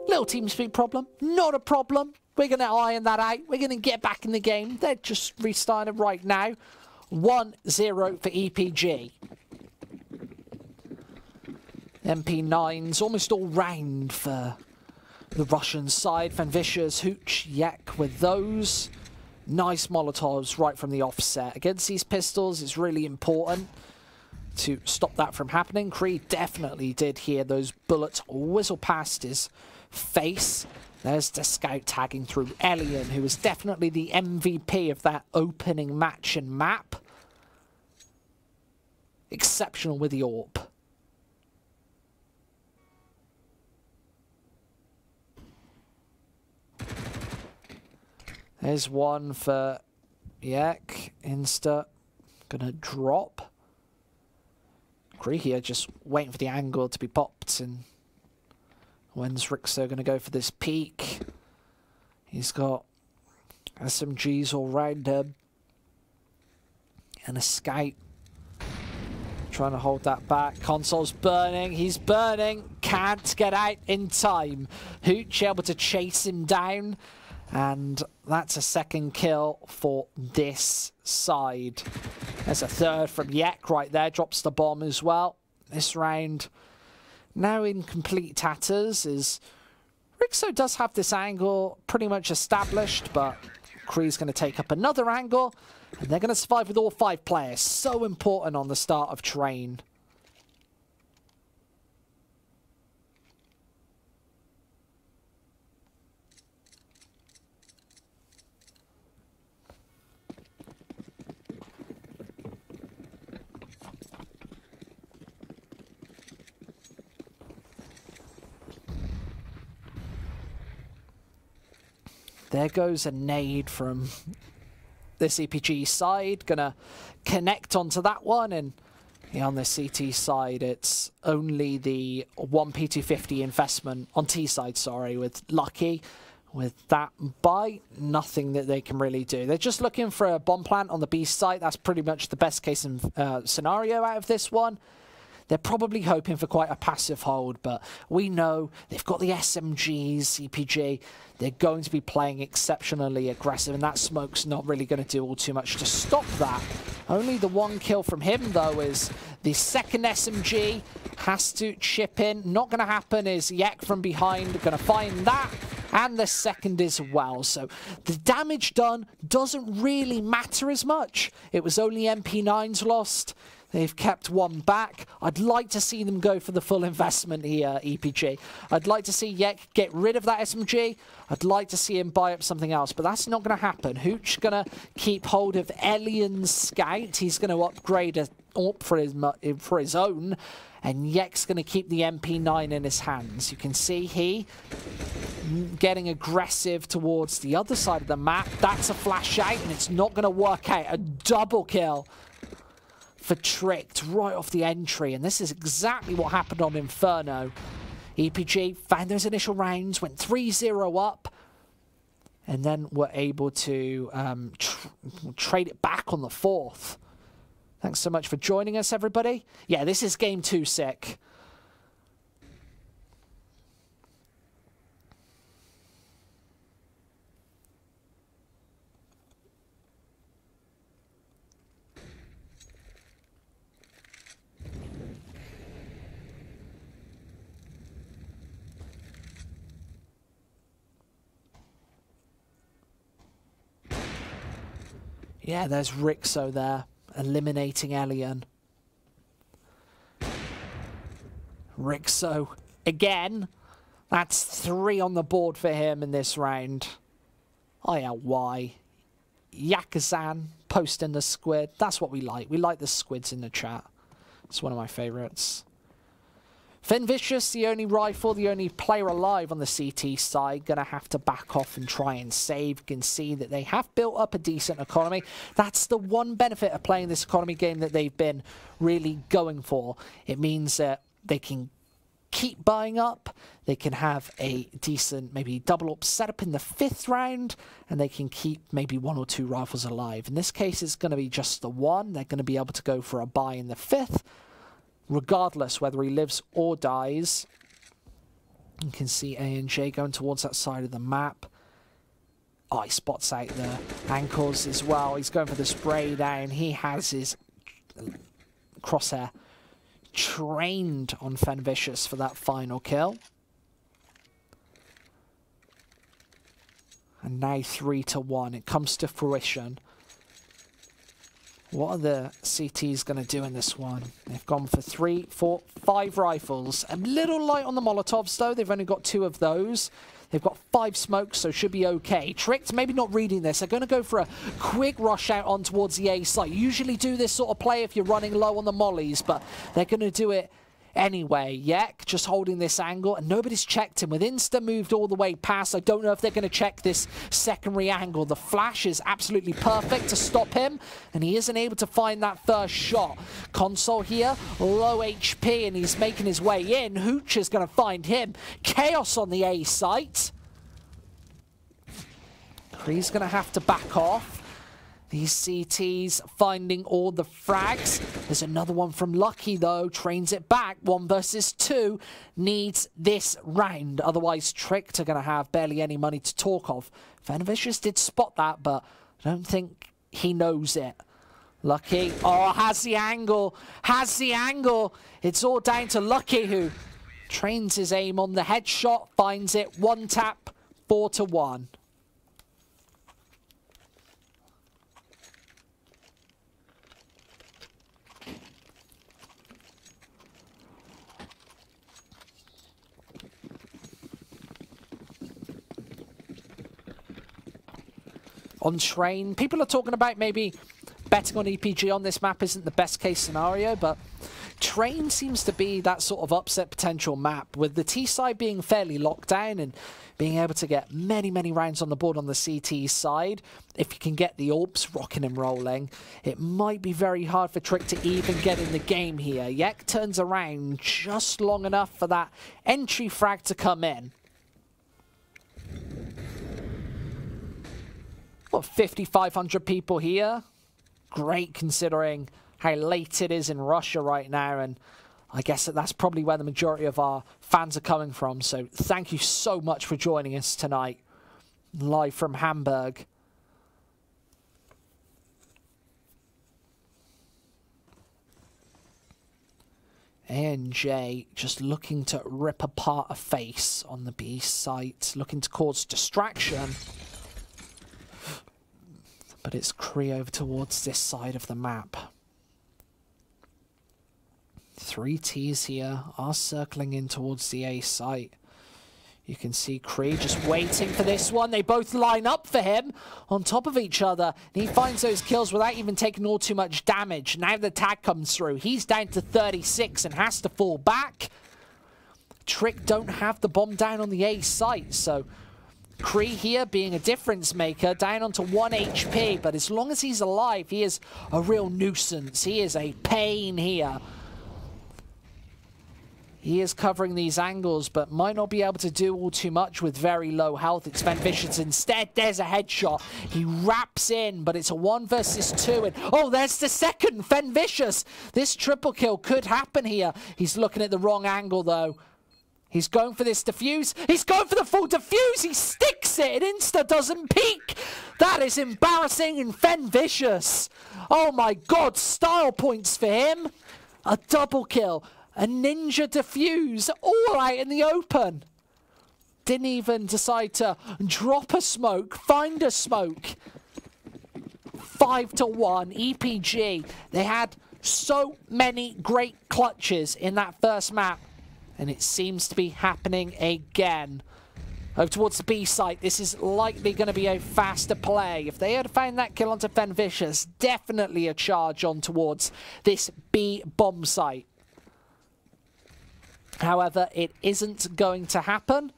Little team speed problem. Not a problem. We're going to iron that out. We're going to get back in the game. They're just restarting right now. 1-0 for EPG. MP9's almost all round for the Russian side. Van Vicious, Hooch, Yek with those. Nice Molotovs right from the offset. Against these pistols, it's really important to stop that from happening. Cree definitely did hear those bullets whistle past his face. There's the scout tagging through Elian, who was definitely the MVP of that opening match and map. Exceptional with the AWP. There's one for Yek. Insta. Gonna drop. Cree here just waiting for the angle to be popped. And when's Rixo gonna go for this peek? He's got SMGs all round him. And a scout. Trying to hold that back. Console's burning. He's burning. Can't get out in time. Hooch able to chase him down. And that's a second kill for this side. There's a third from Yek right there. Drops the bomb as well. This round now in complete tatters is Rixo does have this angle pretty much established, but Cree's going to take up another angle. And they're going to survive with all 5 players. So important on the start of Train. There goes a nade from this EPG side. Gonna connect onto that one. And on the CT side, it's only the 1 P250 investment on T side, sorry, with Lucky. With that buy, nothing that they can really do. They're just looking for a bomb plant on the B site. That's pretty much the best case scenario out of this one. They're probably hoping for quite a passive hold, but we know they've got the SMGs, CPG. They're going to be playing exceptionally aggressive, and that smoke's not really going to do all too much to stop that. Only the 1 kill from him, though, is the second SMG has to chip in. Not going to happen is Yek from behind going to find that, and the second as well. So the damage done doesn't really matter as much. It was only MP9's lost. They've kept 1 back. I'd like to see them go for the full investment here, EPG. I'd like to see Yek get rid of that SMG. I'd like to see him buy up something else, but that's not going to happen. Hooch going to keep hold of Elian's scout. He's going to upgrade a AWP for his own, and Yek's going to keep the MP9 in his hands. You can see he getting aggressive towards the other side of the map. That's a flash out, and it's not going to work out. A double kill for Tricked right off the entry, and this is exactly what happened on Inferno. EPG found those initial rounds, went 3-0 up, and then were able to trade it back on the 4th. Thanks so much for joining us, everybody. Yeah, this is game 2 sick. Yeah, there's Rixo there, eliminating Elian. Rixo, again. That's 3 on the board for him in this round. Oh yeah, why? Yakazan posting the squid. That's what we like. We like the squids in the chat. It's one of my favorites. Fenvicious, the only rifle, the only player alive on the CT side, going to have to back off and try and save. You can see that they have built up a decent economy. That's the one benefit of playing this economy game that they've been really going for. It means that they can keep buying up, they can have a decent maybe double up setup in the 5th round, and they can keep maybe 1 or 2 rifles alive. In this case, it's going to be just the 1. They're going to be able to go for a buy in the 5th. Regardless whether he lives or dies. You can see A&J going towards that side of the map. Oh, he spots out the ankles as well. He's going for the spray down. He has his crosshair trained on Fenvicious for that final kill. And now 3-1. It comes to fruition. What are the CTs going to do in this one? They've gone for 3, 4, 5 rifles. A little light on the Molotovs, though. They've only got 2 of those. They've got 5 smokes, so should be okay. Tricked, maybe not reading this. They're going to go for a quick rush out on towards the A site. You usually do this sort of play if you're running low on the mollies, but they're going to do it anyway. Yek just holding this angle, and nobody's checked him. With Insta moved all the way past, I don't know if they're going to check this secondary angle. The flash is absolutely perfect to stop him, and he isn't able to find that first shot. Console here, low HP, and he's making his way in. Hooch is going to find him. Chaos on the A site. He's going to have to back off. These CTs finding all the frags. There's another one from Lucky, though. Trains it back. 1 versus 2. Needs this round. Otherwise, Tricked are going to have barely any money to talk of. Fenvicious did spot that, but I don't think he knows it. Lucky. Oh, has the angle. Has the angle. It's all down to Lucky, who trains his aim on the headshot. Finds it. 1 tap. 4-1. On Train, people are talking about maybe betting on EPG on this map isn't the best case scenario, but Train seems to be that sort of upset potential map, with the T side being fairly locked down and being able to get many rounds on the board on the CT side. If you can get the AWPs rocking and rolling, it might be very hard for Trick to even get in the game here. Yek turns around just long enough for that entry frag to come in. What, 5,500 people here? Great, considering how late it is in Russia right now, and I guess that's probably where the majority of our fans are coming from. So thank you so much for joining us tonight, live from Hamburg. A&J just looking to rip apart a face on the B site, looking to cause distraction. But it's Kree over towards this side of the map. 3 Ts here are circling in towards the A site. You can see Kree just waiting for this one. They both line up for him on top of each other. And he finds those kills without even taking all too much damage. Now the tag comes through. He's down to 36 and has to fall back. Trick don't have the bomb down on the A site, so Kree here being a difference maker, down onto 1 HP, but as long as he's alive, he is a real nuisance. He is a pain here. He is covering these angles, but might not be able to do all too much with very low health. It's Fenvicious instead. There's a headshot. He wraps in, but it's a 1 versus 2. And oh, there's the second. Fenvicious. This triple kill could happen here. He's looking at the wrong angle, though. He's going for this defuse. He's going for the full defuse. He sticks it. And Insta doesn't peek. That is embarrassing and Fenvicious. Oh my God. Style points for him. A double kill. A ninja defuse all out in the open. Didn't even decide to drop a smoke, find a smoke. 5-1 EPG. They had so many great clutches in that first map. And it seems to be happening again. Over towards the B site, this is likely going to be a faster play. If they had found that kill onto Fenvicious, definitely a charge on towards this B bomb site. However, it isn't going to happen.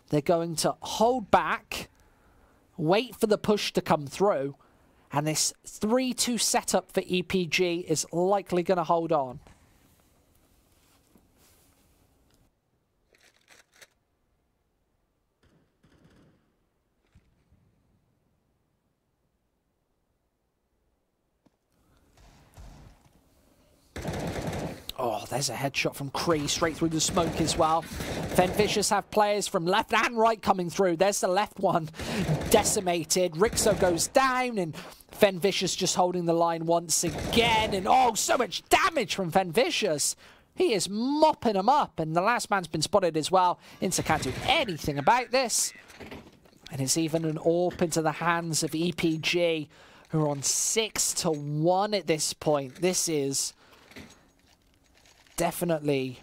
They're going to hold back, wait for the push to come through, and this 3-2 setup for EPG is likely going to hold on. Oh, there's a headshot from Kree straight through the smoke as well. Fenvicious have players from left and right coming through. There's the left one decimated. Rixo goes down and Fenvicious just holding the line once again. And oh, so much damage from Fenvicious. He is mopping them up and the last man's been spotted as well. Insta can't do anything about this. And it's even an AWP into the hands of EPG, who are on 6-1 at this point. This is definitely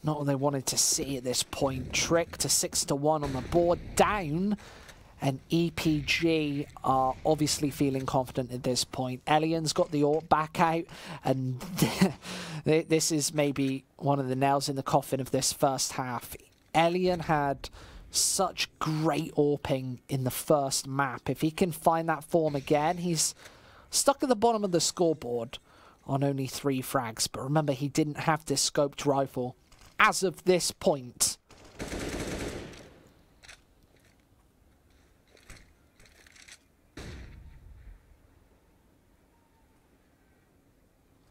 not what they wanted to see at this point. Trick to 6-1 on the board, down, and EPG are obviously feeling confident at this point. Elian's got the AWP back out, and this is maybe one of the nails in the coffin of this first half. Elian had such great AWPing in the first map. If he can find that form again, he's stuck at the bottom of the scoreboard on only 3 frags. But remember, he didn't have this scoped rifle as of this point.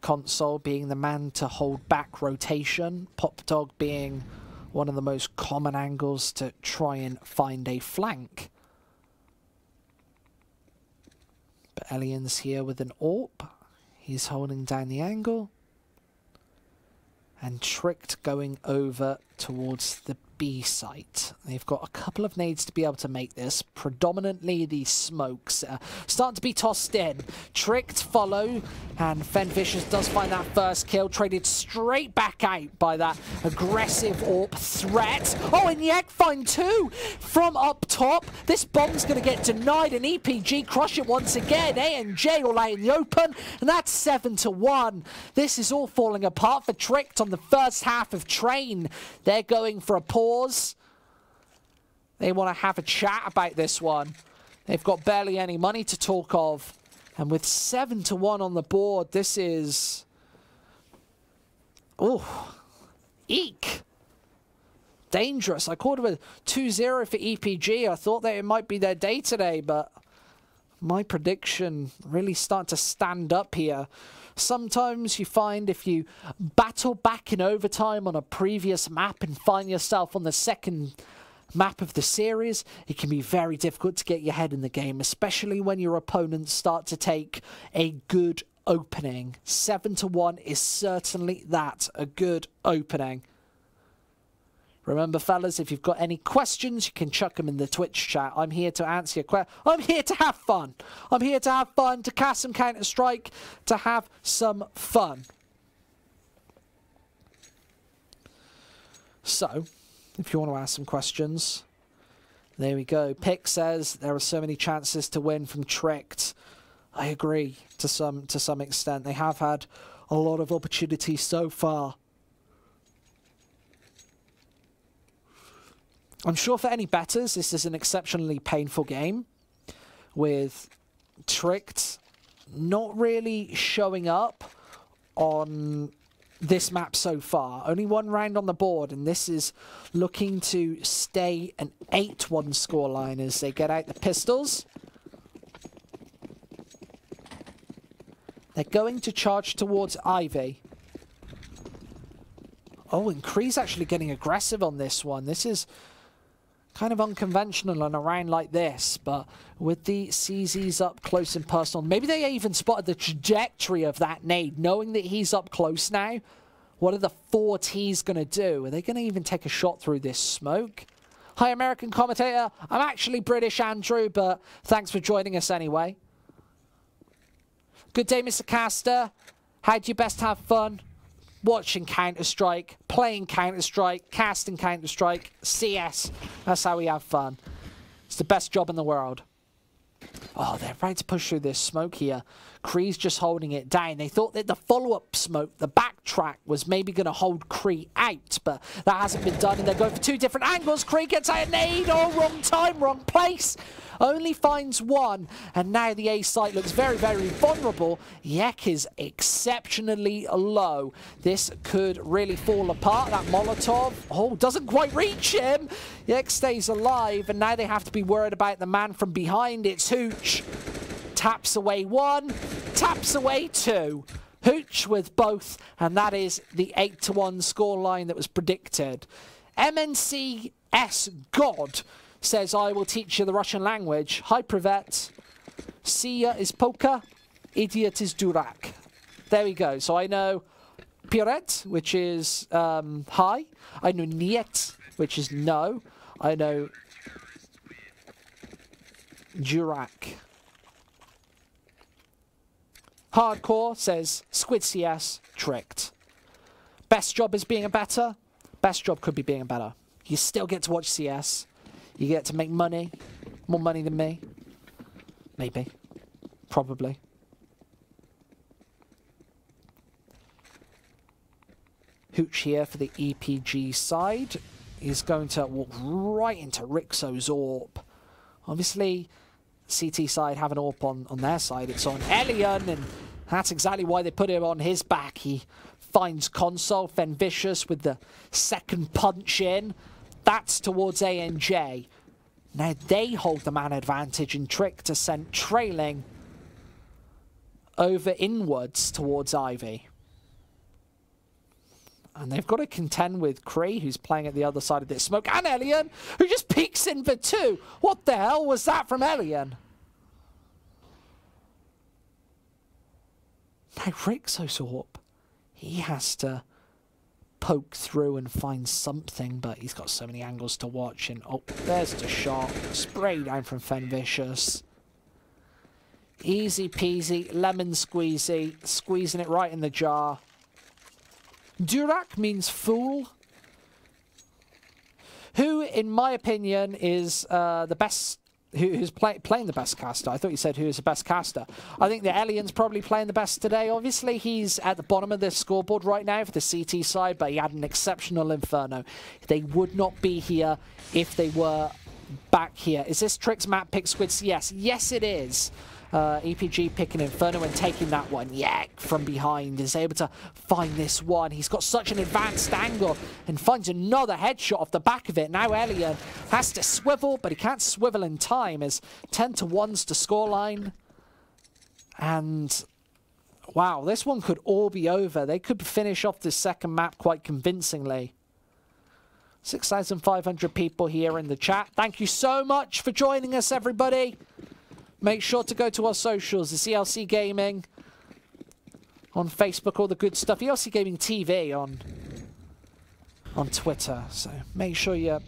Console being the man to hold back rotation. Pop Dog being one of the most common angles to try and find a flank. But Elian's here with an AWP. He's holding down the angle. And Tricked going over towards the B site. They've got a couple of nades to be able to make this. Predominantly these smokes starting to be tossed in. Tricked follow, and Fenvicious does find that first kill. Traded straight back out by that aggressive AWP threat. Oh, and Yek find 2 from up top. This bomb's going to get denied, and EPG crush it once again. A&J all out in the open, and that's 7-1. This is all falling apart for Tricked on the first half of Train. They're going for a pause. They want to have a chat about this one. They've got barely any money to talk of. And with 7-1 on the board, this is... oh, eek. Dangerous. I called it a 2-0 for EPG. I thought that it might be their day today, but my prediction really starting to stand up here. Sometimes you find if you battle back in overtime on a previous map and find yourself on the second map of the series, it can be very difficult to get your head in the game, especially when your opponents start to take a good opening. 7-1 is certainly that, a good opening. Remember, fellas, if you've got any questions, you can chuck them in the Twitch chat. I'm here to answer your questions. I'm here to have fun. I'm here to have fun, to cast some Counter-Strike, to have some fun. So, if you want to ask some questions, there we go. Pick says there are so many chances to win from Tricked. I agree to some extent. They have had a lot of opportunities so far. I'm sure for any bettors, this is an exceptionally painful game, with Tricked not really showing up on this map so far. Only one round on the board, and this is looking to stay an 8-1 scoreline as they get out the pistols. They're going to charge towards Ivy. Oh, and Kree's actually getting aggressive on this one. This is kind of unconventional on a round like this, but with the CZs up close and personal, maybe they even spotted the trajectory of that nade, knowing that he's up close now. What are the 4 T's going to do? Are they going to even take a shot through this smoke? Hi, American commentator. I'm actually British, Andrew, but thanks for joining us anyway. Good day, Mr. Caster. How do you best have fun? Watching Counter-Strike, playing Counter-Strike, casting Counter-Strike, CS. That's how we have fun. It's the best job in the world. Oh, they're trying to push through this smoke here. Kree's just holding it down. They thought that the follow-up smoke, the backtrack, was maybe going to hold Kree out, but that hasn't been done, and they're going for 2 different angles. Kree gets out a nade. Oh, wrong time, wrong place. Only finds one, and now the A site looks very, very vulnerable. Yek is exceptionally low. This could really fall apart. That Molotov, oh, doesn't quite reach him. Yek stays alive, and now they have to be worried about the man from behind. It's Hooch. Taps away 1, taps away 2. Hooch with both, and that is the 8-1 scoreline that was predicted. MNCS God says, I will teach you the Russian language. Hi, Privet. Sia is Poker. Idiot is Durak. There we go. So I know Piret, which is hi. I know Niet, which is no. I know Durak. Hardcore says, Squid CS, Tricked. Best job is being a better. Best job could be being a better. You still get to watch CS. You get to make money. More money than me. Maybe. Probably. Hooch here for the EPG side. He's going to walk right into Rixo's AWP. Obviously, CT side have an AWP on their side. It's on Elian, and that's exactly why they put him on his back. He finds console. Fen Vicious with the second punch in. That's towards ANJ. Now they hold the man advantage, and Trick to send trailing over inwards towards Ivy. And they've got to contend with Kree, who's playing at the other side of this smoke, and Elian, who just peeks in for 2. What the hell was that from Elian? Now Rixo's AWP, he has to poke through and find something, but he's got so many angles to watch, and oh, there's the shot. Spray down from Fen Vicious. Easy peasy, lemon squeezy, squeezing it right in the jar. Durak means fool. Who, in my opinion, is the best, who's playing the best caster? I thought you said who is the best caster. I think the Elian's probably playing the best today. Obviously, he's at the bottom of the scoreboard right now for the CT side, but he had an exceptional Inferno. They would not be here if they were back here. Is this Trick's map pick Squids? Yes. Yes, it is. EPG picking Inferno and taking that one. Yak from behind is able to find this one. He's got such an advanced angle and finds another headshot off the back of it. Now Elian has to swivel, but he can't swivel in time as 10-1's the scoreline. And wow, this one could all be over. They could finish off this second map quite convincingly. 6,500 people here in the chat. Thank you so much for joining us, everybody. Make sure to go to our socials, it's ELC Gaming on Facebook, all the good stuff. ELC Gaming TV on Twitter. So make sure you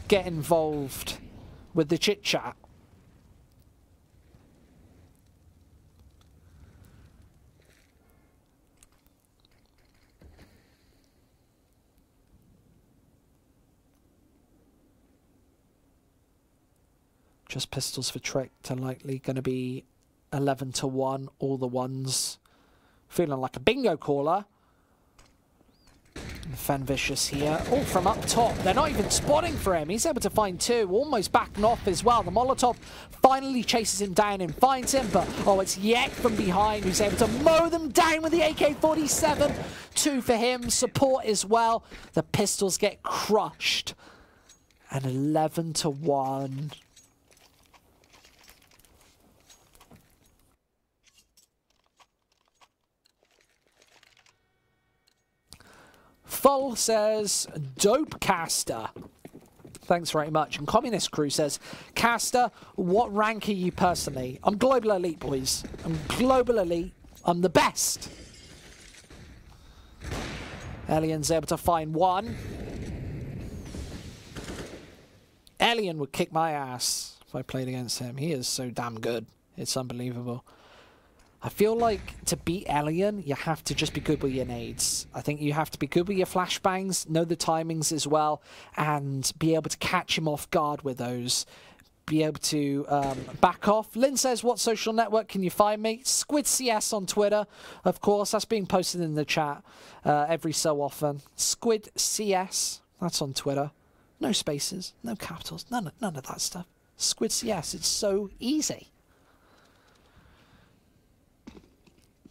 get involved with the chit-chat. Just pistols for Trick to likely going to be 11-1, all the ones. Feeling like a bingo caller. Fenvicious here. Oh, from up top. They're not even spotting for him. He's able to find two. Almost backing off as well. The Molotov finally chases him down and finds him. But, oh, it's Yek from behind who's able to mow them down with the AK-47. Two for him. Support as well. The pistols get crushed. And 11-1. Full says, dope caster. Thanks very much. And Communist Crew says, caster, what rank are you personally? I'm global elite, boys. I'm global elite. I'm the best. Elian's able to find one. Elian would kick my ass if I played against him. He is so damn good. It's unbelievable. I feel like to beat Elian, you have to just be good with your nades. I think you have to be good with your flashbangs, know the timings as well, and be able to catch him off guard with those. Be able to back off. Lynn says, what social network can you find me? Squid CS on Twitter, of course. That's being posted in the chat every so often. Squid CS, that's on Twitter. No spaces, no capitals, none of that stuff. Squid CS, it's so easy.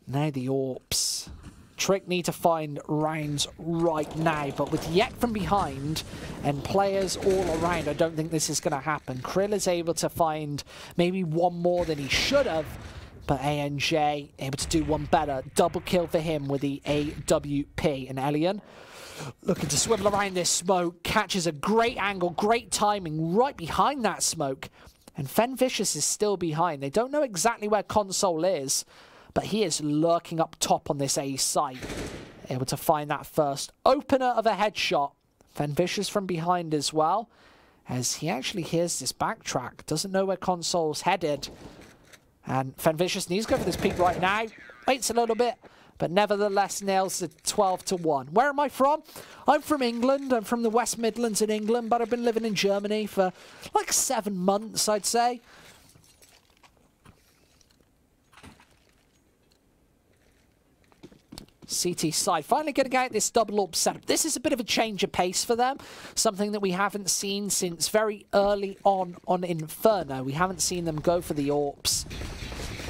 Now the AWPs. Trick need to find rounds right now, but with Yek from behind and players all around, I don't think this is going to happen. Krill is able to find maybe one more than he should have, but ANJ able to do one better. Double kill for him with the AWP. And Elian looking to swivel around this smoke, catches a great angle, great timing right behind that smoke. And Fenvicious is still behind. They don't know exactly where Console is, but he is lurking up top on this A site. Able to find that first opener of a headshot. Fenvicious from behind as well, as he actually hears this backtrack. Doesn't know where Console's headed. And Fenvicious needs to go for this peek right now. Waits a little bit, but nevertheless nails the 12-1. Where am I from? I'm from England. I'm from the West Midlands in England, but I've been living in Germany for like 7 months, I'd say. CT side, finally getting out this double AWP setup. This is a bit of a change of pace for them. Something that we haven't seen since very early on Inferno. We haven't seen them go for the AWPs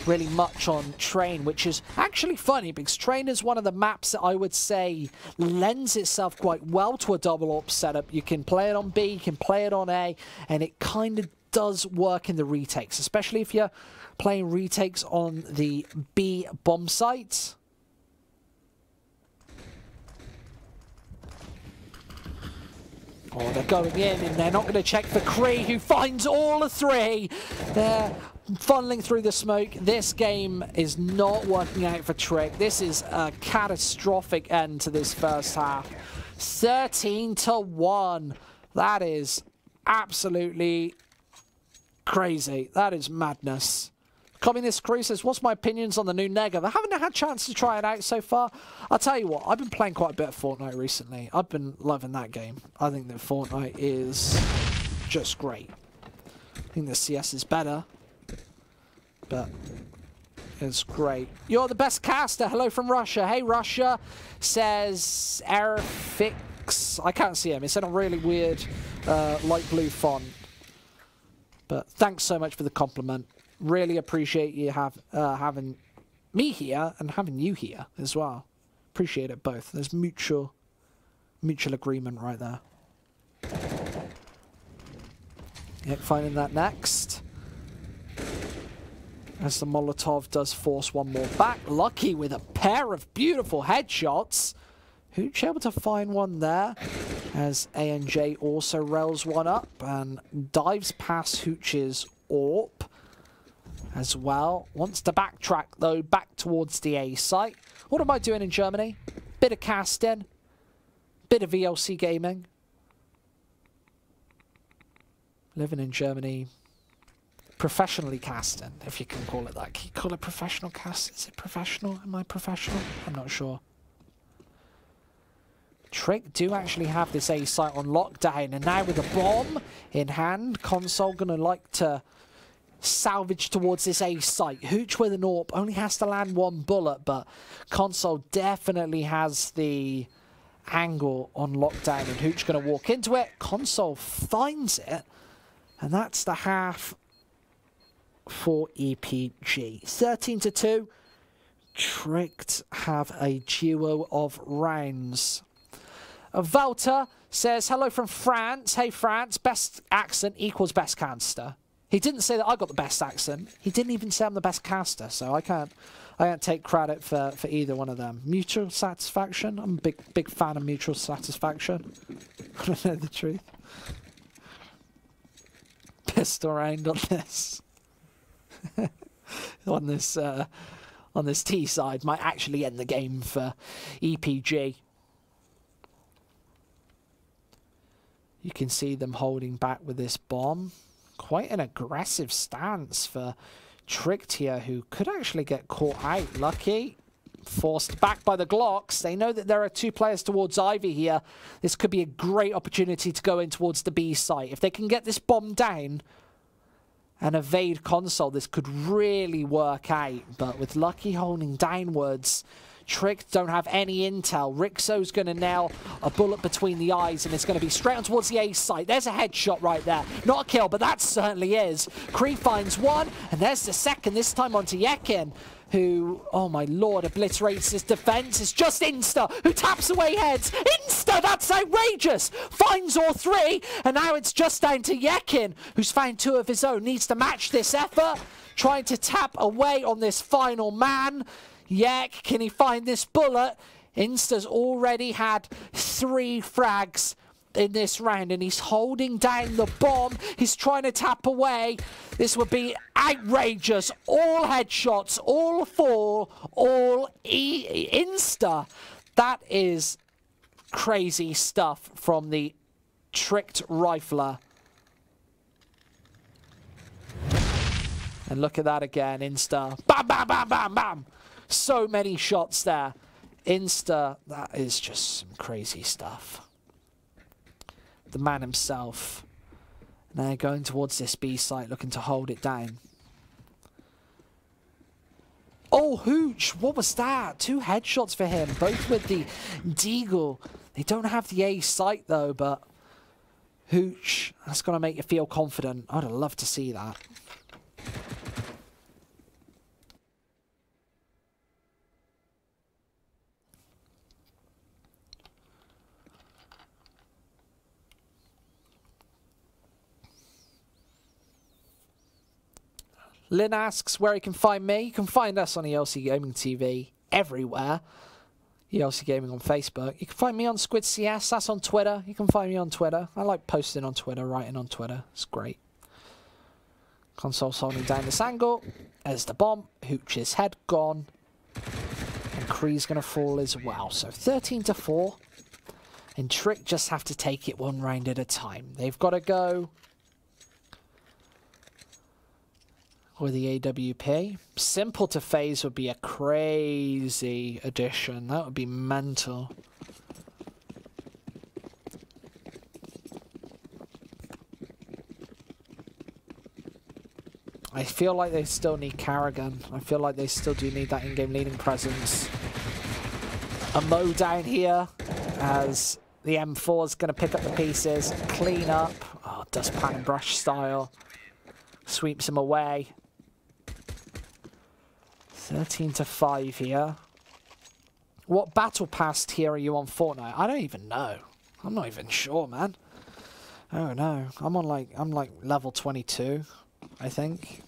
really much on Train, which is actually funny because Train is one of the maps that I would say lends itself quite well to a double AWP setup. You can play it on B, you can play it on A, and it kind of does work in the retakes, especially if you're playing retakes on the B bomb sites. Oh, they're going in, and they're not going to check for Kree, who finds all the three. They're funneling through the smoke. This game is not working out for Trick. This is a catastrophic end to this first half. 13-1. That is absolutely crazy. That is madness. Communist Crew says, what's my opinions on the new Negative? I haven't had a chance to try it out so far. I'll tell you what, I've been playing quite a bit of Fortnite recently. I've been loving that game. I think that Fortnite is just great. I think the CS is better, but it's great. You're the best caster. Hello from Russia. Hey, Russia, says Airfix. I can't see him. It's in a really weird light blue font. But thanks so much for the compliment. Really appreciate you having me here and having you here as well. Appreciate it both. There's mutual agreement right there. Yep, finding that next. As the Molotov does force one more back. Lucky with a pair of beautiful headshots. Hooch able to find one there. As ANJ also rails one up and dives past Hooch's AWP as well. Wants to backtrack though, back towards the A site. What am I doing in Germany? Bit of casting, bit of VLC gaming. Living in Germany, professionally casting, if you can call it that. Can you call it professional cast? Is it professional? Am I professional? I'm not sure. Trick do actually have this A site on lockdown, and now with a bomb in hand, Console gonna like to salvage towards this A site. Hooch with an AWP only has to land one bullet, but Console definitely has the angle on lockdown, and Hooch going to walk into it. Console finds it, and that's the half for EPG. 13-2. Tricked have a duo of rounds. Walter says, hello from France. Hey, France, best accent equals best caster. He didn't say that I got the best accent. He didn't even say I'm the best caster, so I can't take credit for either one of them. Mutual satisfaction. I'm a big fan of mutual satisfaction. I don't know the truth. Pistol round on this. on this T side might actually end the game for EPG. You can see them holding back with this bomb. Quite an aggressive stance for Tricked here, who could actually get caught out. Lucky. Forced back by the Glocks. They know that there are 2 players towards Ivy here. This could be a great opportunity to go in towards the B site. If they can get this bomb down and evade Console, this could really work out. But with Lucky holding downwards, Tricked don't have any intel. Rixo's going to nail a bullet between the eyes, and it's going to be straight on towards the A site. There's a headshot right there. Not a kill, but that certainly is. Kree finds one, and there's the second, this time onto Yekin, who, oh my lord, obliterates his defense. It's just Insta who taps away heads. Insta, that's outrageous. Finds all 3, and now it's just down to Yekin, who's found 2 of his own. Needs to match this effort, trying to tap away on this final man. Yek, can he find this bullet? Insta's already had 3 frags in this round, and he's holding down the bomb. He's trying to tap away. This would be outrageous. All headshots, all 4, all Insta. That is crazy stuff from the Tricked rifler. And look at that again, Insta. Bam, bam, bam, bam, bam. So many shots there. Insta, that is just some crazy stuff. The man himself. Now going towards this B site, looking to hold it down. Oh, Hooch, what was that? 2 headshots for him, both with the Deagle. They don't have the A site though, but Hooch, that's going to make you feel confident. I'd love to see that. Lynn asks where he can find me. You can find us on ELC Gaming TV everywhere. ELC Gaming on Facebook. You can find me on Squid CS. That's on Twitter. You can find me on Twitter. I like posting on Twitter, writing on Twitter. It's great. Console's holding down this angle. There's the bomb. Hooch's head gone. And Kree's going to fall as well. So 13-4. And Trick just have to take it 1 round at a time. They've got to go with the AWP. Simple to phase would be a crazy addition. That would be mental. I feel like they still need Carrigan. I feel like they still do need that in-game leading presence. A mow down here as the M4 is going to pick up the pieces, clean up. Oh, dustpan and brush style. Sweeps him away. 13-5 here. What battle pass tier are you on Fortnite? I don't even know. I'm not even sure, man. Oh no, I'm like level 22, I think,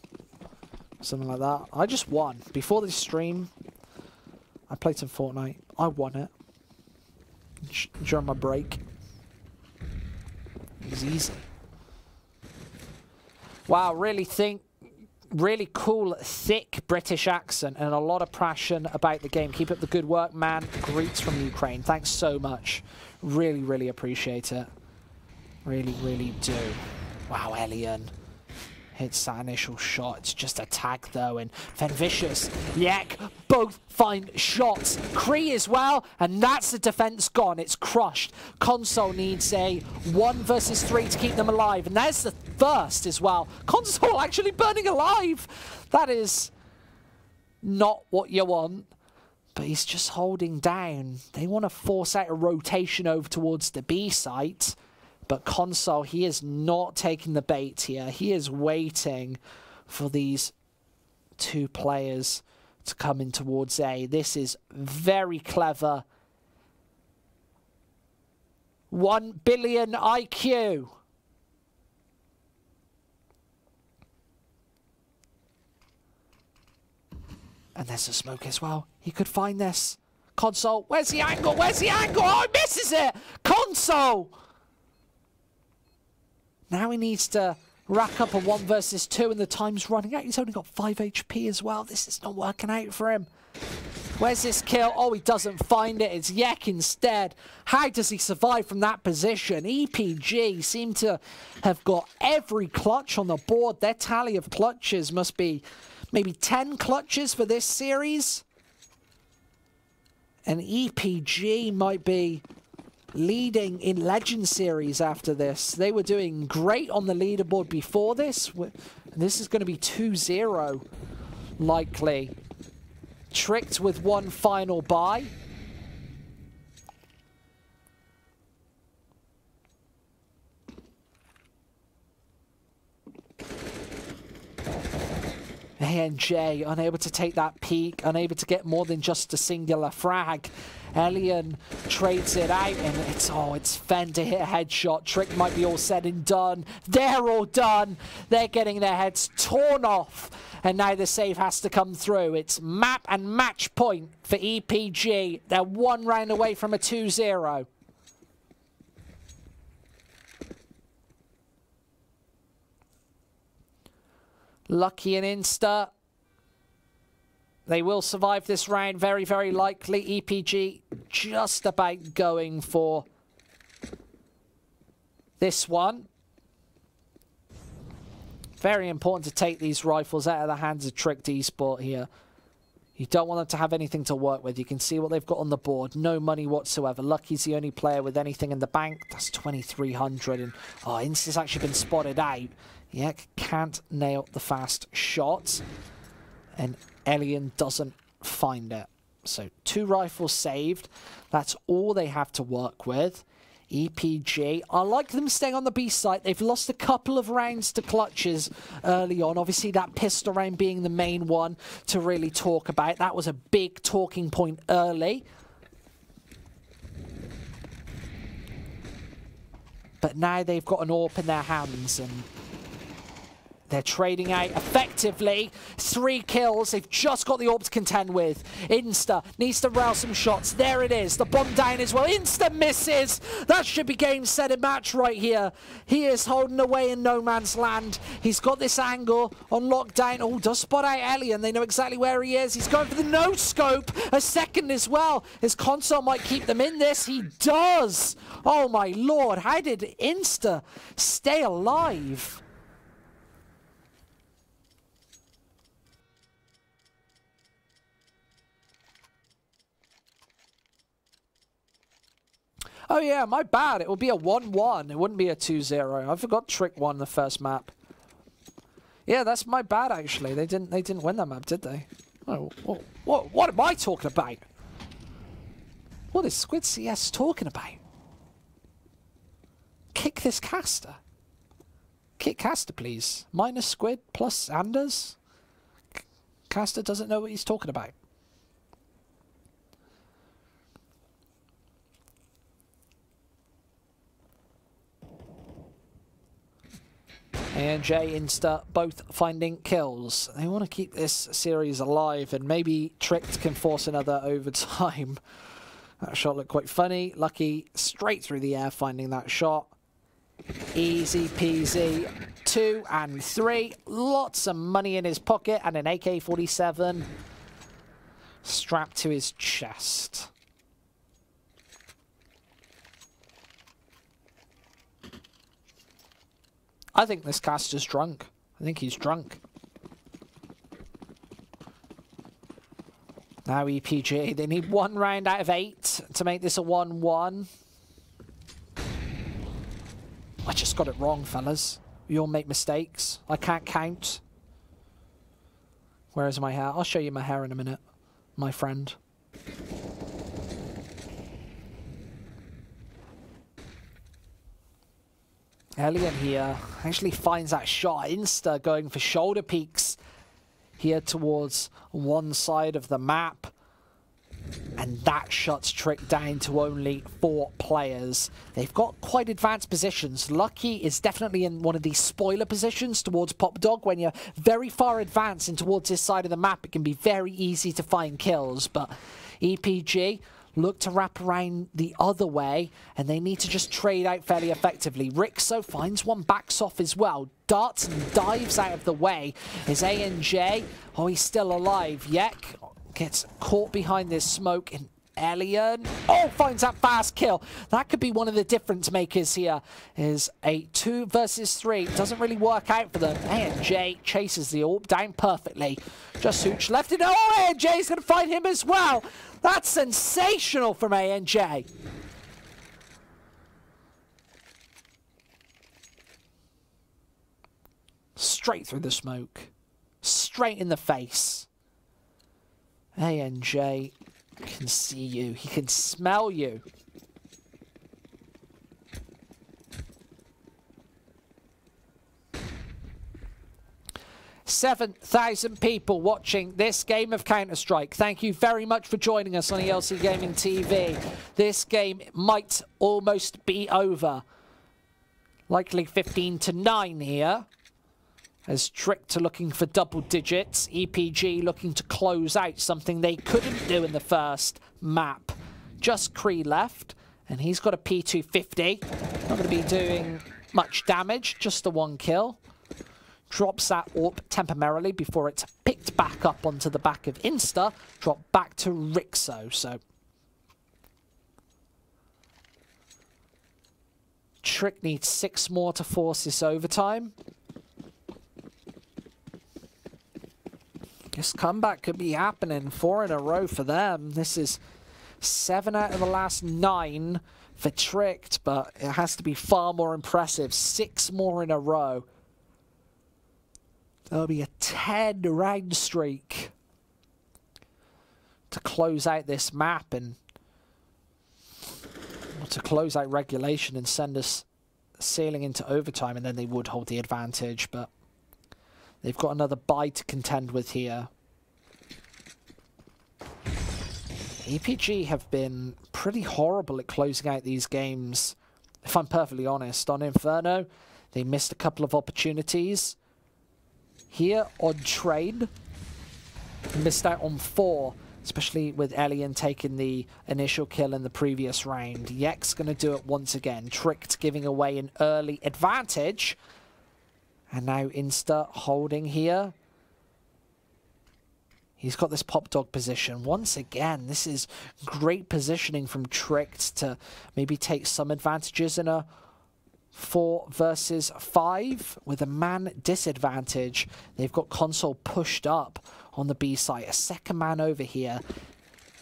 something like that. I just won before this stream. I played some Fortnite. I won it during my break. It was easy. Wow, really cool, thick British accent and a lot of passion about the game. Keep up the good work, man. Greets from Ukraine. Thanks so much. Really, really appreciate it. Really, really do. Wow, Elian hits that initial shot. It's just a tag though, and Fenvicious, Yek, both find shots. Kree as well, and that's the defense gone. It's crushed. Console needs a 1 versus 3 to keep them alive, and there's the first as well. Console actually burning alive. That is not what you want, But he's just holding down. They want to force out a rotation over towards the B site. But Console, he is not taking the bait here. He is waiting for these two players to come in towards A. This is very clever. 1 billion IQ. And there's a smoke as well. He could find this. Console, where's the angle? Where's the angle? Oh, he misses it! Console! Now he needs to rack up a 1 versus 2 and the time's running out. He's only got 5 HP as well. This is not working out for him. Where's this kill? Oh, he doesn't find it. It's Yek instead. How does he survive from that position? EPG seem to have got every clutch on the board. Their tally of clutches must be maybe 10 clutches for this series. And EPG might be leading in Legend Series after this. They were doing great on the leaderboard before this. This is going to be 2-0 likely. Tricked with one final buy. ANJ unable to take that peak, unable to get more than just a singular frag. Elian trades it out and it's Fen to hit a headshot. Trick might be all said and done. They're all done. They're getting their heads torn off. And now the save has to come through. It's map and match point for EPG. They're 1 round away from a 2-0. Lucky and Insta. They will survive this round, very, very likely. EPG just about going for this one. Very important to take these rifles out of the hands of Tricked Esport here. You don't want them to have anything to work with. You can see what they've got on the board. No money whatsoever. Lucky's the only player with anything in the bank. That's 2,300. And Insta's actually been spotted out. Yeah, can't nail the fast shots. And Elian doesn't find it. So 2 rifles saved. That's all they have to work with. EPG, I like them staying on the B site. They've lost a couple of rounds to clutches early on. Obviously, that pistol round being the main one to really talk about. That was a big talking point early. But now they've got an AWP in their hands and they're trading out effectively. 3 kills. They've just got the AWP to contend with. Insta needs to rail some shots. There it is. The bomb down as well. Insta misses. That should be game, set, and match right here. He is holding away in no man's land. He's got this angle on lockdown. Oh, does spot out Elian. They know exactly where he is. He's going for the no-scope. A second as well. His console might keep them in this. He does. Oh, my Lord. How did Insta stay alive? Oh yeah, my bad. It would be a 1-1. It wouldn't be a 2-0. I forgot Trick won the first map. Yeah, that's my bad actually. They didn't win that map, did they? Oh, what am I talking about? What is Squid CS talking about? Kick this caster. Kick caster, please. Minus Squid plus Anders. Caster doesn't know what he's talking about. ANJ, Insta, both finding kills. They want to keep this series alive, and maybe Tricked can force another overtime. That shot looked quite funny. Lucky straight through the air finding that shot. Easy peasy. 2 and 3. Lots of money in his pocket and an AK-47 strapped to his chest. I think this caster's drunk. I think he's drunk. Now EPG, they need 1 round out of 8 to make this a 1-1. I just got it wrong, fellas. We all make mistakes. I can't count. Where is my hair? I'll show you my hair in a minute, my friend. Elian here actually finds that shot. Insta going for shoulder peaks here towards one side of the map. And that shuts Trick down to only 4 players. They've got quite advanced positions. Lucky is definitely in one of these spoiler positions towards Pop Dog. When you're very far advanced and towards this side of the map, it can be very easy to find kills. But EPG look to wrap around the other way, and they need to just trade out fairly effectively. Rixo finds one, backs off as well. Darts and dives out of the way. Is ANJ? Oh, he's still alive. Yek gets caught behind this smoke, and Elian, oh, finds that fast kill. That could be one of the difference makers here. Is a 2 versus 3. Doesn't really work out for them. ANJ chases the AWP down perfectly. Just Hooch left it. Oh, ANJ is going to find him as well. That's sensational from ANJ. Straight through the smoke. Straight in the face. ANJ can see you. He can smell you. "7,000 people watching this game of Counter-Strike. Thank you very much for joining us on ELC Gaming TV. This game might almost be over. Likely 15-9 here. As Trick to looking for double digits. EPG looking to close out something they couldn't do in the first map. Just Kree left, and he's got a P250. Not going to be doing much damage, just the 1 kill. Drops that AWP temporarily before it's picked back up onto the back of Insta. Drop back to Rixo, so Trick needs 6 more to force this overtime. This comeback could be happening. 4 in a row for them. This is 7 out of the last 9 for Tricked, but it has to be far more impressive. 6 more in a row. There'll be a 10-round streak to close out this map and to close out regulation and send us sailing into overtime, and then they would hold the advantage, but they've got another bye to contend with here. EPG have been pretty horrible at closing out these games, if I'm perfectly honest. On Inferno, they missed a couple of opportunities. Here on Trade, missed out on 4, especially with Elian taking the initial kill in the previous round. Yek's going to do it once again. Tricked giving away an early advantage. And now Insta holding here. He's got this Pop Dog position. Once again, this is great positioning from Tricked to maybe take some advantages in a 4 versus 5 with a man disadvantage. They've got Console pushed up on the B site. A second man over here.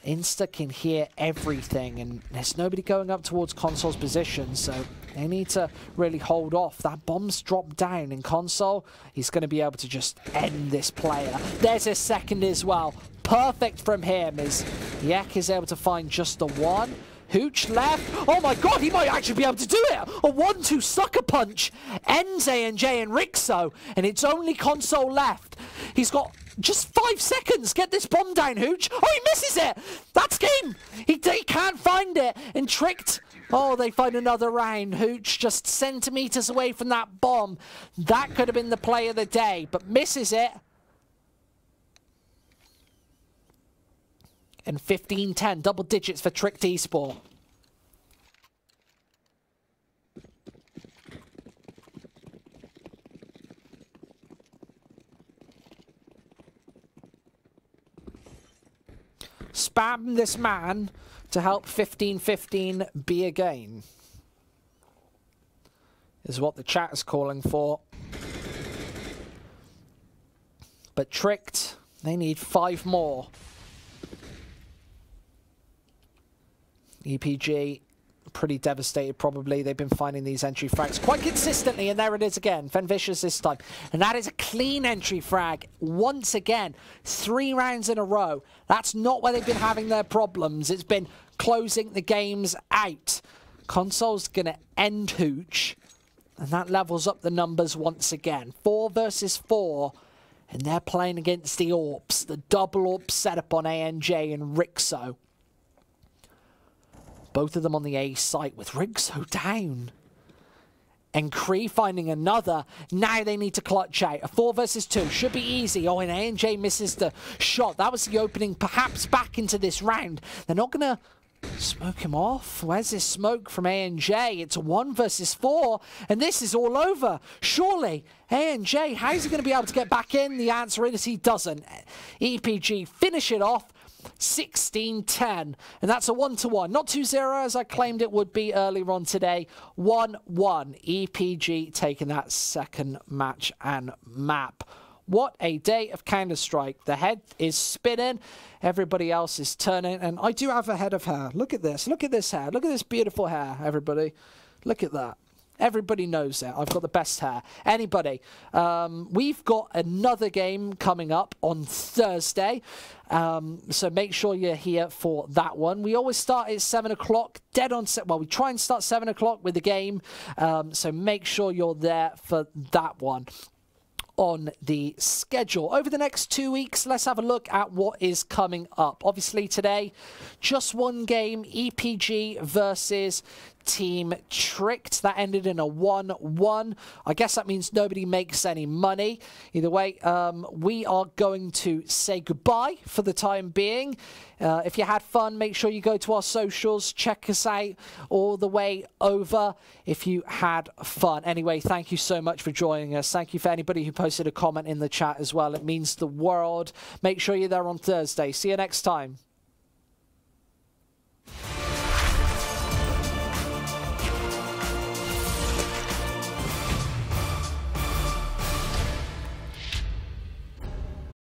Insta can hear everything, and there's nobody going up towards Console's position, so they need to really hold off. That bomb's dropped down in Console. He's going to be able to just end this player. There's his second as well. Perfect from him as Yek is able to find just the 1. Hooch left. Oh my god, he might actually be able to do it. A 1-2 sucker punch ends ANJ and Rixo, and it's only Console left. He's got just 5 seconds. Get this bomb down, Hooch. Oh, he misses it. That's game. He can't find it. And Tricked. Oh, they find another round. Hooch just centimeters away from that bomb. That could have been the play of the day, but misses it. And 15-10, double digits for Tricked Esports. Spam this man to help 15-15 be a gain. Is what the chat is calling for. But Tricked, they need 5 more. EPG, pretty devastated probably. They've been finding these entry frags quite consistently, and there it is again. Fenvicious this time. And that is a clean entry frag once again. 3 rounds in a row. That's not where they've been having their problems. It's been closing the games out. Console's going to end Hooch. And that levels up the numbers once again. 4 versus 4. And they're playing against the AWPs. The double AWP setup on ANJ and Rixo. Both of them on the A site with Rixo down. And Kree finding another. Now they need to clutch out. A 4 versus 2 should be easy. Oh, and ANJ misses the shot. That was the opening, perhaps back into this round. They're not going to smoke him off. Where's this smoke from ANJ? It's a 1 versus 4, and this is all over. Surely, ANJ, how's he going to be able to get back in? The answer is he doesn't. EPG finish it off. 16-10, and that's a 1-1, not 2-0 as I claimed it would be earlier on today. 1-1, EPG taking that second match and map. What a day of Counter-Strike. The head is spinning, everybody else is turning, and I do have a head of hair. Look at this hair, look at this beautiful hair, everybody. Look at that. Everybody knows that. I've got the best hair. Anybody. We've got another game coming up on Thursday. So make sure you're here for that one. We always start at 7 o'clock. Dead on set. Well, we try and start 7 o'clock with the game. So make sure you're there for that one on the schedule. Over the next 2 weeks, let's have a look at what is coming up. Obviously today, just one game, EPG versus Team Tricked. That ended in a 1-1. I guess that means nobody makes any money. Either way, we are going to say goodbye for the time being. If you had fun, make sure you go to our socials. Check us out all the way over if you had fun. Anyway, thank you so much for joining us. Thank you for anybody who posted a comment in the chat as well. It means the world. Make sure you're there on Thursday. See you next time.